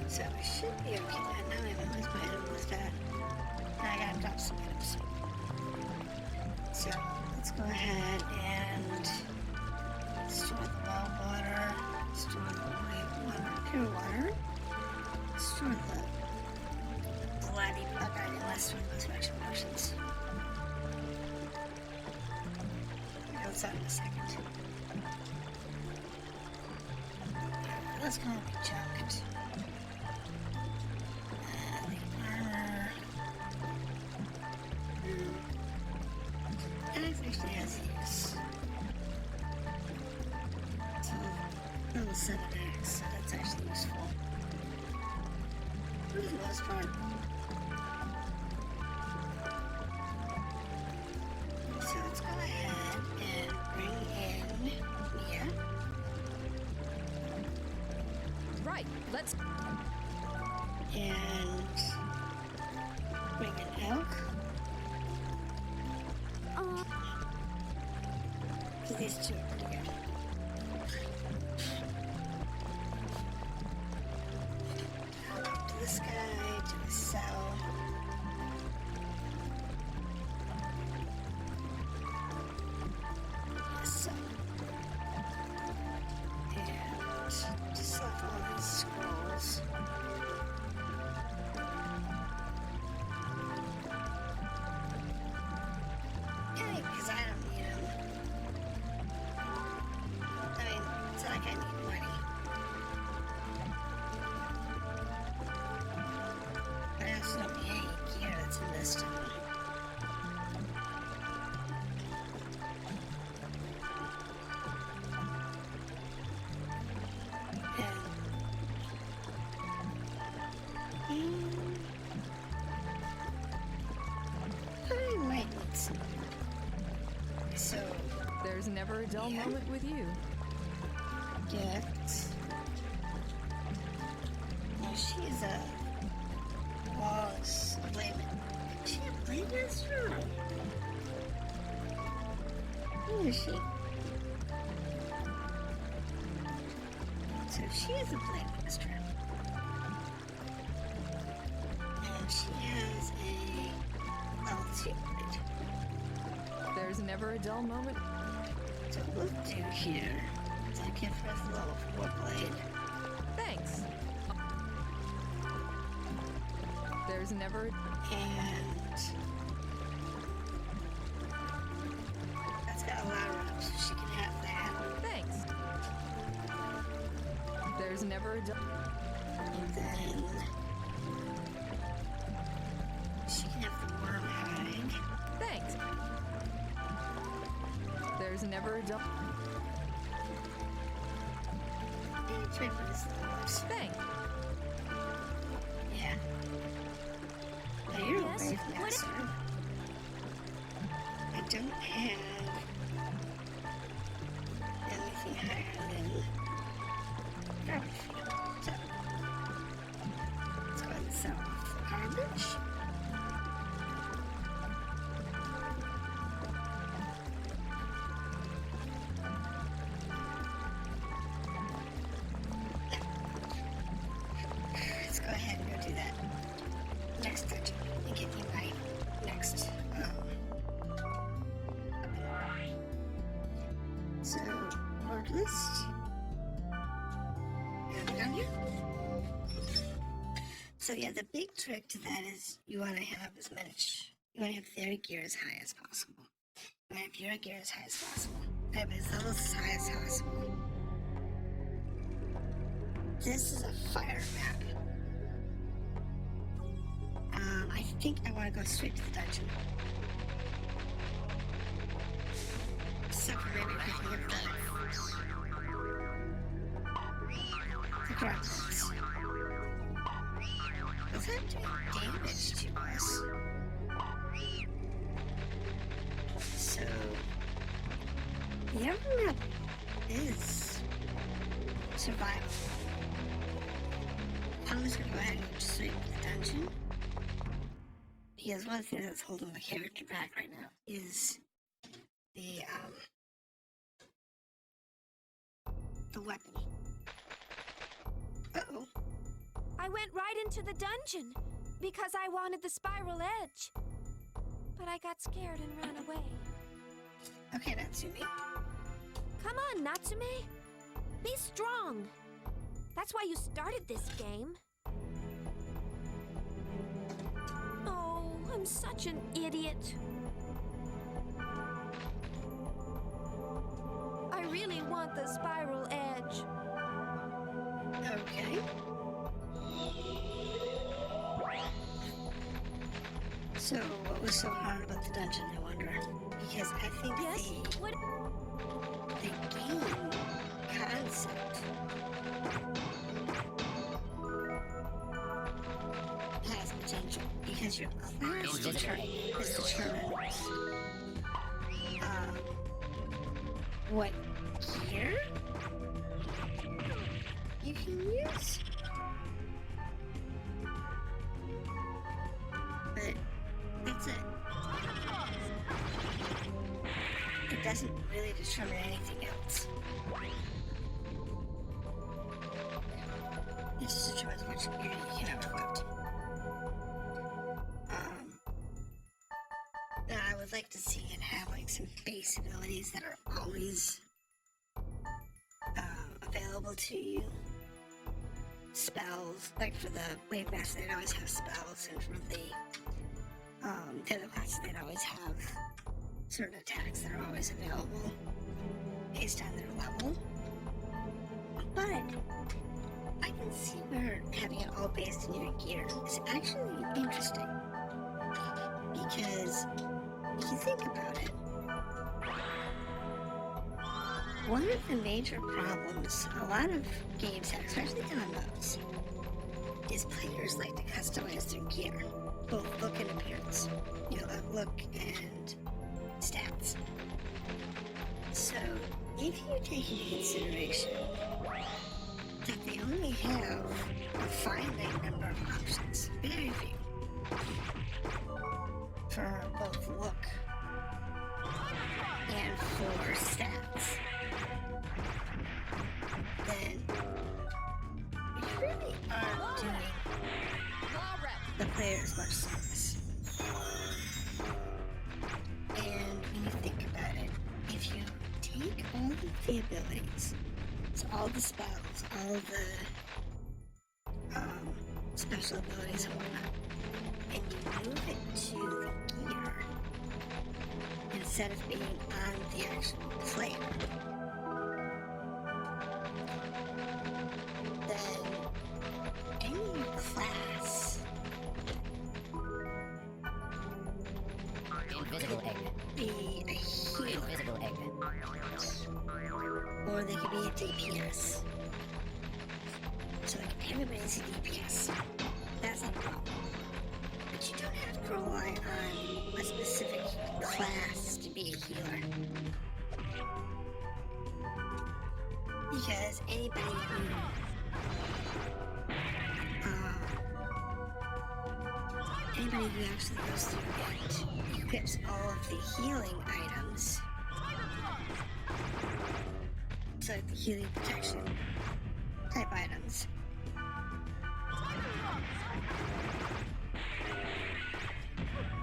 S1: So I should be okay. Now I realize my item was bad. Now I gotta drop some items. So let's go ahead and store the well water, store the white water, pure water, store the bloody bug item, let's store those extra potions. I'll start in a second. That's gonna be chucked. The armor. That actually has use. So, level 7x, so that's actually useful. For the most part. So let's go ahead and bring in Mia.
S11: Right, let's...
S1: And bring in elk. These two are pretty good. To this guy, to the south. So. And just select all these scrolls. Yeah, because I don't need them. I mean, it's not like I need money. But I also don't need any gear that's in this town. I might need some. So,
S11: There's never a dull
S1: Yeah.
S11: moment with you.
S1: get. Well, she's a Wallace blade. Is she a blade master? Who is she? So she is a blade master. And she has a level 2 blade.
S11: There's never a dull moment.
S1: So what we'll do here is I give her the level 4 blade.
S11: Thanks. There's never...
S1: And that's got a lot of room, so she can have that.
S11: Thanks. There's never a dull...
S1: And then she can have the worm hide.
S11: Thanks. There's never a dull...
S1: And trade for this lowest.
S11: Thanks.
S1: Yeah. Now you're
S7: Yes,
S1: a brave
S7: what
S1: master. I don't have anything higher than garbage. So let's go ahead and sell off the garbage. Let's go ahead and go do that. Next dungeon. And get me my next. So, word list. And down here. So yeah, the big trick to that is you want to have as much. You want to have their gear as high as possible. You want to have your gear as high as possible. Have his levels as high as possible. This is a fire map. I think I want to go straight to the dungeon. Except for maybe picking up the droplets. Was that doing damage to us? So, the other map is survival. I'm just gonna go ahead and go straight to the dungeon. Because one thing that's holding the character back right now is the weapon. Uh-oh.
S7: I I went right into the dungeon because I wanted the spiral edge. But I got scared and ran away.
S1: Okay, Natsume.
S7: Come on, Natsume. Be strong. That's why you started this game. Oh, I'm such an idiot. I really want the spiral edge.
S1: Okay. So, what was so hard about the dungeon, I wonder? Because I think the game concept has potential. Because your class is determined what gear you can use. But that's it. It doesn't really determine anything else. It just determines which gear you can have equipped. Now I would like to see it have like some base abilities that are always available to you. Spells, like for the Wave Master, they'd always have spells, and for the other classes, they'd always have certain attacks that are always available based on their level. But I can see where having it all based in your gear is actually interesting. Because if you think about it, one of the major problems a lot of games have, especially MMOs, is players like to customize their gear, both look and appearance. You know, look and stats. So, if you take into consideration that they only have a finite number of options, very few, for both look and for stats, then you really aren't doing the players much service. And when you think about it, if you take all of the abilities, so all the spells, all the special abilities and whatnot, and you move it to the gear instead of being on the actual player, then any class
S16: Invisible egg.
S1: Be a healer.
S16: Invisible egg.
S1: Or they could be a DPS. So like everybody's a DPS. That's not a problem. But you don't have to rely on a specific class to be a healer. Because anybody who actually goes through and equips all of the healing items, so like the healing protection type items,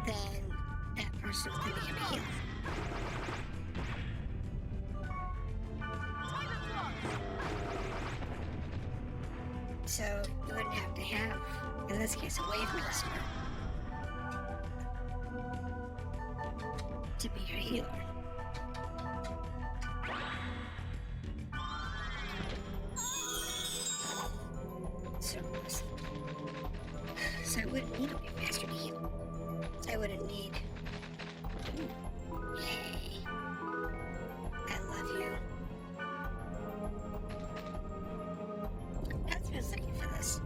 S1: then that person can become a healer. So you wouldn't have to have, in this case, a Wave Master to be your healer. So I wouldn't need a Wave Master to heal. So I wouldn't need... Yay. I love you. That's who was looking for this.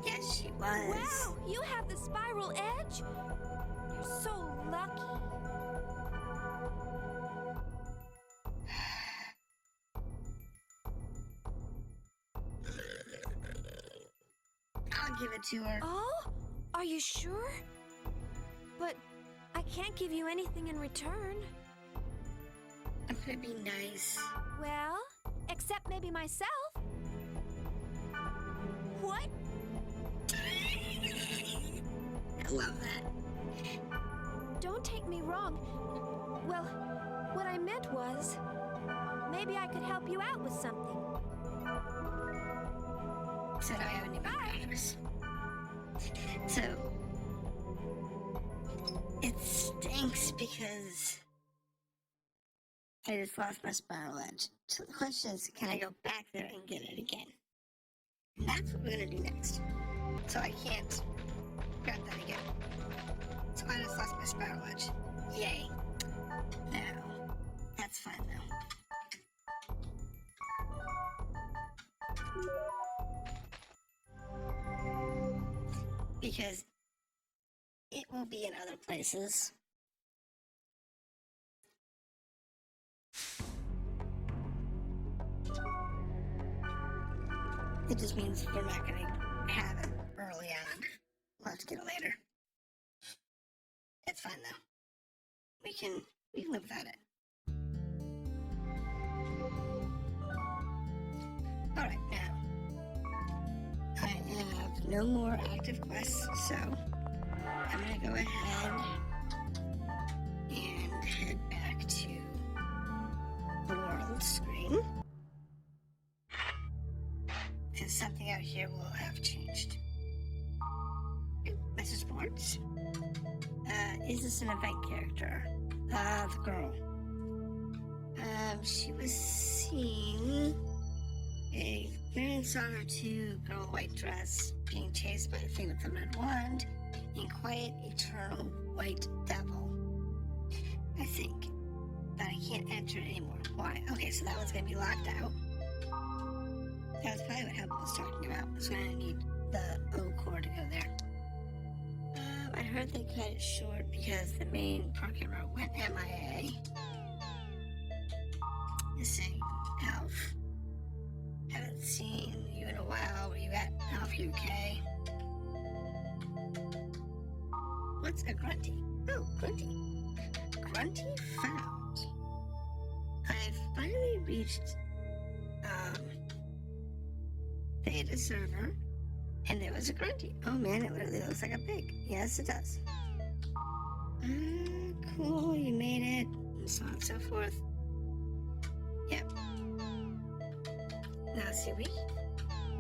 S1: Yes, she was.
S7: Wow, you have the spiral edge? You're so lucky.
S1: I'll give it to her.
S7: Oh? Are you sure? But I can't give you anything in return.
S1: I'm gonna be nice.
S7: Well, except maybe myself.
S5: What?
S1: I love that.
S7: Don't take me wrong. Well, what I meant was, maybe I could help you out with something.
S1: So now I have a new address. So it stinks because I just lost my spiral edge. So the question is, can I go back there and get it again? And that's what we're gonna do next. So I can't grab that again. So I just lost my spiral edge. Yay. Now, that's fine though. Because it will be in other places. It just means we're not going to have it early on. We'll have to get it later. It's fine though. We can live without it. Alright, now I have no more active quests, so I'm gonna go ahead and head back to the world screen. And something out here will have changed. Message boards. Is this an event character? The girl. She was seen. A man saw her too, girl in white dress, being chased by the thing with the red wand, and quiet, eternal white devil. I think. But I can't enter it anymore. Why? Okay, so that one's gonna be locked out. That was probably what Hubble was talking about. It's gonna need the O core to go there. I heard they cut it short because the main parking route went MIA. Missing Alf. Haven't seen you in a while. Where you at? Alf UK. What's a grunty? Oh, grunty. Grunty found. I've finally reached Theta server, and there was a grunty. Oh man, it literally looks like a pig. Yes, it does. Cool, you made it, and so on and so forth. Yep. Now see, we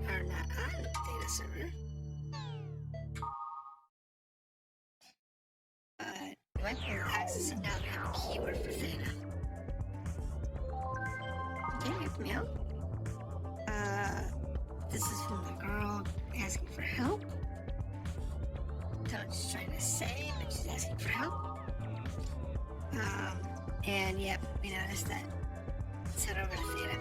S1: are not on Theta server. But we went through access and now we have a keyword for Theta. Okay, help me out. This is from the girl asking for help. Don't know what she's trying to say, but she's asking for help. And yep, we noticed that. Let's head over to Theta.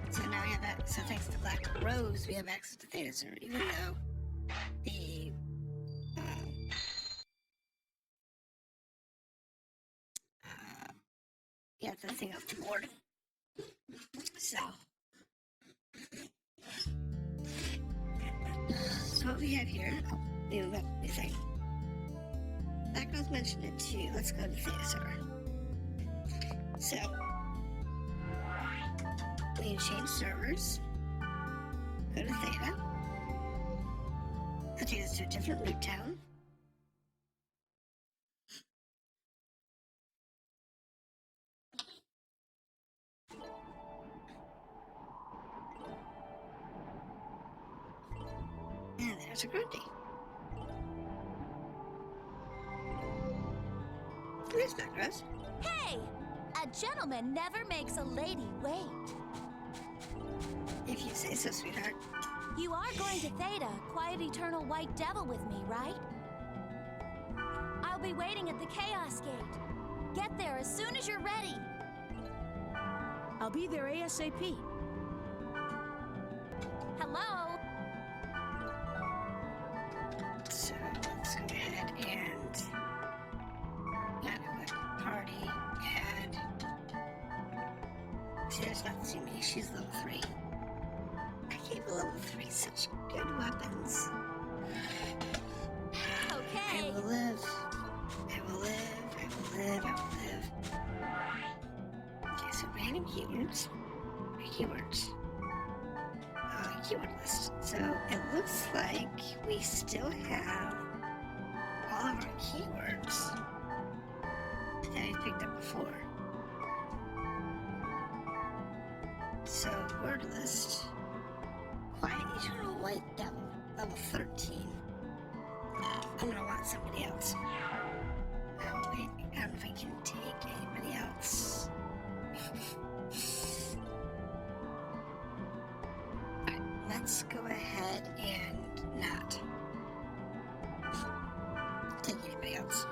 S1: So now we have access, so thanks to Black Rose, we have access to Theta server, even though the yeah, the thing off the board. So what we have here, the thing. Black Rose mentioned it too. Let's go to Theta server. So we can change servers. Go to Theta. That'll take us to a different root town. And there's a grunty. There's Black Rose.
S5: Hey! A gentleman never makes a lady wait.
S1: If you say so, sweetheart.
S5: You are going to Theta, quiet eternal white devil with me, right? I'll be waiting at the Chaos Gate. Get there as soon as you're ready.
S3: I'll be there ASAP.
S5: Hello?
S1: So let's go ahead and party add. See, there's not too many. She's level 3. I gave level 3 such good weapons.
S5: Okay.
S1: I will live. I will live. I will live. I will live. Okay, so we random keywords. Keyword list. So it looks like we still have all of our keywords that we picked up before. So word list. Quiet Eternal White Devil, level 13. I'm gonna want somebody else. Oh wait, I don't know if I can take anybody else. Alright, let's go ahead and not take anybody else.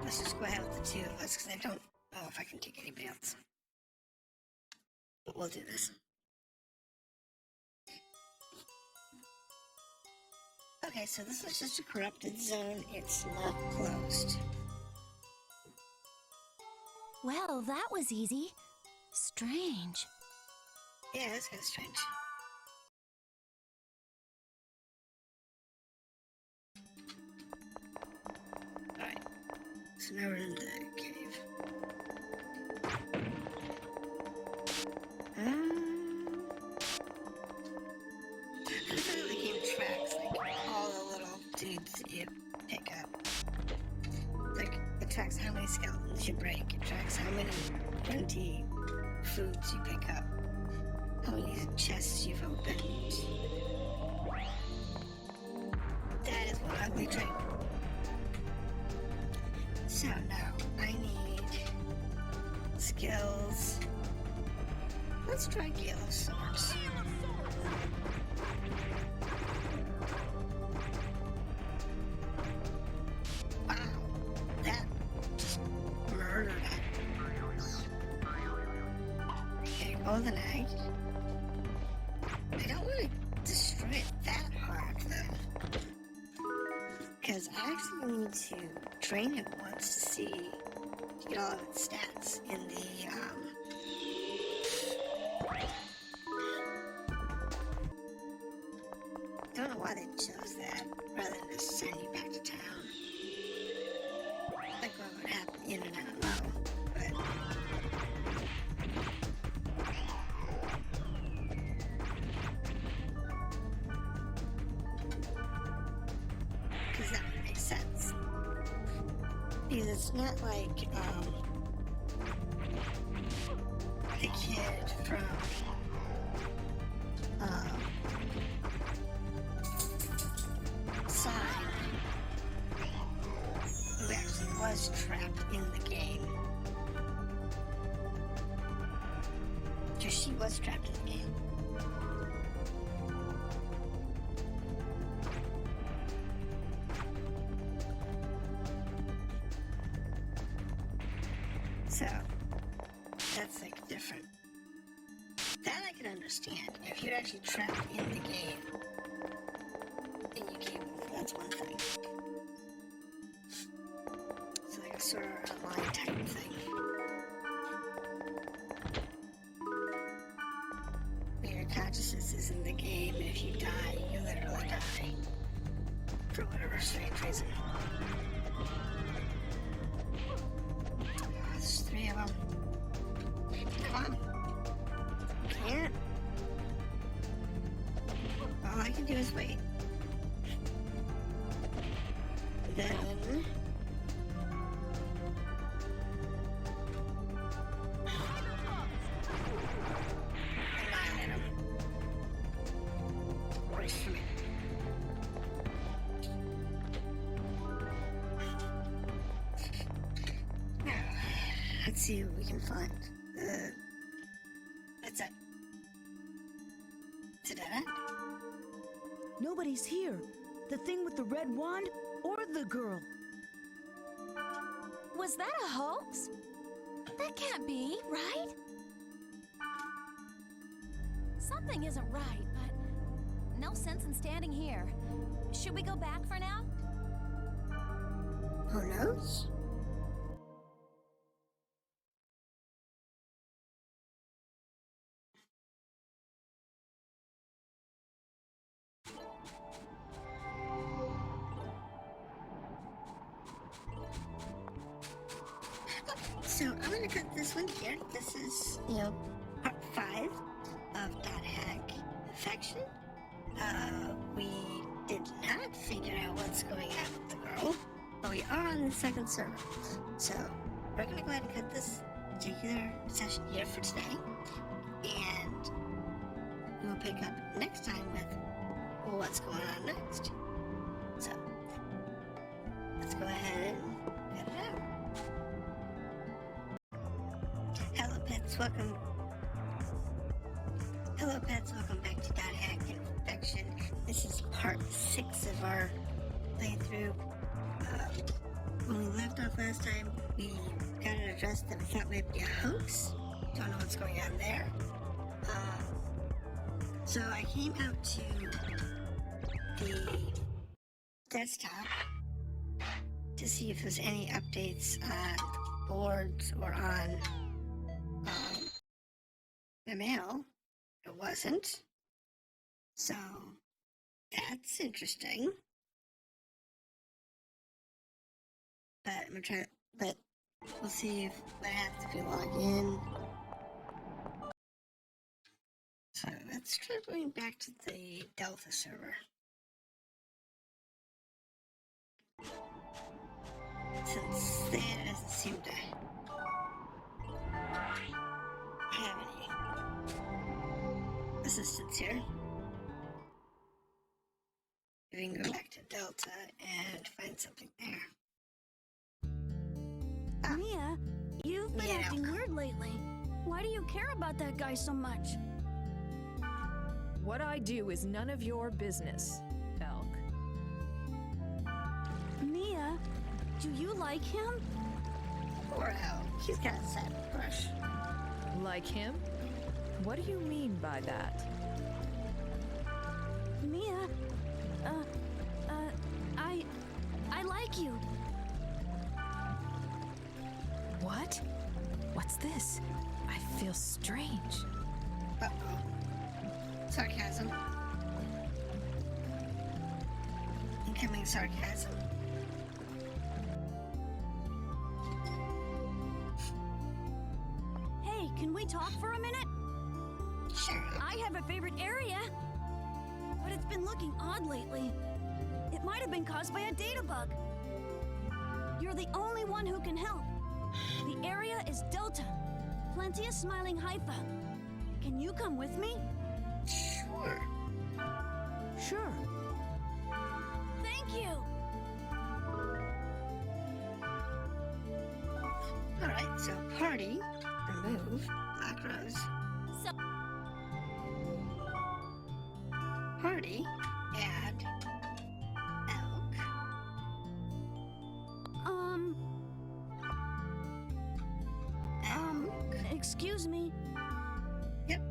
S1: Let's just go ahead with the two of us because I don't know if I can take anybody else. But we'll do this. Okay, so this is just a corrupted zone. It's not closed.
S5: Well, that was easy. Strange.
S1: Yeah, that's kind of strange. Alright, so now we're in the cave. I thought the game tracks like all the little dudes that you pick up. Like, it tracks how many skeletons you break, it tracks how many empty foods you pick up, how many chests you've opened. That is one ugly trick. So now, I need skills. Let's try Gale of Swords. Wow, that just murdered it. Okay, Golden Egg. I don't want to destroy it that hard, though. Because I actually need to train it once to see, to get all of its stats in the, don't know why they chose that rather than just send you back to town. Like what would happen, I don't know. But because that would make sense. Because it's not like the kid from Side, who actually was trapped in the game. Because she was trapped in the game. So, that's like different. That I can understand. If you're actually trapped in the game, and you came over, that's one thing. So like a sort of online type thing. Where your consciousness is in the game, and if you die, you literally die. For whatever strange reason. There's 3 of them. Come on. Can't. All I can do is wait. Then annihilate him. Works for me. Now, let's see what we can find. That's it. It's a dead end.
S3: Nobody's here. The thing with the red wand or the girl.
S5: Was that a hoax? That can't be, right? Something isn't right, but no sense in standing here. Should we go back for now?
S1: Who knows? So I'm going to cut this one here. This is, part 5 of .hack Infection. We did not figure out what's going on with the girl, but we are on the second server. So, we're going to go ahead and cut this particular session here for today, and we will pick up next time with what's going on next. So, let's go ahead and cut it out. Hello pets, welcome back to .hack Infection. This is part 6 of our playthrough. When we left off last time, we got an address that we thought might be a hoax. Don't know what's going on there. So I came out to the desktop to see if there's any updates on boards or on the mail. It wasn't. So that's interesting. But I'm gonna try. But we'll see if I have to log in. So let's try going back to the Delta server. Since there doesn't seem to have any assistance here. We can go back to Delta and find something there.
S16: Mia, you've been acting weird lately. Why do you care about that guy so much?
S11: What I do is none of your business, Elk.
S16: Mia, do you like him?
S1: Poor Elk. He's got a sad crush.
S11: Like him? What do you mean by that?
S16: Mia, I like you.
S11: What? What's this? I feel strange.
S1: Uh-oh. Sarcasm. Incoming sarcasm.
S16: Hey, can we talk for a minute?
S1: Sure.
S16: I have a favorite area, but it's been looking odd lately. It might have been caused by a data bug. You're the only one who can help. The area is Delta. Plenty of smiling Haifa. Can you come with me?
S1: Sure.
S16: Sure. Thank you.
S1: Alright, so party, remove, Black Rose.
S16: So
S1: Party, add, Elk.
S16: Excuse me.
S1: Yep.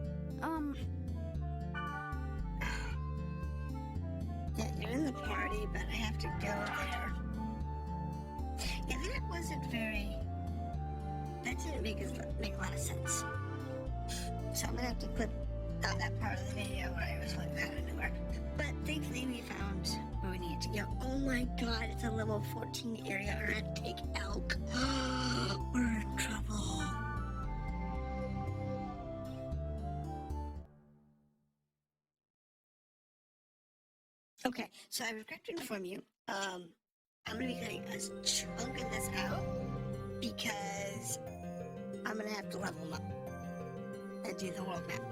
S1: Yeah, you're in the party, but I have to go there. Yeah, that wasn't very... That didn't make a lot of sense. So I'm gonna have to clip out that part of the video where I was like out of nowhere. But thankfully we found where we needed to go. Oh my god, it's a level 14 area. We're gonna take Elk. We're in trouble. Okay, so I regret to inform you, I'm gonna be cutting a chunk of this out because I'm gonna have to level him up and do the world map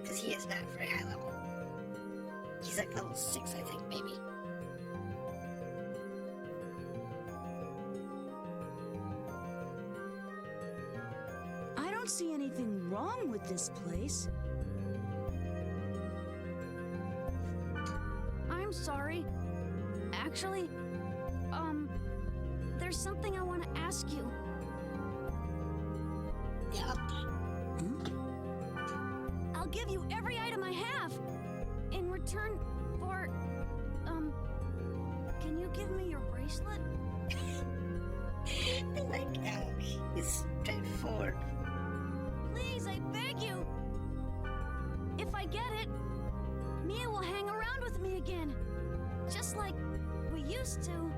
S1: because he is not very high level. He's like level 6, I think, maybe.
S3: I don't see anything wrong with this place.
S16: I'm sorry. Actually, there's something I want to ask you.
S1: Yeah.
S16: I'll give you every item I have in return for, can you give me your bracelet?
S1: I like Elk. He's straightforward.
S16: Please, I beg you. If I get it, Mia will hang around with me again. Just like we used to.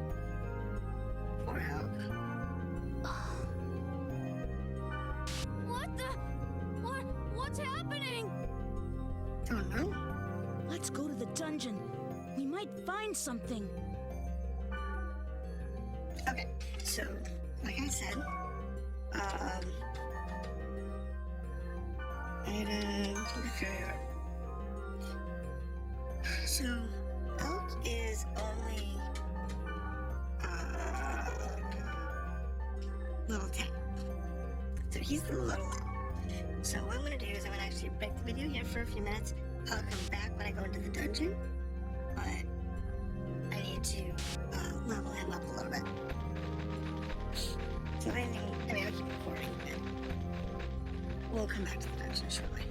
S1: Poor Elk.
S16: What's happening?
S1: Don't know.
S3: Let's go to the dungeon. We might find something.
S1: Okay, so, like I said, item inferior. So, elk is only, level 10. So he's the little elk. So what I'm gonna do is I'm gonna actually break the video here for a few minutes. I'll come back when I go into the dungeon, but I need to level him up a little bit. So I mean, I'll keep recording, but we'll come back to the dungeon shortly.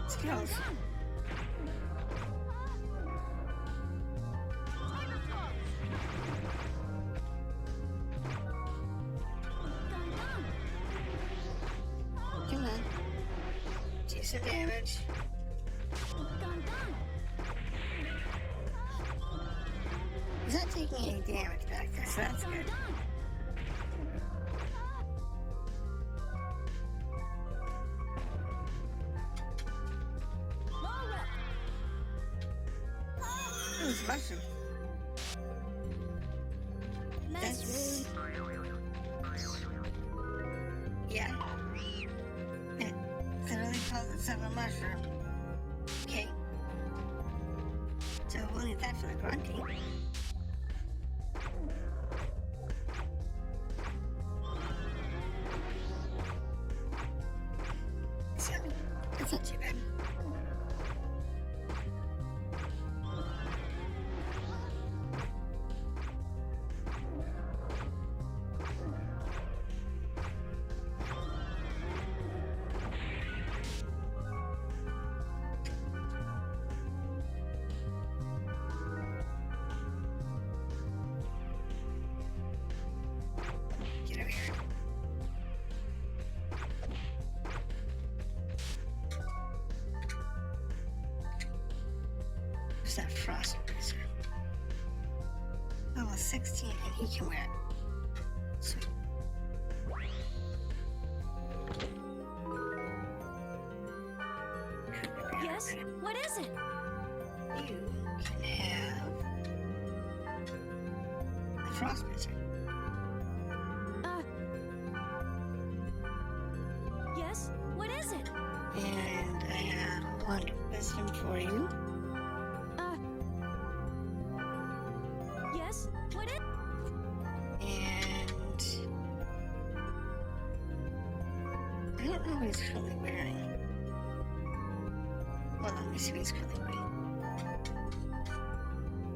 S1: Skills. Come on. Do some damage. He's not taking any damage back there, so that's good. It's a mushroom. That's yeah. It literally calls itself a mushroom. Okay. So we'll need that for the grunting. So, that's not too bad. Get over here. Where's that frost bruiser? Level 16 and he can wear it. Sweet.
S16: Yes? What is it?
S1: You can have the frost bruiser.
S16: Yes? What is it?
S1: And I have one wisdom for you.
S16: Yes? What is
S1: And I don't know what he's currently wearing. Well, let me see what he's currently wearing.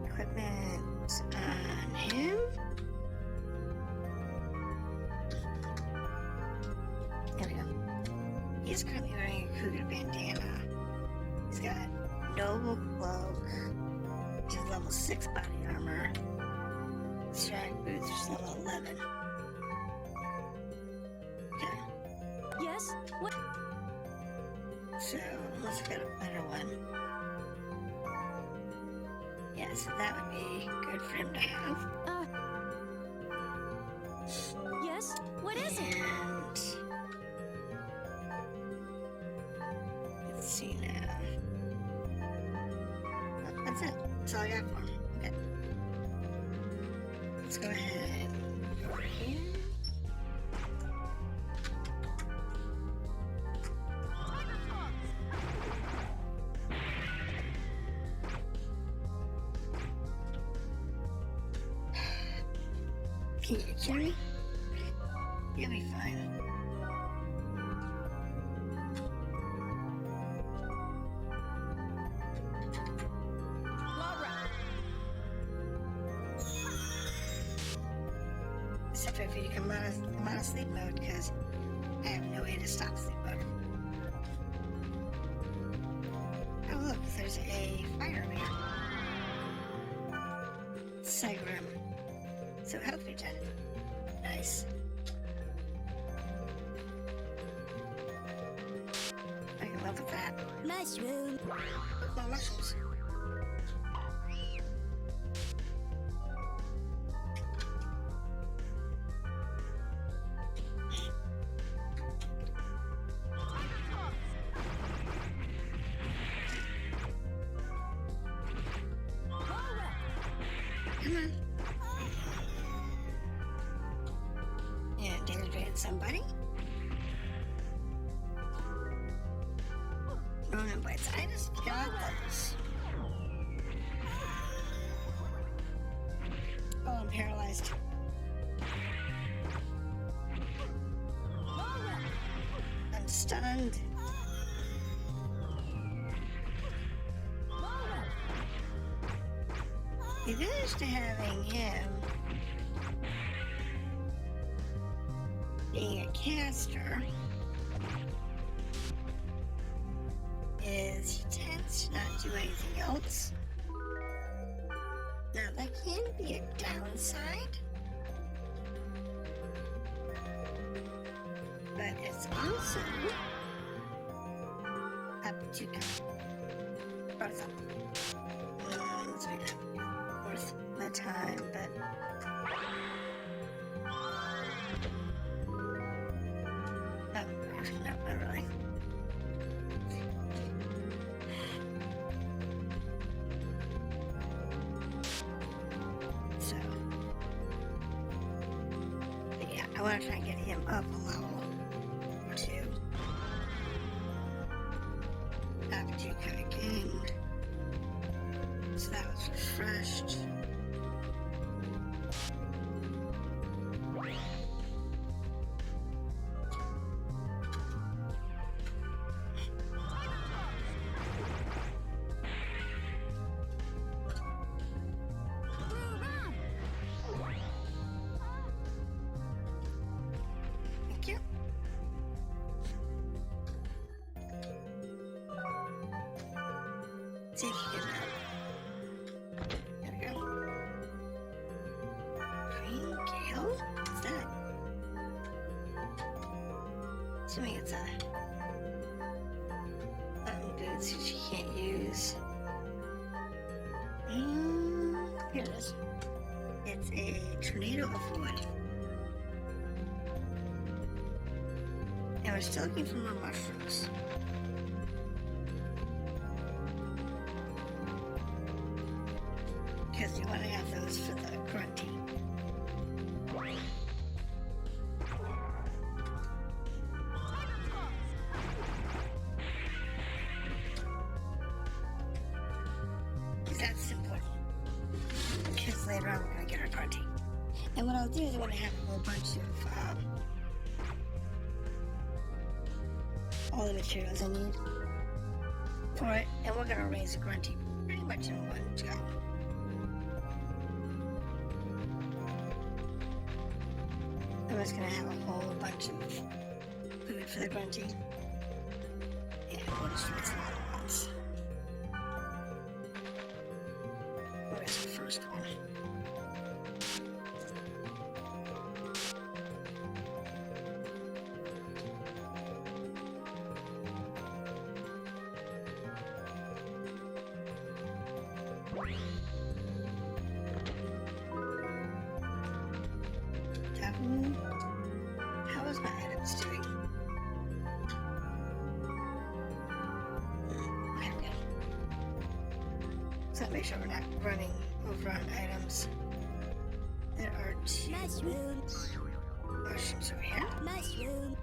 S1: Equipment on him. There we go. He's currently wearing a cougar bandana. He's got noble cloak, which is level 6 body armor. Strike boots, which is level 11. Okay.
S16: Yes? What?
S1: So, let's get a better one. Yeah, so that would be good for him to have.
S16: Yes? What is it?
S1: And let's see now. Oh, that's it. That's all I got for him. Okay. Let's go ahead and go over here. Can you hear me? You'll be fine. Except if you come out of sleep mode, because I have no way to stop sleep mode. Oh look, there's a fire over here. Segrim. So health regen. Nice. with that.
S16: Mushroom.
S1: More mushrooms. Come on. And dehydrated somebody. Ronan bites. I just got those. Oh, I'm paralyzed. I'm stunned. The advantage to having him being a caster is he tends to not do anything else. Now that can be a downside, but it's also up to both of them. Let's make that worth my time, but no, not really. So, but yeah, I want to try and get him up a level or two. After you kind of gained. So that was refreshed. Thank you. See if you can there we go. Green Gale? What's that? Assuming it's a boots that you can't use. Here it is. It's a tornado of wood. And we're still looking for more mushrooms. Because you want to have those for the grunty. That's important. Because later on we're going to get our grunty. And what I'll do is I want to have a whole bunch of all the materials I need for it. And we're going to raise a grunty pretty much in one go. I'm just gonna have a whole bunch of food for the grunty. And we'll just raise a lot at once. Where's the first one? How is my items doing? Okay, good. So make sure we're not running over on items. There are two mushrooms over here.
S16: Mushroom.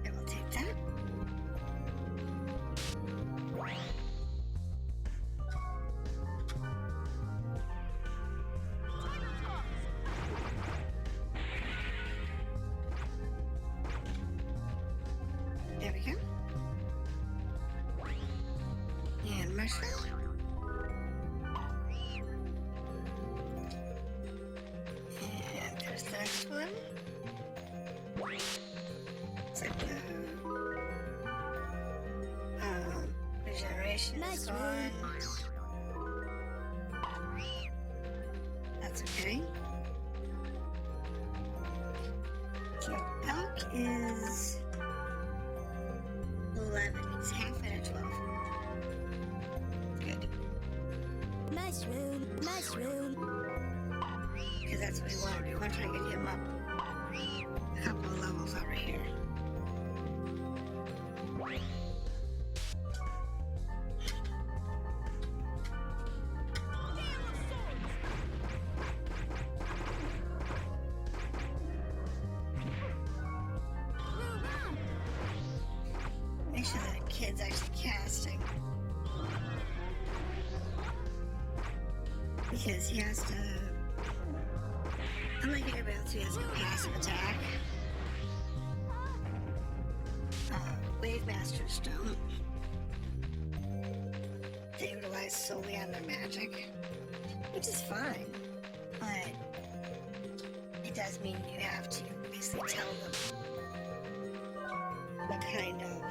S1: I will take that. There we go. And mushroom. And there's the next one. It's like the regeneration is gone. That's okay. So elk is It's halfway to 12. Good.
S16: Mushroom, mushroom.
S1: Because that's what we want to do. We want to try to get him up a couple of levels over here. Make sure that kid's actually casting. Because he has to, unlike everybody else, he has a passive attack. Wave Master's don't. They rely solely on their magic, which is fine, but it does mean you have to basically tell them what kind of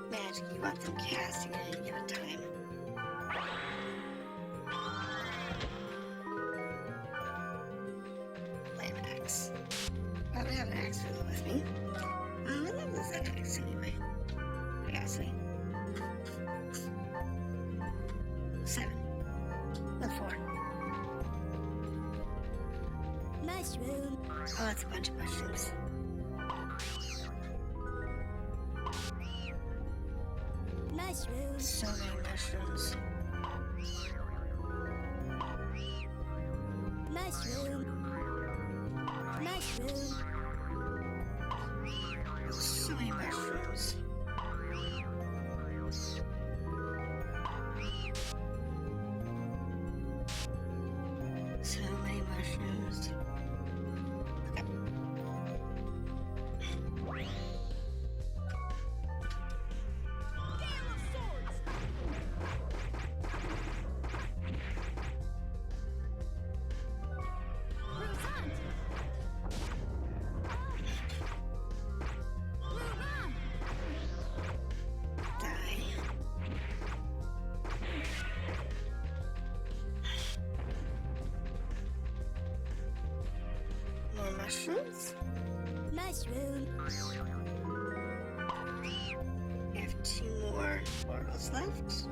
S1: magic you want them casting at any given time. Land axe. I don't have an axe really with me. What level is that axe anyway? Curiosity. 7. Level 4.
S16: Mushroom.
S1: Oh, that's a bunch of mushrooms.
S16: Mushroom.
S1: So many mushrooms.
S16: Mushroom. Mushroom.
S1: So many mushrooms. So many mushrooms. More mushrooms.
S16: Mushroom.
S1: We have 2 more portals left.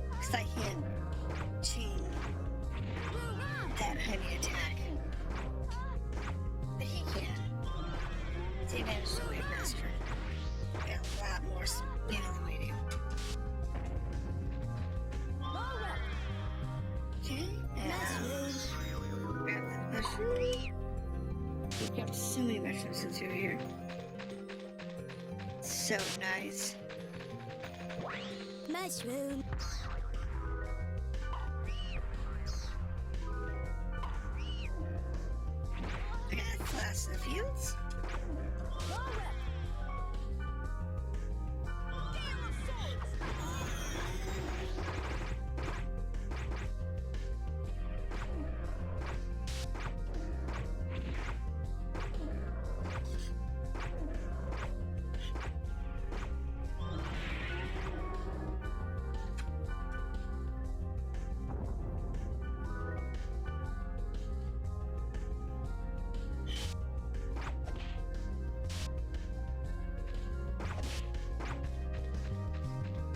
S1: Because I can't chain that heavy attack. But he can. It's the advantage of the Wave Master. We got a lot more speed than we do. Okay, grab the mushroom. We've got so many mushrooms since we were here. So nice.
S16: Mushroom.
S1: Okay, that's the last of the fields.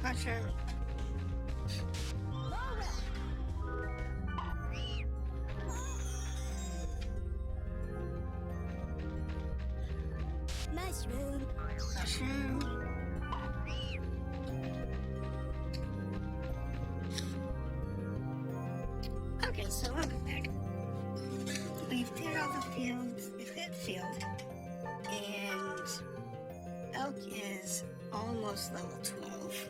S1: Mushroom.
S16: Mushroom.
S1: Mushroom. Okay, so welcome back. We've cleared all the fields. We've hit field. And Elk is almost level 12.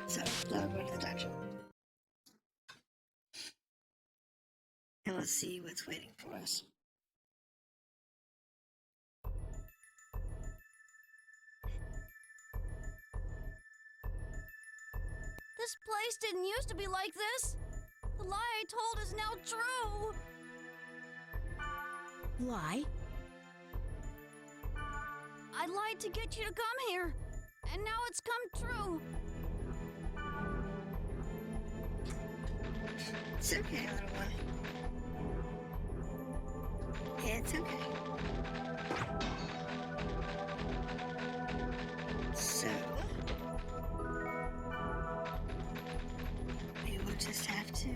S1: So now we'll go to the dungeon. And let's see what's waiting for us.
S16: This place didn't used to be like this. The lie I told is now true.
S2: Lie?
S16: I lied to get you to come here, and now it's come true.
S1: It's okay, little one. It's okay. So, we will just have to...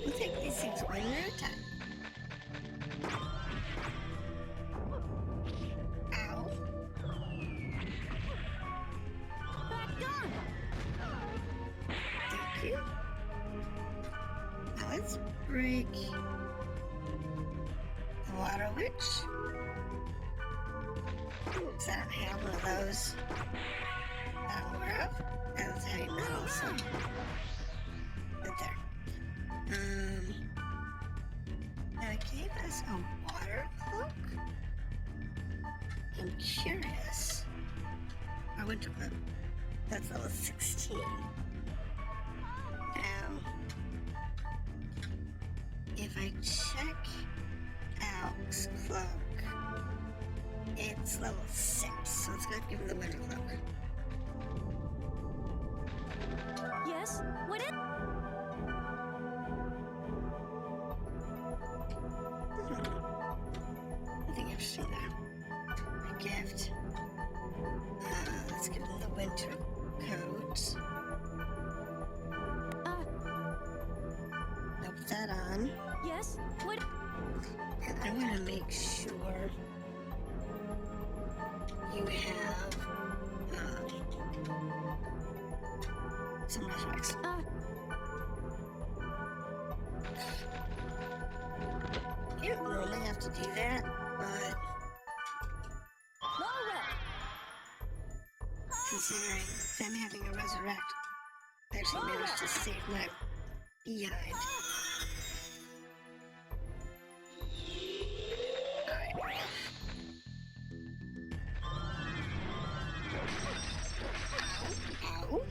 S1: We'll take these things one at a time. Ow.
S16: Back down.
S1: Thank you. Now let's break the water witch. Oops, I don't have one of those that I'm aware of. That was heavy metal, so... Right there. Now it gave us a water cloak. I'm curious. Our winter cloak. That's level 16. Now, if I check Al's cloak, it's level 6, so let's go give him the winter cloak.
S16: Yes? What it?
S1: Nothing interesting there. A gift. Let's give him the winter coat. I'll put that on.
S16: Yes? What?
S1: And I want to make sure you have some resurrects. You don't normally have to do that, but considering them having a resurrect, I actually managed to save my behind. Ow.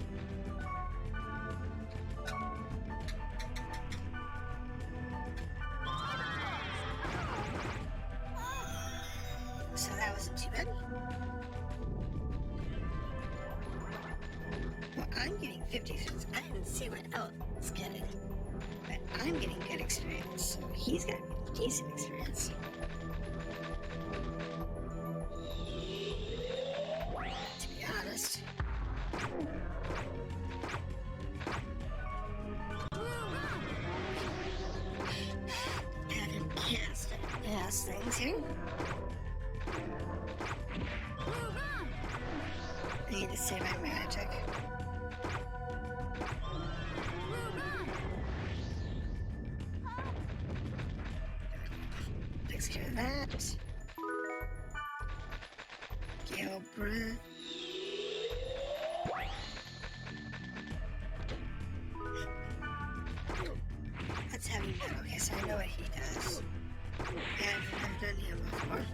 S1: So that wasn't too bad. Well, I'm getting 50 cents. I didn't see what else getting. But I'm getting good experience, so he's got decent experience. To be honest. Had him cast ass things here. I need to save my magic. Takes care of that. Gale breath. That's heavy metal. Okay, so I know what he does. Yeah, I've done him before.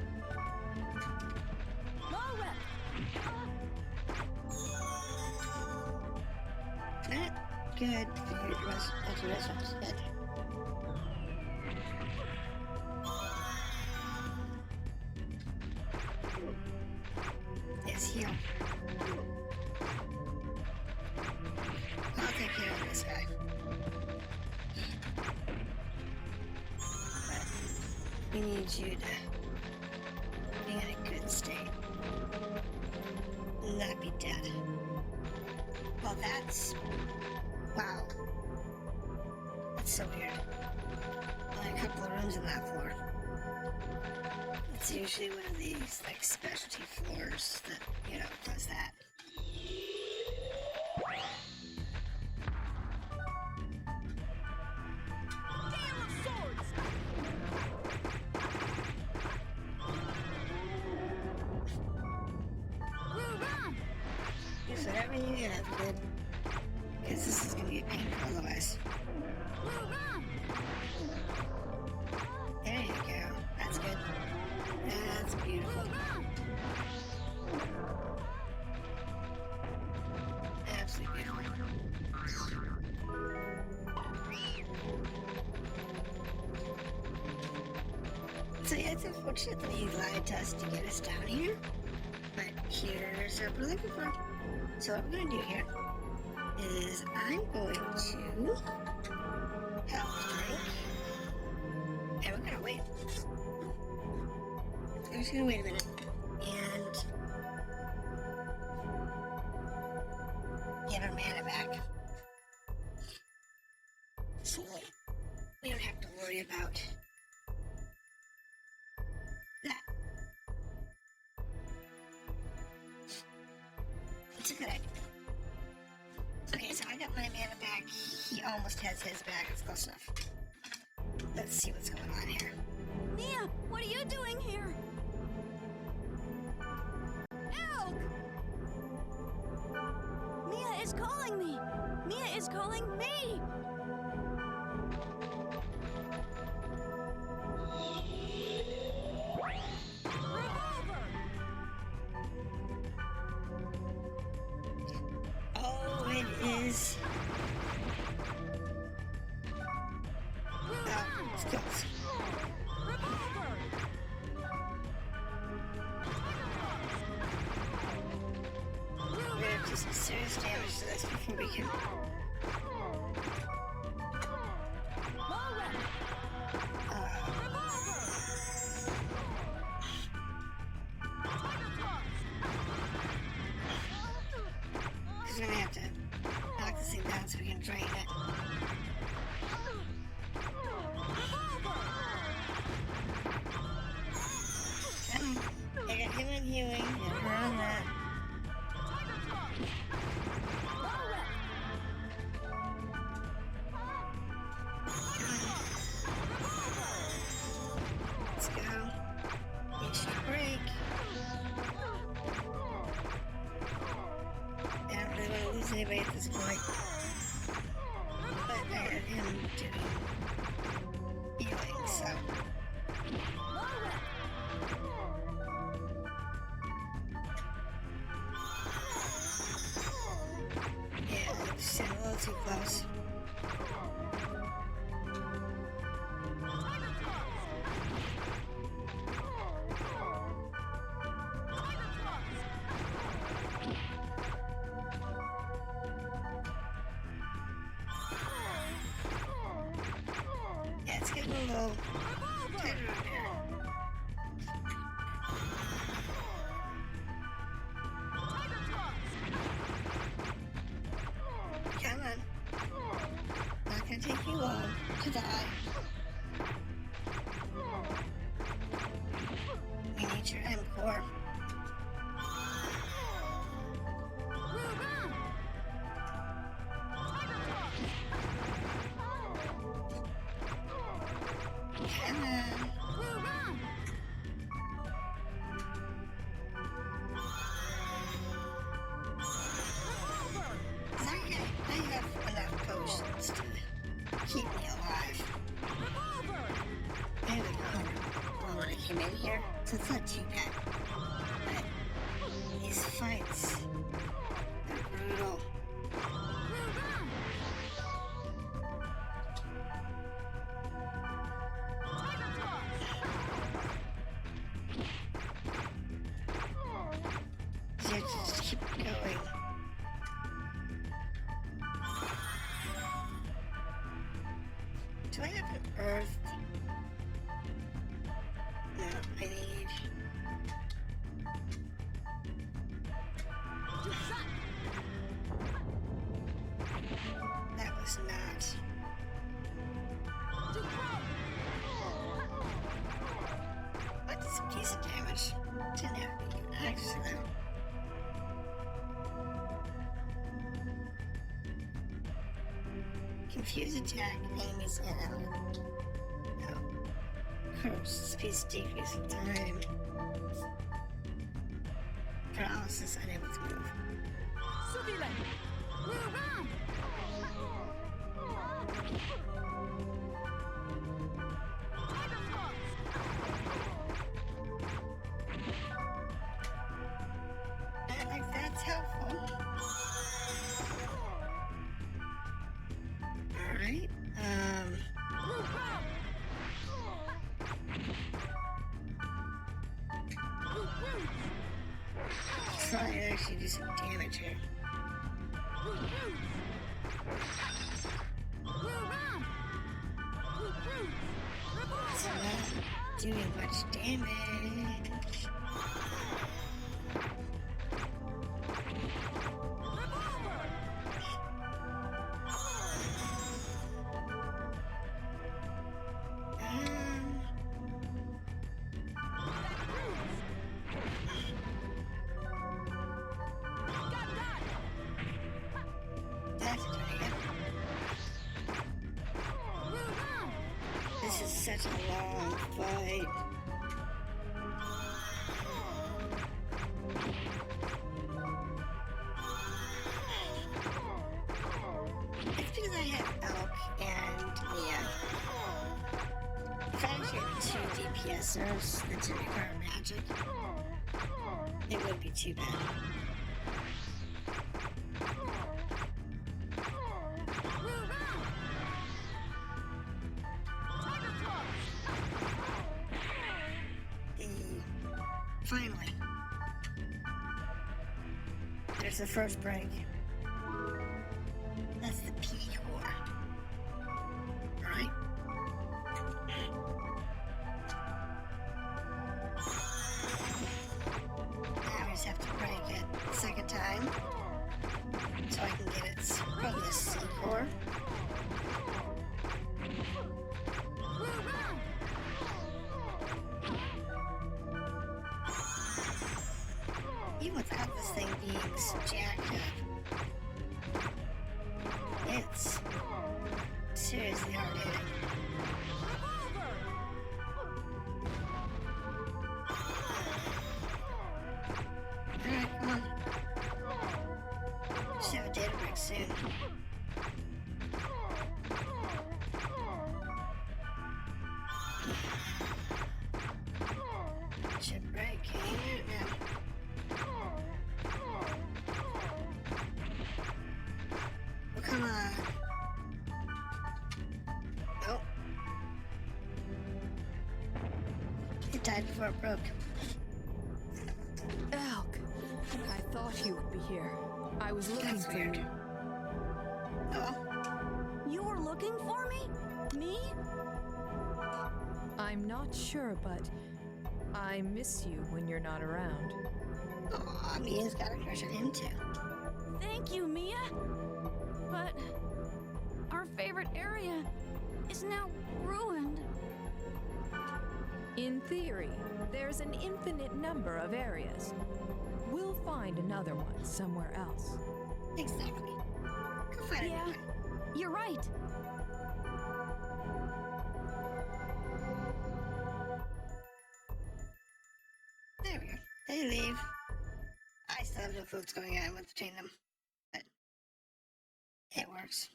S1: Not good for your resurrection's good. Yes, heal. I'll take care of this guy. But we need you to be in a good state. Not be dead. Well, that's... Wow. That's so weird. Only a couple of rooms on that floor. It's usually one of these, like, specialty floors that, you know, does that. Use whatever you have, kid. Because this is going to get painful otherwise. There you go. That's good. That's beautiful. Absolutely beautiful. So yeah, it's unfortunate that he lied to us to get us down here, but here's what we're looking for. So what we're gonna do here is I'm going to health drink, and we're gonna wait. I'm just gonna wait a minute, and get our mana back. So we don't have to worry about that. It's a good idea. Okay, so I got my mana back. He almost has his back. It's close enough. Let's see what's going on here.
S16: Mia, what are you doing here? Elk! Mia is calling me. Mia is calling me.
S1: Oh, it is. Oh, it's close. We're gonna do some serious damage to this before we can. Because we're gonna have to knock this thing down so we can drain it. I got him on healing and her on that. Let's go. Extra break. I don't really want to lose anybody at this point. But I had him doing healing, so. Yeah, it's a little too close. Yeah, it's getting a little tighter up here. Come on. Not gonna take you long to die. We need your M core. Come on. Now you have enough potions to keep me alive. I had a when I came in here, so it's not too bad. But these fights are brutal. So you have to just keep going. Do I have an earth? No, I need. That was not. That did some decent damage. Didn't have to be an axe though. Confuse attack, enemies and no. Curse, speed decrease in time. Paralysis, unable to move. I think that's helpful. Alright, actually do some damage here. It's not doing much damage. That's pretty good. This is such a long fight. It's because I have Elk and Mia. If I actually had 2 DPSers that didn't require magic, it wouldn't be too bad. Finally, there's the first break. That's the P core. Alright? Now we just have to break it the second time. So I can get it from the C core. Even without this thing being so jacked up, it's seriously hard hitting. Alright, come on. Should have a data break soon. Should break any minute now. Oh, come on. Nope. It died before it broke.
S11: Elk, I thought you would be here. I was looking
S1: That's
S11: for
S1: weird.
S11: you.
S1: Oh,
S16: You were looking for me? Me?
S11: I'm not sure, but I miss you when you're not around.
S1: aw, Mia's got a crush on him too.
S16: Thank you, Mia. But our favorite area is now ruined.
S11: In theory, there's an infinite number of areas. We'll find another one somewhere else.
S1: Exactly. Go find
S16: Yeah,
S1: it.
S16: you're right.
S1: There we go. They leave. I still have no clue what's going on between them, but it works.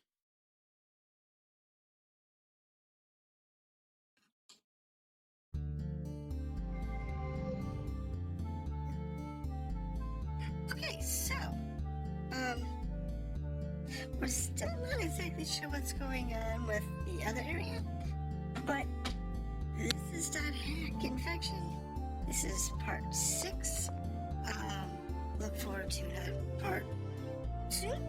S1: Okay, so, we're still not exactly sure what's going on with the other area, but this is .hack infection. This is part 6. Look forward to another part soon.